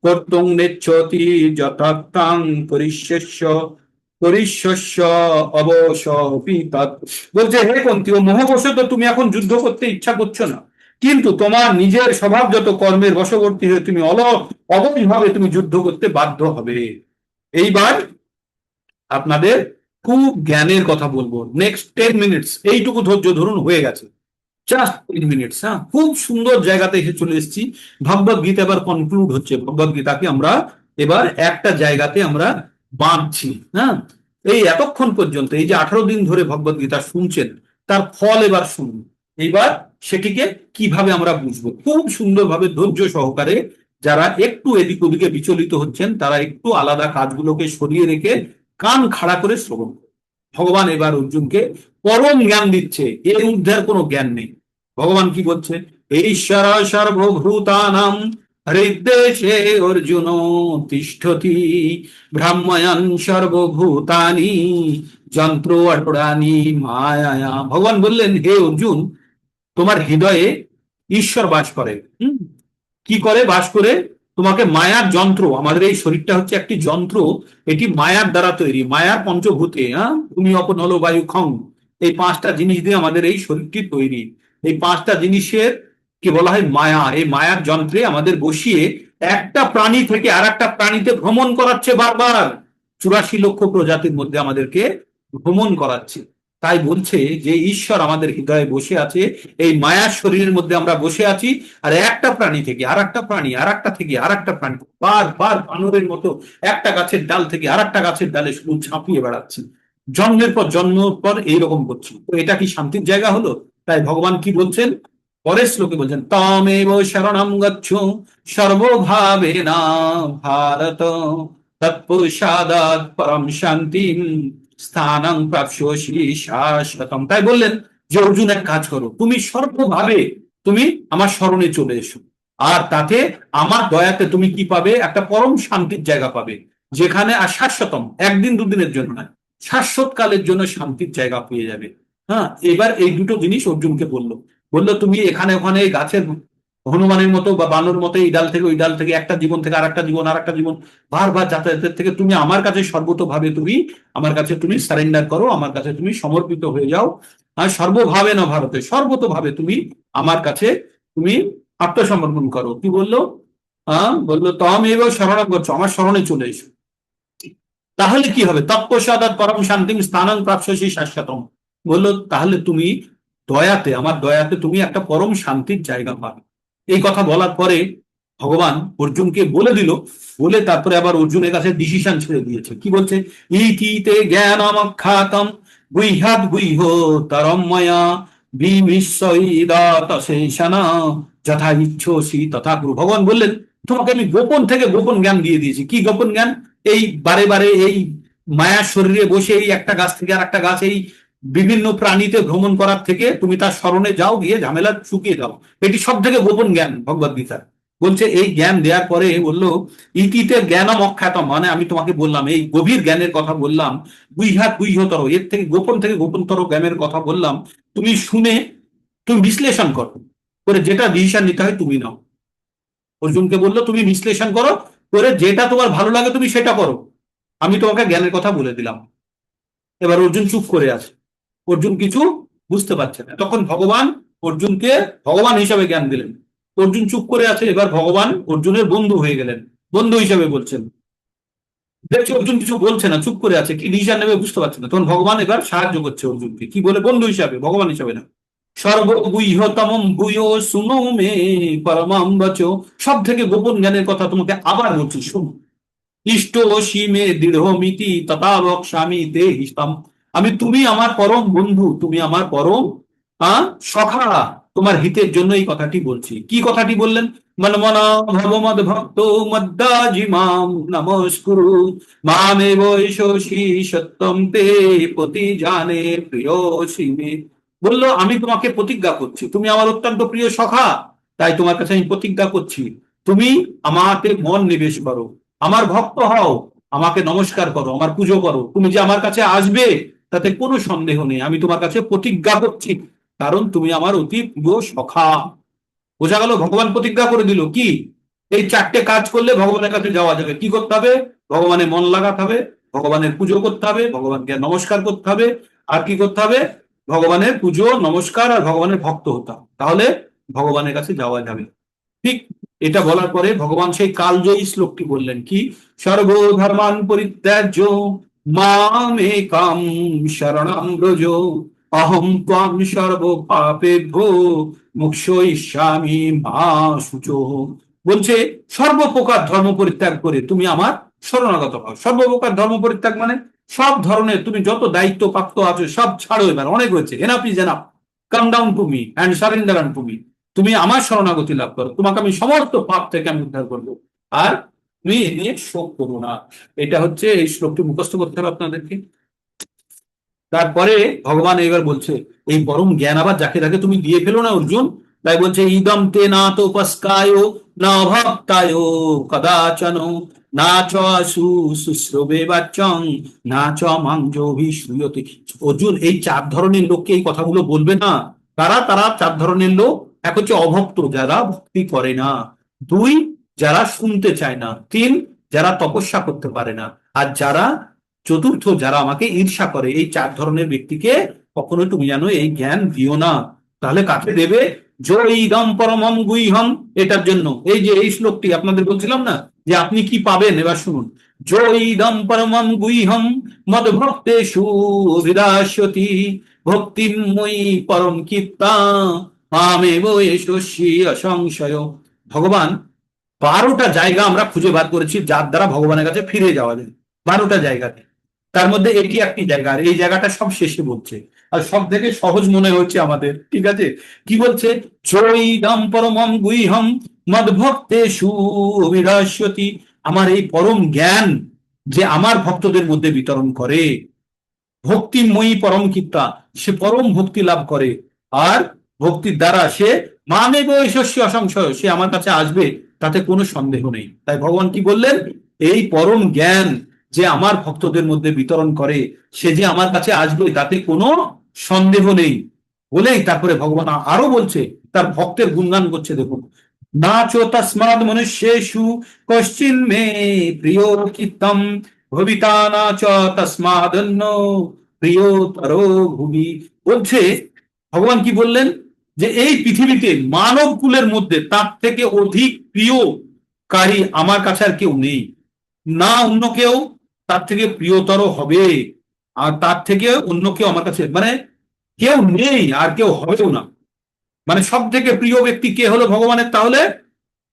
কর্তুং নেচ্ছতি যথার্থং পরিশস্য অবশপি তৎ। বলছে হে কুন্তী, ও মোহবশত তুমি এখন যুদ্ধ করতে ইচ্ছা করছো না, কিন্তু তোমার নিজের স্বভাবগত কর্মের বশবর্তী হয়ে তুমি অবৈধভাবে তুমি যুদ্ধ করতে বাধ্য হবে। এইবার আপনাদের খুব জ্ঞানের কথা বলবো। নেক্সট 10 মিনিটস এইটুকু ধৈর্য ধরুন, হয়ে গেছে জাস্ট 10 মিনিটস। হ্যাঁ, খুব সুন্দর জায়গাতে এসে চলে এসেছি। ভগবদ গীতা এবার কনক্লুড হচ্ছে। ভগবদ গীতাকে আমরা এবার একটা জায়গাতে আমরা বাঁধছি। হ্যাঁ, এই এতক্ষণ পর্যন্ত এই যে 18 দিন ধরে ভগবদ গীতা শুনছেন, তার ফল এবার শুনুন। এইবার সেটিকে কিভাবে আমরা বুঝবো, খুব সুন্দরভাবে ধৈর্য সহকারে যারা একটু এদিক ওদিকে বিচলিত হচ্ছেন, তারা একটু আলাদা কাজগুলোকে সরিয়ে রেখে কান খাড়া করে শ্রবণ করুন। ভগবান এবার অর্জুনকে পরম জ্ঞান দিচ্ছে, এর ঊর্ধ্বে আর কোনো জ্ঞান নেই। ভগবান কি বলছে? ঈশ্বর সর্বভূতানাং হৃদ্দেশে অর্জুন তিষ্ঠতি ব্রাহ্ময়ান সর্বভূতানি যন্ত্র অটরানি মায়া। ভগবান বললেন হে অর্জুন, তোমার হৃদয়ে ঈশ্বর বাস করে। কি করে বাস করে? তোমাকে মায়ার যন্ত্র, আমাদের এই শরীরটা হচ্ছে একটি যন্ত্র, এটি মায়ার দ্বারা তৈরি, মায়ার পঞ্চভূতে, ভূমি অপন হলো বায়ু খং, এই 5টা জিনিস দিয়ে আমাদের এই শরীরটি তৈরি। এই 5টা জিনিসের কি বলা হয়? মায়া। এই মায়ার যন্ত্রে আমাদের বসিয়ে একটা প্রাণী থেকে আর একটা প্রাণীতে ভ্রমণ করাচ্ছে বারবার। 84 লক্ষ প্রজাতির মধ্যে আমাদেরকে ভ্রমণ করাচ্ছে। তাই বলছে যে ঈশ্বর আমাদের হৃদয়ে বসে আছে, এই মায়ার শরীরের মধ্যে আমরা বসে আছি, আর একটা প্রাণী থেকে আর একটা প্রাণী, আর একটা থেকে আর একটা প্রাণী, বারবার বানরের মতো একটা গাছের ডাল থেকে আর একটা গাছের ডালে শুধু ঝাঁপিয়ে বেড়াচ্ছি, জন্মের পর জন্মের পর এইরকম করছি। তো এটা কি শান্তির জায়গা হলো? তাই ভগবান কি বলছেন পরের শ্লোকে, বলছেন তমেব শরণম গচ্ছ সর্বভাবেনা ভারত তৎপশ্চাদাৎ পরম শান্তিম স্থানং প্রাপ্স্যসি শাশ্বতম। তাই বললেন যে অর্জুন এক কাজ করো, তুমি সর্বভাবে তুমি আমার স্মরণে চলে এসো, আর তাতে আমার দয়াতে তুমি কি পাবে? একটা পরম শান্তির জায়গা পাবে, যেখানে আর শাশ্বতম, একদিন দুদিনের জন্য নয়, শাশ্বত কালের জন্য শান্তির জায়গা পেয়ে যাবে। হ্যাঁ, এবার এই দুটো জিনিস অর্জুনকে বললো। বললো তুমি এখানে ওখানে এই গাছের হনুমানের মতো বা বানর মতো এই ডাল থেকে ওই ডাল থেকে, একটা জীবন থেকে আর একটা জীবন, আর একটা জীবন, বারবার যাতায়াতের থেকে তুমি আমার কাছে সর্বতোভাবে তুমি আমার কাছে তুমি সারেন্ডার করো, আমার কাছে তুমি সমর্পিত হয়ে যাও, আর সর্বভাবে না ভারতে, সর্বতোভাবে তুমি আমার কাছে তুমি আত্মসমর্পণ করো। কি বললো? বললো তম এবার শরণাগত করছো, আমার স্মরণে চলে এসো। তাহলে কি হবে? তৎপশ্চাৎ পরম শান্তিম স্থানং প্রাপ্স্যসি শাশ্বতম। বললো তাহলে তুমি দয়াতে, আমার দয়াতে তুমি একটা পরম শান্তির জায়গা পাবে। এই কথা বলার পরে ভগবান অর্জুনকে বলে দিল, বলে তারপরে আবার অর্জুনের কাছে ডিসিশন ছেড়ে দিয়েছে। কি বলছে? ইতিতে জ্ঞানমখ্যাতম গুহ্যাৎ গুহ্য তরম ময়া বিমিশ্বইদাতশেষণা যথা ইচ্ছোসি তথা কুরু। ভগবান বললেন তোমাকে আমি গোপন থেকে গোপন জ্ঞান দিয়ে দিয়েছি। কি গোপন জ্ঞান? এই বারে বারে এই মায়ার শরীরে বসে এই একটা গাছ থেকে আর একটা গাছ, এই বিভিন্ন প্রাণীতে ভ্রমণ করার থেকে তুমি তার স্মরণে যাও, গিয়ে ঝামেলা চুকিয়ে দাও। এটি সব থেকে গোপন জ্ঞান ভগবদ গীতার। বলছে এই জ্ঞান দেওয়ার পরে বললো ইতিতে জ্ঞানম অখ্যাতম, মানে আমি তোমাকে বললাম এই গভীর জ্ঞানের কথা বললাম, গুহ্যাৎ গুহ্যতর, এর থেকে গোপনতর জ্ঞানের কথা বললাম, তুমি শুনে তুমি বিশ্লেষণ করো, করে যেটা ডিসিশন নিতে হয় তুমি নাও। অর্জুনকে বললো তুমি বিশ্লেষণ করো, করে যেটা তোমার ভালো লাগে তুমি সেটা করো, আমি তোমাকে জ্ঞানের কথা বলে দিলাম। এবার অর্জুন চুপ করে আছে, অর্জুন কিছু বুঝতে পারছে না। তখন ভগবান অর্জুনকে ভগবান হিসাবে জ্ঞান দিলেন। অর্জুন চুপ করে আছে, এবার ভগবান অর্জুনের বন্ধু হয়ে গেলেন, বন্ধু হিসাবে বলছেন। দেখছি অর্জুন কিছু বলছে না, চুপ করে আছে, কি ডিসিশন নেবে বুঝতে পারছে না। তখন ভগবান এবার সাহায্য করছে অর্জুনকে, কি বলে? বন্ধু হিসাবে, ভগবান হিসাবে না। সর্বগুহ্যতমম ভূয় শুনো মে পরমাম বচ। সব থেকে গোপন জ্ঞানের কথা তোমাকে আবার বলছি, শোনো। ইষ্টসি মে দৃঢ়মিতি তথা বক্ষ্যামি তে হিতম। তুমি আমার পরম বন্ধু, তুমি আমার পরম সখা, তোমার হিতের জন্য এই কথাটি বলছি। কি কথাটি বললেন? মন্মনা ভবমদ ভক্ত মদ্দাজি মাম নমস্কুরু মামেব ঈশোষি সত্যম তে পতি জানে প্রিয়সি মে। বললো আমি তোমাকে প্রতিজ্ঞা করছি, তুমি আমার অত্যন্ত প্রিয় সখা, তাই তোমার কাছে আমি প্রতিজ্ঞা করছি, তুমি আমাকে মন নিবেশ করো, আমার ভক্ত হও, আমাকে নমস্কার করো, আমার পুজো করো, তুমি যে আমার কাছে আসবে তাতে কোনো সন্দেহ নেই, আমি তোমার কাছে প্রতিজ্ঞা করছি, কারণ তুমি আমার অতি প্রিয় সখা। বোঝা গেল? ভগবান প্রতিজ্ঞা করে দিল কি এই চারটে কাজ করলে ভগবানের কাছে যাওয়া যাবে। কি করতে হবে? ভগবানের মন লাগাতে হবে, ভগবানের পুজো করতে হবে, ভগবানকে নমস্কার করতে হবে, আর কি করতে হবে? ভগবানের পুজো নমস্কার আর ভগবানের ভক্ত হতে হবে, তাহলে ভগবানের কাছে যাওয়া যাবে। ঠিক এটা বলার পরে ভগবান সেই কালজয়ী শ্লোকটি বললেন, কি? সর্বধর্মান পরিত্যাজ্য মামেকাম শরণং ব্রজ অহম ত্বাং সর্ব পাপেভ্যো মোক্ষয়িষ্যামি মা শুচো। বলছে সর্বপ্রকার ধর্ম পরিত্যাগ করে তুমি আমার শরণাগত হও। সর্বপ্রকার ধর্ম পরিত্যাগ মানে সব ধরনের তুমি যত দায়িত্ব প্রাপ্ত আছো সব ছাড়ো, এবার অনেক হয়েছে, enough is enough, come down to me and surrender to me. তুমি আমার শরণাগতি লাভ করো, তোমাকে আমি সমস্ত পাপ থেকে আমি উদ্ধার করবো, আর তুমি এ নিয়ে শোক করো না। এটা হচ্ছে এই শ্লোকটি মুখস্থ করতে হবে আপনাদেরকে। তারপরে ভগবান এবার বলছে এই পরম জ্ঞান আবার যাকে যাকে তুমি দিয়ে ফেলো না অর্জুন, তাই বলছে ইদম তে না তো উপস্কায় না ভক্তায় কদাচন না চ শুশ্রবে বাচ্চং না চ মাঞ্জভি শ্রুয়তে। অর্জুন এই চার ধরনের লোককে এই কথাগুলো বলবে না। তারা তারা চার ধরনের লোক। এক হচ্ছে অভক্ত, যারা ভক্তি করে না। দুই, যারা শুনতে চায় না। তিন, যারা তপস্যা করতে পারে না। আর যারা চতুর্থ, যারা আমাকে ঈর্ষা করে। এই চার ধরনের ব্যক্তিকে কখনো তুমি জানো এই জ্ঞান দিও না। তাহলে কাকে দেবে? জয়ীদম পরমম গুহ্যম, এটার জন্য এই যে এই শ্লোকটি আপনাদের বলছিলাম না যে আপনি কি পাবেন, এবার শুনুন। জয়ীদম পরমম গুহ্যম মদ্ভক্তেষু অভিদাস্যতি ভক্তিময়ী পরম কীর্তা মামেব এষস্যি অসংশয়। ভগবান 12টা জায়গা আমরা খুঁজে বার করেছি যার দ্বারা ভগবানের কাছে ফিরে যাওয়া যায়, 12টা জায়গাতে। তার মধ্যে এটি একটি জায়গা, আর এই জায়গাটা সব শেষে বলছে, আর সব থেকে সহজ মনে হচ্ছে আমাদের, ঠিক আছে? কি বলছে? চৈদম পরমম গুহ্যম মদ্ভক্তেষু অভিলাষ্যতি, আমার এই পরম জ্ঞান যে আমার ভক্তদের মধ্যে বিতরণ করে, ভক্তিময়ী পরম কীর্তা, সে পরম ভক্তি লাভ করে, আর ভক্তির দ্বারা সে মানে বৈশস্য অসংশয়, সে আমার কাছে আসবে, তাতে কোনো সন্দেহ নেই। তাই ভগবান কি বললেন? এই পরম জ্ঞান যে আমার ভক্তদের মধ্যে বিতরণ করে, সে যে আমার কাছে আসবে তাতে কোনো সন্দেহ নেই বলেই তারপরে ভগবান আরো বলছে, তার ভক্তের গুণগান করছে, দেখুন। নাচো তস্মাদ মনুষ্যেষু কশ্চিন মে প্রিয় কীর্তম ভবিতা নাচ তস্মাদন্য প্রিয়তর ভুবি। বলছে ভগবান কি বললেন? যে এই পৃথিবীতে মানব কুলের মধ্যে তার থেকে অধিক প্রিয়কারী আমার কাছে আর কেউ নেই, না অন্য কেউ তার থেকে প্রিয়তর হবে, আর তার থেকে অন্য কেউ আমার কাছে মানে কেউ নেই, আর কেউ হবেও না। মানে সব থেকে প্রিয় ব্যক্তি কে হলো ভগবানের? তাহলে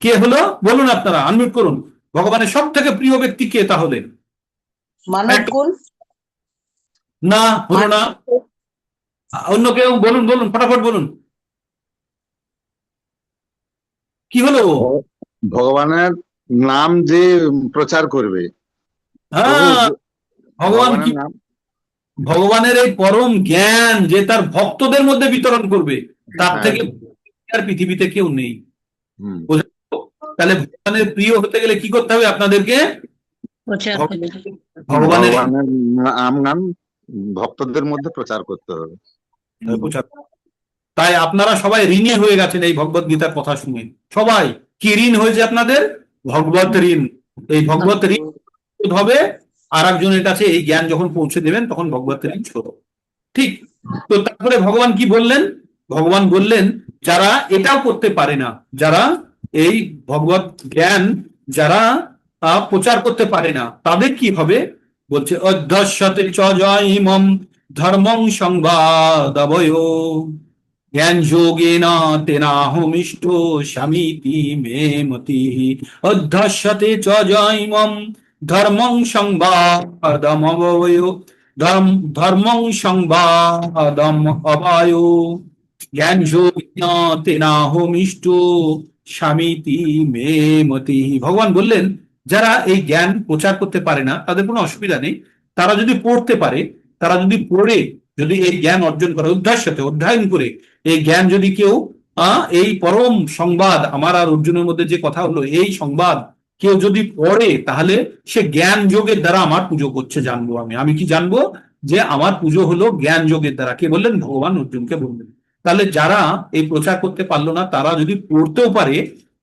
কে হলো বলুন, আপনারা আনমিউট করুন। ভগবানের সব থেকে প্রিয় ব্যক্তি কে তাহলে? মানবকুল। না, হলো না। অন্য কেউ বলুন, বলুন, ফটাফট বলুন, কি হলো? ভগবানের নাম যে প্রচার করবে, হ্যাঁ, ভগবান কি? ভগবানের নাম। ভগবানের এই পরম জ্ঞান যে তার ভক্তদের মধ্যে বিতরণ করবে, তার হ্যাঁ। থেকে আর পৃথিবীতে কেউ নেই। হুম। বুঝলেন তো? তাহলে ভগবানের প্রিয় হতে গেলে কি করতে হবে আপনাদেরকে? ভগবানের ভগবানের নাম ভক্তদের মধ্যে প্রচার করতে হবে। প্রচার। তাই আপনারা সবাই ঋণী হয়ে গেছেন এই ভগবত গীতার কথা শুনে। সবাই কি ঋণ হয়েছে আপনাদের? ভগবত ঋণ। এই ভগবত ঋণ শোধ হবে, আর একজনের কাছে এই জ্ঞান যখন পৌঁছে দেবেন তখন ভগবত ঋণ শোধ হবে। ঠিক তো? তারপরে ভগবান কি বললেন? ভগবান বললেন যারা এটাও করতে পারে না, যারা এই ভগবত জ্ঞান যারা প্রচার করতে পারে না, তাদের কি হবে? বলছে অধ্যস্যতে চ জয়িমম ধর্মং সংবাদবয় জ্ঞান যোগেন তেনাহমিষ্ট স্বামীতি মে মতি অধ্যস্যতে চ জয়িমম ধর্মং সংবাদমবয় ধর্মং সংবাদম অবায় জ্ঞান যোগেন তেনাহমিষ্ট স্বামীতি মে মতি। ভগবান বললেন যারা এই জ্ঞান প্রচার করতে পারে না তাদের কোনো অসুবিধা নেই, তারা যদি পড়তে পারে, তারা যদি পড়ে, যদি এই জ্ঞান অর্জন করে, অধ্যায়ের সাথে অধ্যয়ন করে এই জ্ঞান যদি কেউ এই পরম সংবাদ আমার আর অর্জুনের মধ্যে যে কথা হলো, এই সংবাদ কেউ যদি পড়ে, তাহলে সে জ্ঞান যোগের দ্বারা আমার পুজো করছে জানবো আমি। আমি কি জানবো? যে আমার পুজো হলো জ্ঞান যোগের দ্বারা। কে বললেন? ভগবান অর্জুনকে বললেন। তাহলে যারা এই প্রচার করতে পারলো না, তারা যদি পড়তেও পারে,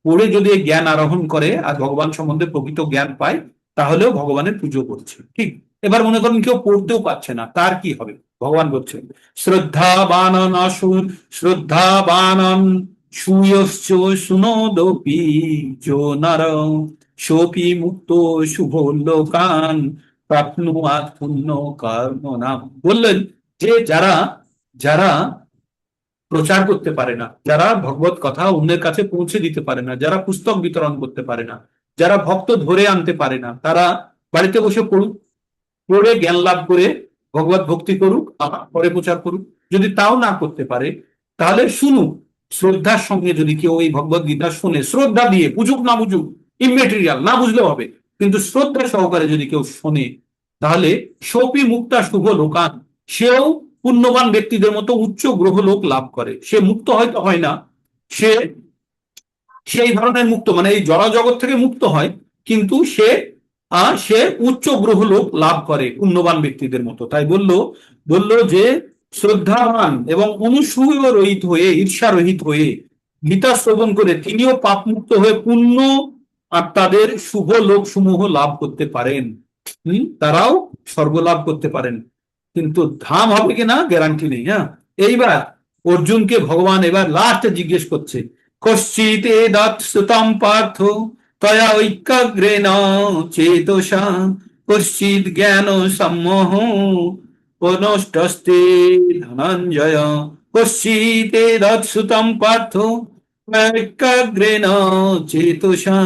পড়ে যদি এই জ্ঞান আরোহণ করে আর ভগবান সম্বন্ধে প্রকৃত জ্ঞান পায়, তাহলেও ভগবানের পুজো করছে। ঠিক। এবার মনে করেন কেউ পড়তেও পারছে না, তার কি হবে? ভগবান বলছেন শ্রদ্ধাবানন আসুর শ্রদ্ধাবানন সুয়শ্চ সুনোদপি যো নর সোপি মুক্ত শুভ লোকান প্রাপ্নুয়াৎ পুণ্য কর্ম নাম। বললেন যে যারা যারা প্রচার করতে পারে না, যারা ভগবত কথা অন্যের কাছে পৌঁছে দিতে পারে না, যারা পুস্তক বিতরণ করতে পারে না, যারা ভক্ত ধরে আনতে পারে না, তারা বাড়িতে বসে পড়ুক, পড়ে জ্ঞান লাভ করে ভগবত ভক্তি করুক, আবার পরে প্রচার করুক। যদি তাও না করতে পারে, তাহলে শুনুক, শ্রদ্ধার সঙ্গে যদি কেউ এই ভগবত গীতা শুনে, শ্রদ্ধা দিয়ে, বুঝুক না বুঝুক, ইমেটেরিয়াল, না বুঝলেও হবে, কিন্তু শ্রদ্ধা সহকারে যদি কেউ শোনে, তাহলে সোপি মুক্তা শুভ লোকান, সেও পুণ্যবান ব্যক্তিদের মতো উচ্চ গ্রহলোক লাভ করে। সে মুক্ত হয়তো হয় না, সে সেই ধরনের মুক্ত মানে এই জড় জগৎ থেকে মুক্ত হয়, কিন্তু সে উচ্চ গ্রহলোক লাভ করে পুণ্যবান ব্যক্তিদের মতো। তাই বললো যে শ্রদ্ধাবান এবং অনুসূয় রহিত হয়ে, ঈর্ষা রহিত হয়ে গীতা শ্রবণ করে তিনিও পাপ মুক্ত হয়ে পুণ্য আত্মাদের শুভ লোক সমূহ লাভ করতে পারেন। তারাও স্বর্গ লাভ করতে পারেন, কিন্তু ধাম হবে কিনা গ্যারান্টি নেই। হ্যাঁ, এইবার অর্জুনকে ভগবান এবার লাস্টে জিজ্ঞেস করছে, কশ্চিৎ এতৎ শ্রুতম পার্থ তয়া ঐকাগ্রেণ চেতসা কশ্চিৎ জ্ঞান সম্মোহ পুনষ্টস্তে ধনঞ্জয়। কশ্চিৎ এতৎ শ্রুতম পার্থ তয়া ঐকাগ্রেণ চেতসা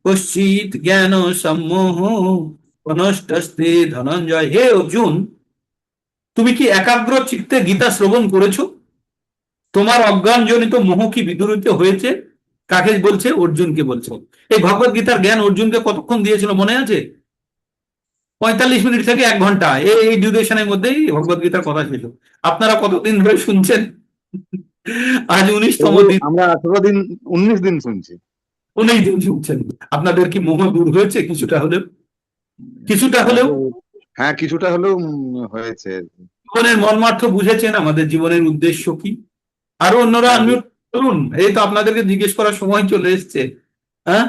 কশ্চিৎ জ্ঞান সম্মোহ পুনষ্টস্তে ধনঞ্জয়। হে অর্জুন, তুমি কি একাগ্র চিত্তে গীতা শ্রবণ করেছো? তোমার অজ্ঞানজনিত মোহ কি বিদূরিত হয়েছে? কাকে বলছে? অর্জুনকে বলছে। এই ভগবত গীতার জ্ঞান অর্জুনকে কতক্ষণ দিয়েছিল মনে আছে? 45 মিনিট থেকে 1 ঘন্টা, এই ডিউরেশনের মধ্যেই ভগবত গীতার কথা ছিল। আপনারা কতদিন ধরে শুনছেন? আজ 19তম দিন, আমরা 18 দিন 19 দিন শুনছি। 19 দিন শুনছেন। আপনাদের কি মোহ দূর হয়েছে কিছুটা হলেও? কিছুটা হলেও হ্যাঁ, কিছুটা হলেও হয়েছে। জীবনের মর্মার্থ বুঝেছেন? আমাদের জীবনের উদ্দেশ্য কি? আরো অন্যরা আনমিউট করুন, এই তো আপনাদেরকে জিজ্ঞেস করার সময় চলে এসছে। হ্যাঁ,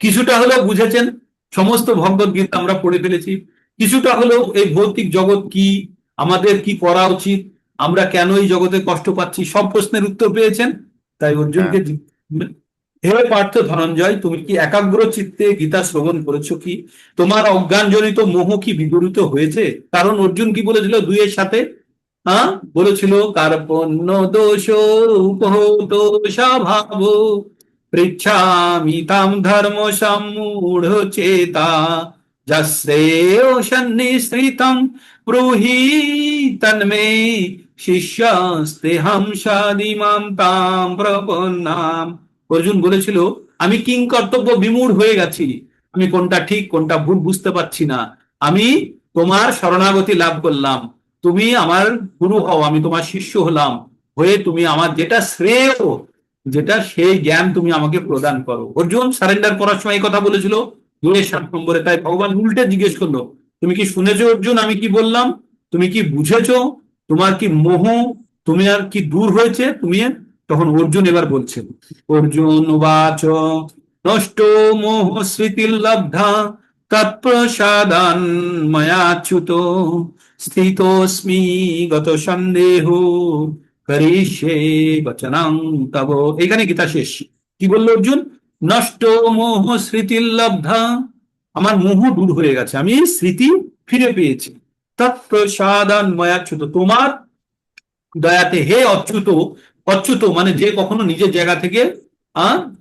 কিছুটা হলেও বুঝেছেন? সমস্ত ভগবত গীতা আমরা পড়ে ফেলেছি। কিছুটা হলেও এই ভৌতিক জগৎ কি, আমাদের কি করা উচিত, আমরা কেন এই জগতে কষ্ট পাচ্ছি, সব প্রশ্নের উত্তর পেয়েছেন। তাই অর্জুনকে হে পার্থ ধনঞ্জয়, তুমি কি একাগ্র চিত্তে গীতা শ্রবণ করেছো কি? তোমার অজ্ঞানজনিত মোহ কি বিদূরিত হয়েছে? কারণ অর্জুন কি বলেছিল দুইয়ের সাথে? হ্যাঁ, বলেছিল কার্পণ্য দোষ উপহত স্বভাব পৃচ্ছামি তাম ধর্ম সম্মূঢ় চেতা যশ্রেয় সন্নিশ্রিতম ব্রূহি তন্মে শিষ্যস্তেহং সাদিমাম তাম প্রপন্নাম। অর্জুন বলেছিল, আমি কিং কর্তব্য বিমূঢ় হয়ে গেছি, আমি কোনটা ঠিক কোনটা ভুল বুঝতে পারছি না। আমি তোমার শরণাগতি লাভ করলাম, তুমি আমার গুরু হও, আমি তোমার শিষ্য হলাম, হয়ে তুমি আমার যেটা শ্রেয়, যেটা সেই জ্ঞান তুমি আমাকে প্রদান করো। অর্জুন সারেন্ডার করার সময় এই কথা বলেছিল 2-7 নম্বরে। তাই ভগবান উল্টে জিজ্ঞেস করলো, তুমি কি শুনেছো অর্জুন আমি কি বললাম? তুমি কি বুঝেছো? তোমার কি মোহ, তুমি আর কি দূর হয়েছে? তুমি তখন অর্জুন এবার বলছে, অর্জুন উবাচ নষ্ট মোহ স্মৃতির্লব্ধা তৎপ্রসাদান ময়াচ্যুত স্থিতোস্মি গত সন্দেহ করিষ্যে বচনং তব। এখানে গীতা শেষ। কি বললো অর্জুন? নষ্ট মোহ স্মৃতির্লব্ধা, আমার মোহ দূর হয়ে গেছে, আমি স্মৃতি ফিরে পেয়েছি। তৎপ্রসাদান ময়াচ্যুত, তোমার দয়াতে হে অচ্যুত। অচ্যুত মানে যে কখনো নিজের জায়গা থেকে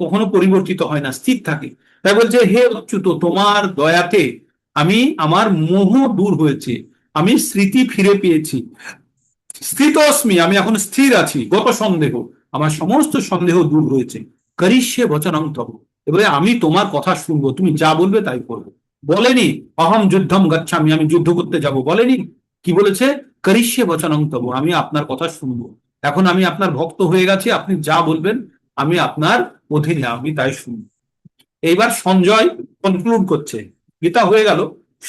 কখনো পরিবর্তিত হয় না, স্থির থাকে। তাই বলছে হে অচ্যুত, তোমার দয়াতে আমি, আমার মোহ দূর হয়েছে, আমি স্মৃতি ফিরে পেয়েছি। স্থিতস্মি, আমি এখন স্থির আছি। গত সন্দেহ, আমার সমস্ত সন্দেহ দূর হয়েছে। করিষ্যে বচনং তব, এবারে আমি তোমার কথা শুনবো, তুমি যা বলবে তাই করবো। বলেনি অহম যুদ্ধম গচ্ছামি, আমি যুদ্ধ করতে যাব, বলেনি। কি বলেছে? করিষ্যে বচনং তব, আমি আপনার কথা শুনবো। এখন আমি আপনার ভক্ত হয়ে গেছি, আপনি যা বলবেন আমি আপনার অধীনে, আমি তাই শুনবো। এইবার সঞ্জয় কনক্লুড করছে, গীতা হয়ে গেল,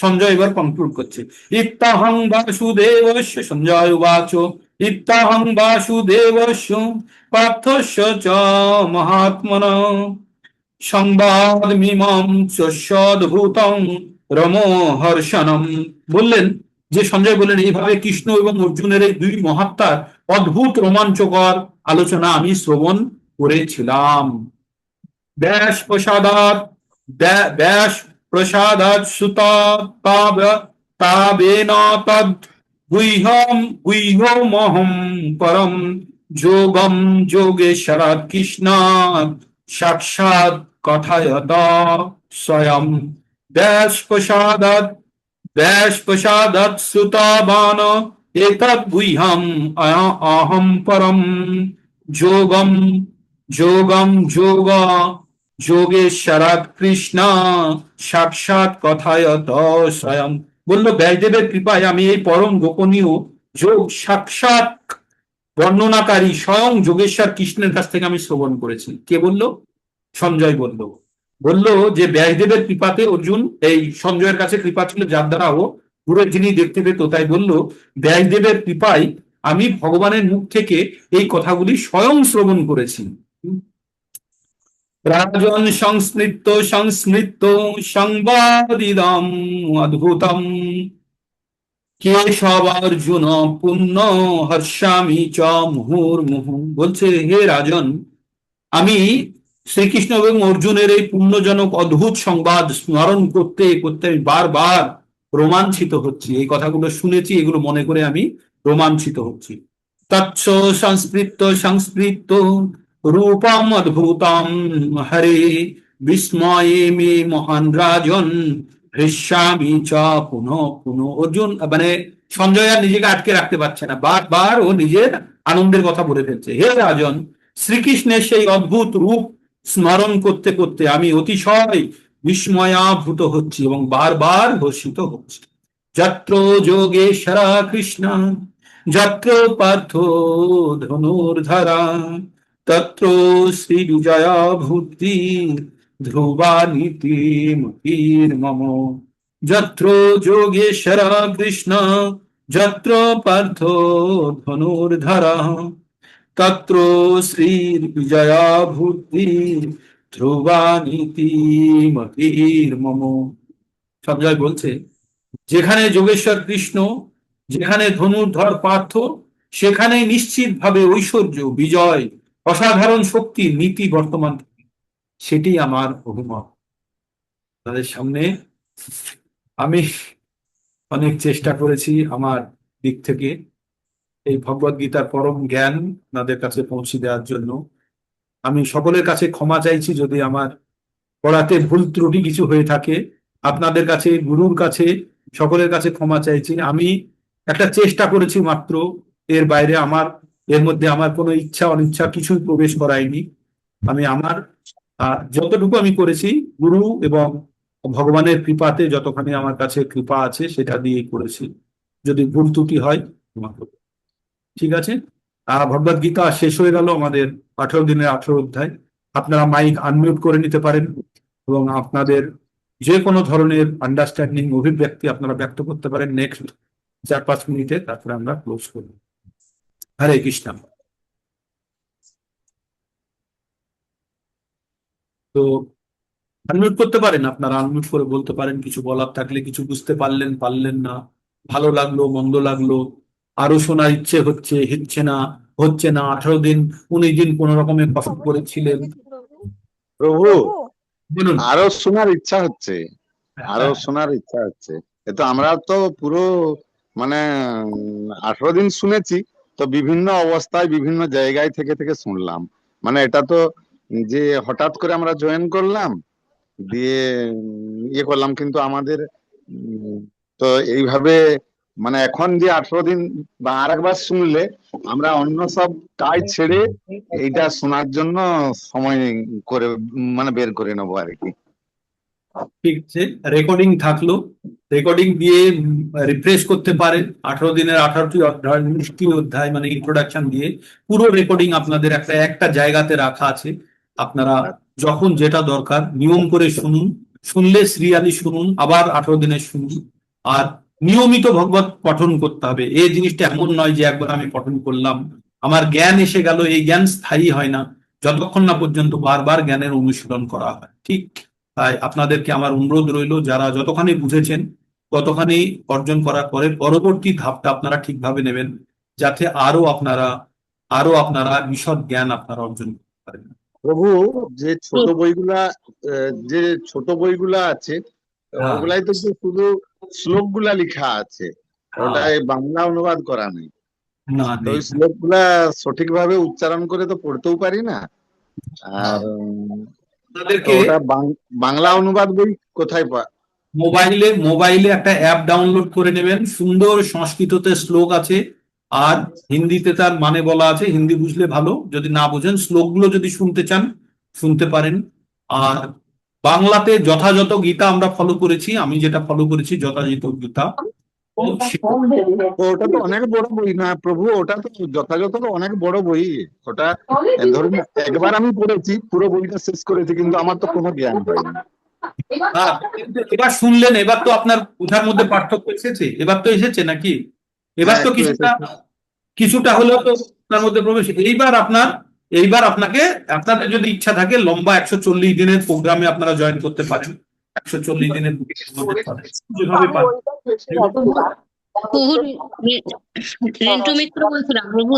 সঞ্জয় এবার কনক্লুড করছে। ইত্তাহং বাসুদেবস্য, সঞ্জয় উবাচ ইত্তাহং বাসুদেবস্য পার্থস্য চ মহাত্মনা সংবাদমিমং সদ্ভূতং রমোহর্ষণম। বললেন যে, সঞ্জয় বললেন, এইভাবে কৃষ্ণ এবং অর্জুনের এই দুই মহাত্মার অদ্ভুত রোমাঞ্চকর আলোচনা আমি শ্রবণ করেছিলাম। ব্যাস প্রসাদাত ব্যাস প্রসাদাত সুতা তাবেন তদ গুহ্যমহম পরম যোগম যোগেশ্বরাৎ কৃষ্ণাৎ সাক্ষাৎ কথায়ত স্বয়ং। ব্যাস প্রসাদাৎ শ্রুতবান এতদ গুহ্যম অহম পরম যোগম যোগম যোগ যোগেশ্বরাৎ কৃষ্ণ সাক্ষাৎ কথায়ত স্বয়ং। বলল, ব্যাসদেবের কৃপায় আমি এই পরম গোপনীয় যোগ সাক্ষাৎ বর্ণনাকারী স্বয়ং যোগেশ্বর কৃষ্ণের কাছ থেকে আমি শ্রবণ করেছি। কে বলল? সঞ্জয় বলল। বলল যে ব্যাসদেবের কৃপাতে অর্জুন, এই সঞ্জয়ের কাছে কৃপা ছিল যার দ্বারা ও দূরের জিনিস দেখতে পেত, তাই বলল ব্যাসদেবের কৃপায় আমি ভগবানের মুখ থেকে এই কথাগুলি স্বয়ং শ্রবণ করেছি। রাজন সংস্মৃত সংবাদিদম অদ্ভুতম কেশব অর্জুন পুণ্য হর্ষামি চ মুহুর্মুহু। বলছে, হে রাজন, আমি শ্রীকৃষ্ণ এবং অর্জুনের এই পুণ্যজনক অদ্ভুত সংবাদ স্মরণ করতে করতে আমি বারবার রোমাঞ্চিত হচ্ছি। এই কথাগুলো শুনেছি, এগুলো মনে করে আমি রোমাঞ্চিত হচ্ছি। তৎস সংস্মৃত রূপম অদ্ভুতম হরে বিস্ময়ে মে মহান রাজন হৃষ্যামি চ পুনঃ পুনঃ। অর্জুন মানে সঞ্জয় আর নিজেকে আটকে রাখতে পারছে না, বারবার ও নিজের আনন্দের কথা বলে ফেলছে। হে রাজন, শ্রীকৃষ্ণের সেই অদ্ভুত রূপ স্মরণ করতে করতে আমি অতিশয় বিস্ময়াভূত হচ্ছি এবং বারবার হর্ষিত হচ্ছি। যত্র যোগেশ্বরা কৃষ্ণ যত্র পার্থ ধনুর্ধরা তত্র শ্রী বিজয়া ভূতি ধ্রুবা নীতি মতির্মম। যত্র যোগেশ্বরা কৃষ্ণ যত্র পার্থ ধনুর্ধরা তত্র শ্রীর বিজয়া ভূতি ধ্রুবা নীতি মতির্মম। সঞ্জয় বলছে, যেখানে যোগেশ্বর কৃষ্ণ, যেখানে ধনুর্ধর পার্থ, সেখানে নিশ্চিতভাবে ঐশ্বর্য, বিজয়, অসাধারণ শক্তি, নীতি বর্তমান থাকে। সেটি আমার অভিমত। তাদের সামনে আমি অনেক চেষ্টা করেছি আমার দিক থেকে এই ভগবদ গীতার পরম জ্ঞান আপনাদের কাছে পৌঁছে দেওয়ার জন্য। আমি সকলের কাছে ক্ষমা চাইছি যদি আমার পড়াতে ভুল ত্রুটি কিছু হয়ে থাকে। আপনাদের কাছে, গুরুর কাছে, সকলের কাছে ক্ষমা চাইছি। আমি একটা চেষ্টা করেছি মাত্র, এর বাইরে এর মধ্যে আমার কোনো ইচ্ছা অনিচ্ছা কিছুই প্রবেশ করায়নি। আমি আমার যতটুকু আমি করেছি গুরু এবং ভগবানের কৃপাতে, যতখানি আমার কাছে কৃপা আছে সেটা দিয়েই করেছি। যদি ভুল ত্রুটি হয় ক্ষমা করবেন। ঠিক আছে। ভগবদ গীতা শেষ হয়ে গেল আমাদের 18 দিনের 18 অধ্যায়। আপনারা মাইক আনমিউট করে নিতে পারেন এবং আপনাদের যে কোনো ধরনের আন্ডারস্ট্যান্ডিং, অভিব্যক্তি আপনারা ব্যক্ত করতে পারেন নেক্সট 4-5 মিনিটে, তারপরে আমরা ক্লোজ করব। হরে কৃষ্ণ। তো আনমিউট করতে পারেন, আপনারা আনমিউট করে বলতে পারেন কিছু বলার থাকলে, কিছু বুঝতে পারলেন, পারলেন না, ভালো লাগলো, মন্দ লাগলো, আরো শোনার ইচ্ছে হচ্ছে না, 18 দিন 19 দিন কোন রকমের কষ্ট করেছিলেন। প্রভু, বলুন। আরো শোনার ইচ্ছা হচ্ছে, আরো শোনার ইচ্ছা হচ্ছে। তো আমরা তো পুরো মানে 18 দিন শুনেছি, তো বিভিন্ন অবস্থায় বিভিন্ন জায়গায় থেকে থেকে শুনলাম। মানে এটা তো যে হঠাৎ করে আমরা জয়েন করলাম, দিয়ে ইয়ে করলাম, কিন্তু আমাদের তো এইভাবে মানে এখন যে 18 দিন বা আরেকবার শুনলে আমরা অন্য সব কাজ ছেড়ে এইটা শোনার জন্য সময় করে মানে বের করে নেবো আর কি। ঠিক আছে, রেকর্ডিং থাকলো, রেকর্ডিং দিয়ে রিফ্রেশ করতে পারেন। 18 দিনের 18টি অধ্যায়, 19টি অধ্যায় মানে ইন্ট্রোডাকশন দিয়ে পুরো রেকর্ডিং আপনাদের একটা জায়গাতে রাখা আছে। আপনারা যখন যেটা দরকার নিয়ম করে শুনুন, শুনলে সিরিয়ালি শুনুন, আবার 18 দিনের শুনুন। আর নিয়মিত ভগবত পঠন করতে হবে। এই জিনিসটা এমন নয় যে একবার আমি পঠন করলাম আমার জ্ঞান এসে গেল, এই জ্ঞান স্থায়ী হয় না যতক্ষণ না পর্যন্ত বারবার জ্ঞানের অনুশীলন করা হয়। ঠিক তাই আপনাদেরকে আমার অনুরোধ রইল, যারা যতখানি বুঝেছেন ততখানি অর্জন করার পরে পরবর্তী ধাপটা আপনারা ঠিকভাবে নেবেন, যাতে আরো আপনারা বিশদ জ্ঞান আপনারা অর্জন করতে পারেন। প্রভু, যে যে ছোট বইগুলা আছে, হ্যাঁ, ওগুলাই তো শুধু শ্লোক গুলা লেখা আছে, হ্যাঁ, ওটাই বাংলা অনুবাদ করা নেই। না তো নেই। ওই শ্লোক গুলা সঠিকভাবে উচ্চারণ করে তো পড়তেও পারি না। হ্যাঁ, আর তো আপনাদেরকে ওটা বাংলা অনুবাদ বই কোথায় মোবাইলে একটা অ্যাপ ডাউনলোড করে নেবেন, সুন্দর সংস্কৃততে শ্লোক আছে আর হিন্দিতে তার মানে বলা আছে। হিন্দি বুঝলে ভালো, যদি না বুঝেন শ্লোকগুলো যদি শুনতে চান শুনতে পারেন। আর বাংলাতে যথাযথ গীতা আমরা ফলো করেছি, আমি যেটা ফলো করেছি যথাযথ গীতা। ওটা তো অনেক বড় বই না প্রভু, ওটা তো যথাযথ তো অনেক বড় বই। ওটা ধরুন একবার আমি পড়েছি, পুরো বইটা শেষ করেছি, কিন্তু আমার তো কোনো জ্ঞান হয়নি। কিন্তু এবার শুনলেন, এবার তো আপনার বোঝার মধ্যে পার্থক্য এসেছে, এবার তো এসেছে নাকি? এবার হ্যাঁ, তো একটু কিছুটা এসেছে। কিছুটা হলেও তো আপনার মধ্যে প্রবেশ। এইবার আপনাকে, আপনাদের যদি ইচ্ছা থাকে লম্বা 140 দিনের প্রোগ্রামে আপনারা জয়েন করতে পারেন। 140 দিনের যেভাবে পারেন। প্রভু রিন্টু মিত্র বলছিলাম প্রভু।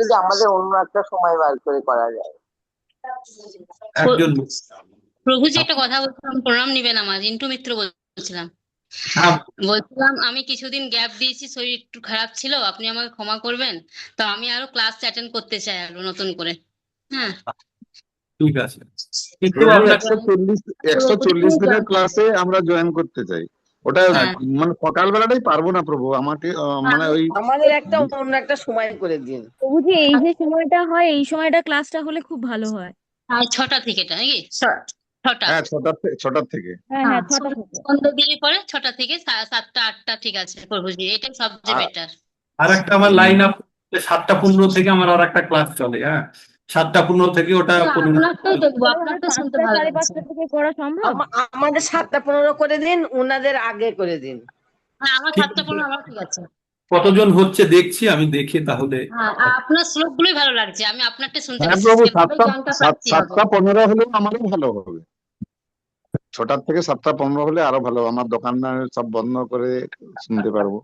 যদি আমাদের অন্য একটা সময় বার করে করা যায়। একজন প্রভুজি একটা কথা বলছিলাম, প্রণাম নিবেন আমার, রিন্টু মিত্র বলছিলাম। হ্যাঁ, বলছিলাম আমি কিছুদিন গ্যাপ দিয়েছি, শরীর একটু খারাপ ছিল, আপনি আমাকে ক্ষমা করবেন। তো আমি আরো ক্লাস অ্যাটেন্ড করতে চাই আরো নতুন করে। হ্যাঁ, ঠিক আছে, কিন্তু প্রভু আপনার 140 দিনের ক্লাসে আমরা জয়েন করতে চাই। ওটা হ্যাঁ। মানে সকাল বেলাটাই পারবো না প্রভু, আমাকে মানে ওই আমাদের একটা অন্য একটা সময় করে দিন। প্রভুজি এই যে সময়টা হয় এই সময়টা ক্লাসটা হলে খুব ভালো হয়। 6টা থেকে নাকি? 6টা। হ্যাঁ, ছটার থেকে। হ্যাঁ হ্যাঁ 6টা থেকে। সন্ধ্যে দিয়ে পরে 6টা থেকে 7টা 8টা, ঠিক আছে প্রভুজি, এটাই সবচেয়ে আর- বেটার। আর একটা আমার লাইন আপ 7:15 থেকে আমার আর একটা ক্লাস চলে, হ্যাঁ 7:15 থেকে ওটা আপনারটাই দেখবো, তাহলে আপনারটা শুনতে 5টা ভালো সাড়ে লাগছে। 5টা থেকে করা সম্ভব? আমাদের 7:15 করে দিন, ওনাদের আগে করে দিন। হ্যাঁ, আমার ঠিক 7টা 15 আমার ঠিক আছে। কতজন হচ্ছে দেখছি, আমি দেখে তাহলে। হ্যাঁ, আপনার শ্লোকগুলোই ভালো লাগছে, আমি আপনারটা শুনতে হ্যাঁ পাচ্ছি, প্রভু, সেভাবে জ্ঞানটা প্রাপ্তি হবে। 7:15 হলেও আমারও ভালো হবে। 6টার থেকে 7:15 হলে আরো ভালো, আমার দোকান সব বন্ধ করে শুনতে পারবো।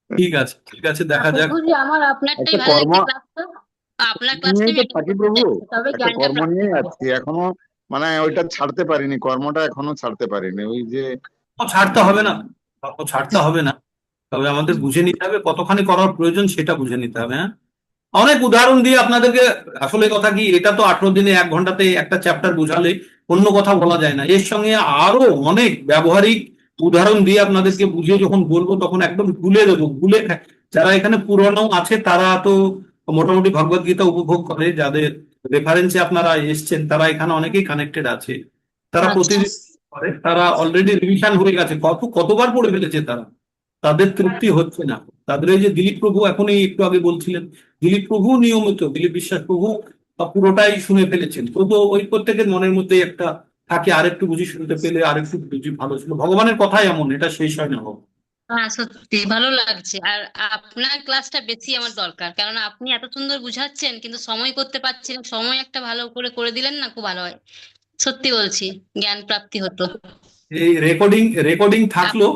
ঠিক আছে, ঠিক আছে, দেখা যাক। প্রভুজি আমার আপনারটাই একটা ভালো কর্ম লাগছে ক্লাসটা, আপনার ক্লাসটা নিয়েই আমি তো থাকি প্রভু, তবে একটা জ্ঞানটা কর্ম প্রাপ্তি নিয়ে হবে। আছি এখনো, মানে ওইটা ছাড়তে পারিনি, কর্মটা এখনো ছাড়তে পারিনি। ওই যে ছাড়তে হবে না, ছাড়তে হবে না, তবে আমাদের বুঝে নিতে হবে কতখানি করার প্রয়োজন, সেটা বুঝে নিতে হবে। হ্যাঁ, অনেক উদাহরণ দিয়ে আপনাদেরকে, আসলে কথা কি, এটা তো 18 দিনে 1 ঘন্টাতে একটা চ্যাপ্টার বোঝালে অন্য কথা বলা যায় না, এর সঙ্গে আরো অনেক ব্যবহারিক উদাহরণ দিয়ে আপনাদেরকে বুঝিয়ে যখন বলবো তখন একদম গুলে দেবো, যারা এখানে পুরনো আছে তারা তো মোটামুটি ভগবদ গীতা উপভোগ করে, যাদের রেফারেন্সে আপনারা এসছেন তারা এখানে অনেকেই কানেক্টেড আছে, তারা আচ্ছা। প্রতিদিন করে, তারা অলরেডি রিভিশন হয়ে গেছে, কতবার পড়ে ফেলেছে তারা, তাদের তৃপ্তি হচ্ছে না। তাদের এই যে দিলীপ প্রভু এখনই একটু আগে বলছিলেন, দিলীপ প্রভু নিয়মিত, দিলীপ বিশ্বাস প্রভু পুরোটাই শুনে ফেলেছেন, তবু ওই প্রত্যেকের মনের মধ্যে একটা থাকে, আরেকটু বুঝি শুনতে পেলে আরেকটু বুঝি ভালো ছিল। ভগবানের কথাই এমন, এটা শেষ হয় না। হ্যাঁ, সত্যি ভালো লাগছে। আর আপনার ক্লাসটা বেশি আমার দরকার, কারণ আপনি এত সুন্দর বুঝাচ্ছেন কিন্তু সময় করতে পারছি না, সময় একটা ভালো করে করে দিলেন না, খুব ভালো হয়। সত্যি বলছি, জ্ঞান প্রাপ্তি হতো। এই রেকর্ডিং থাকলো।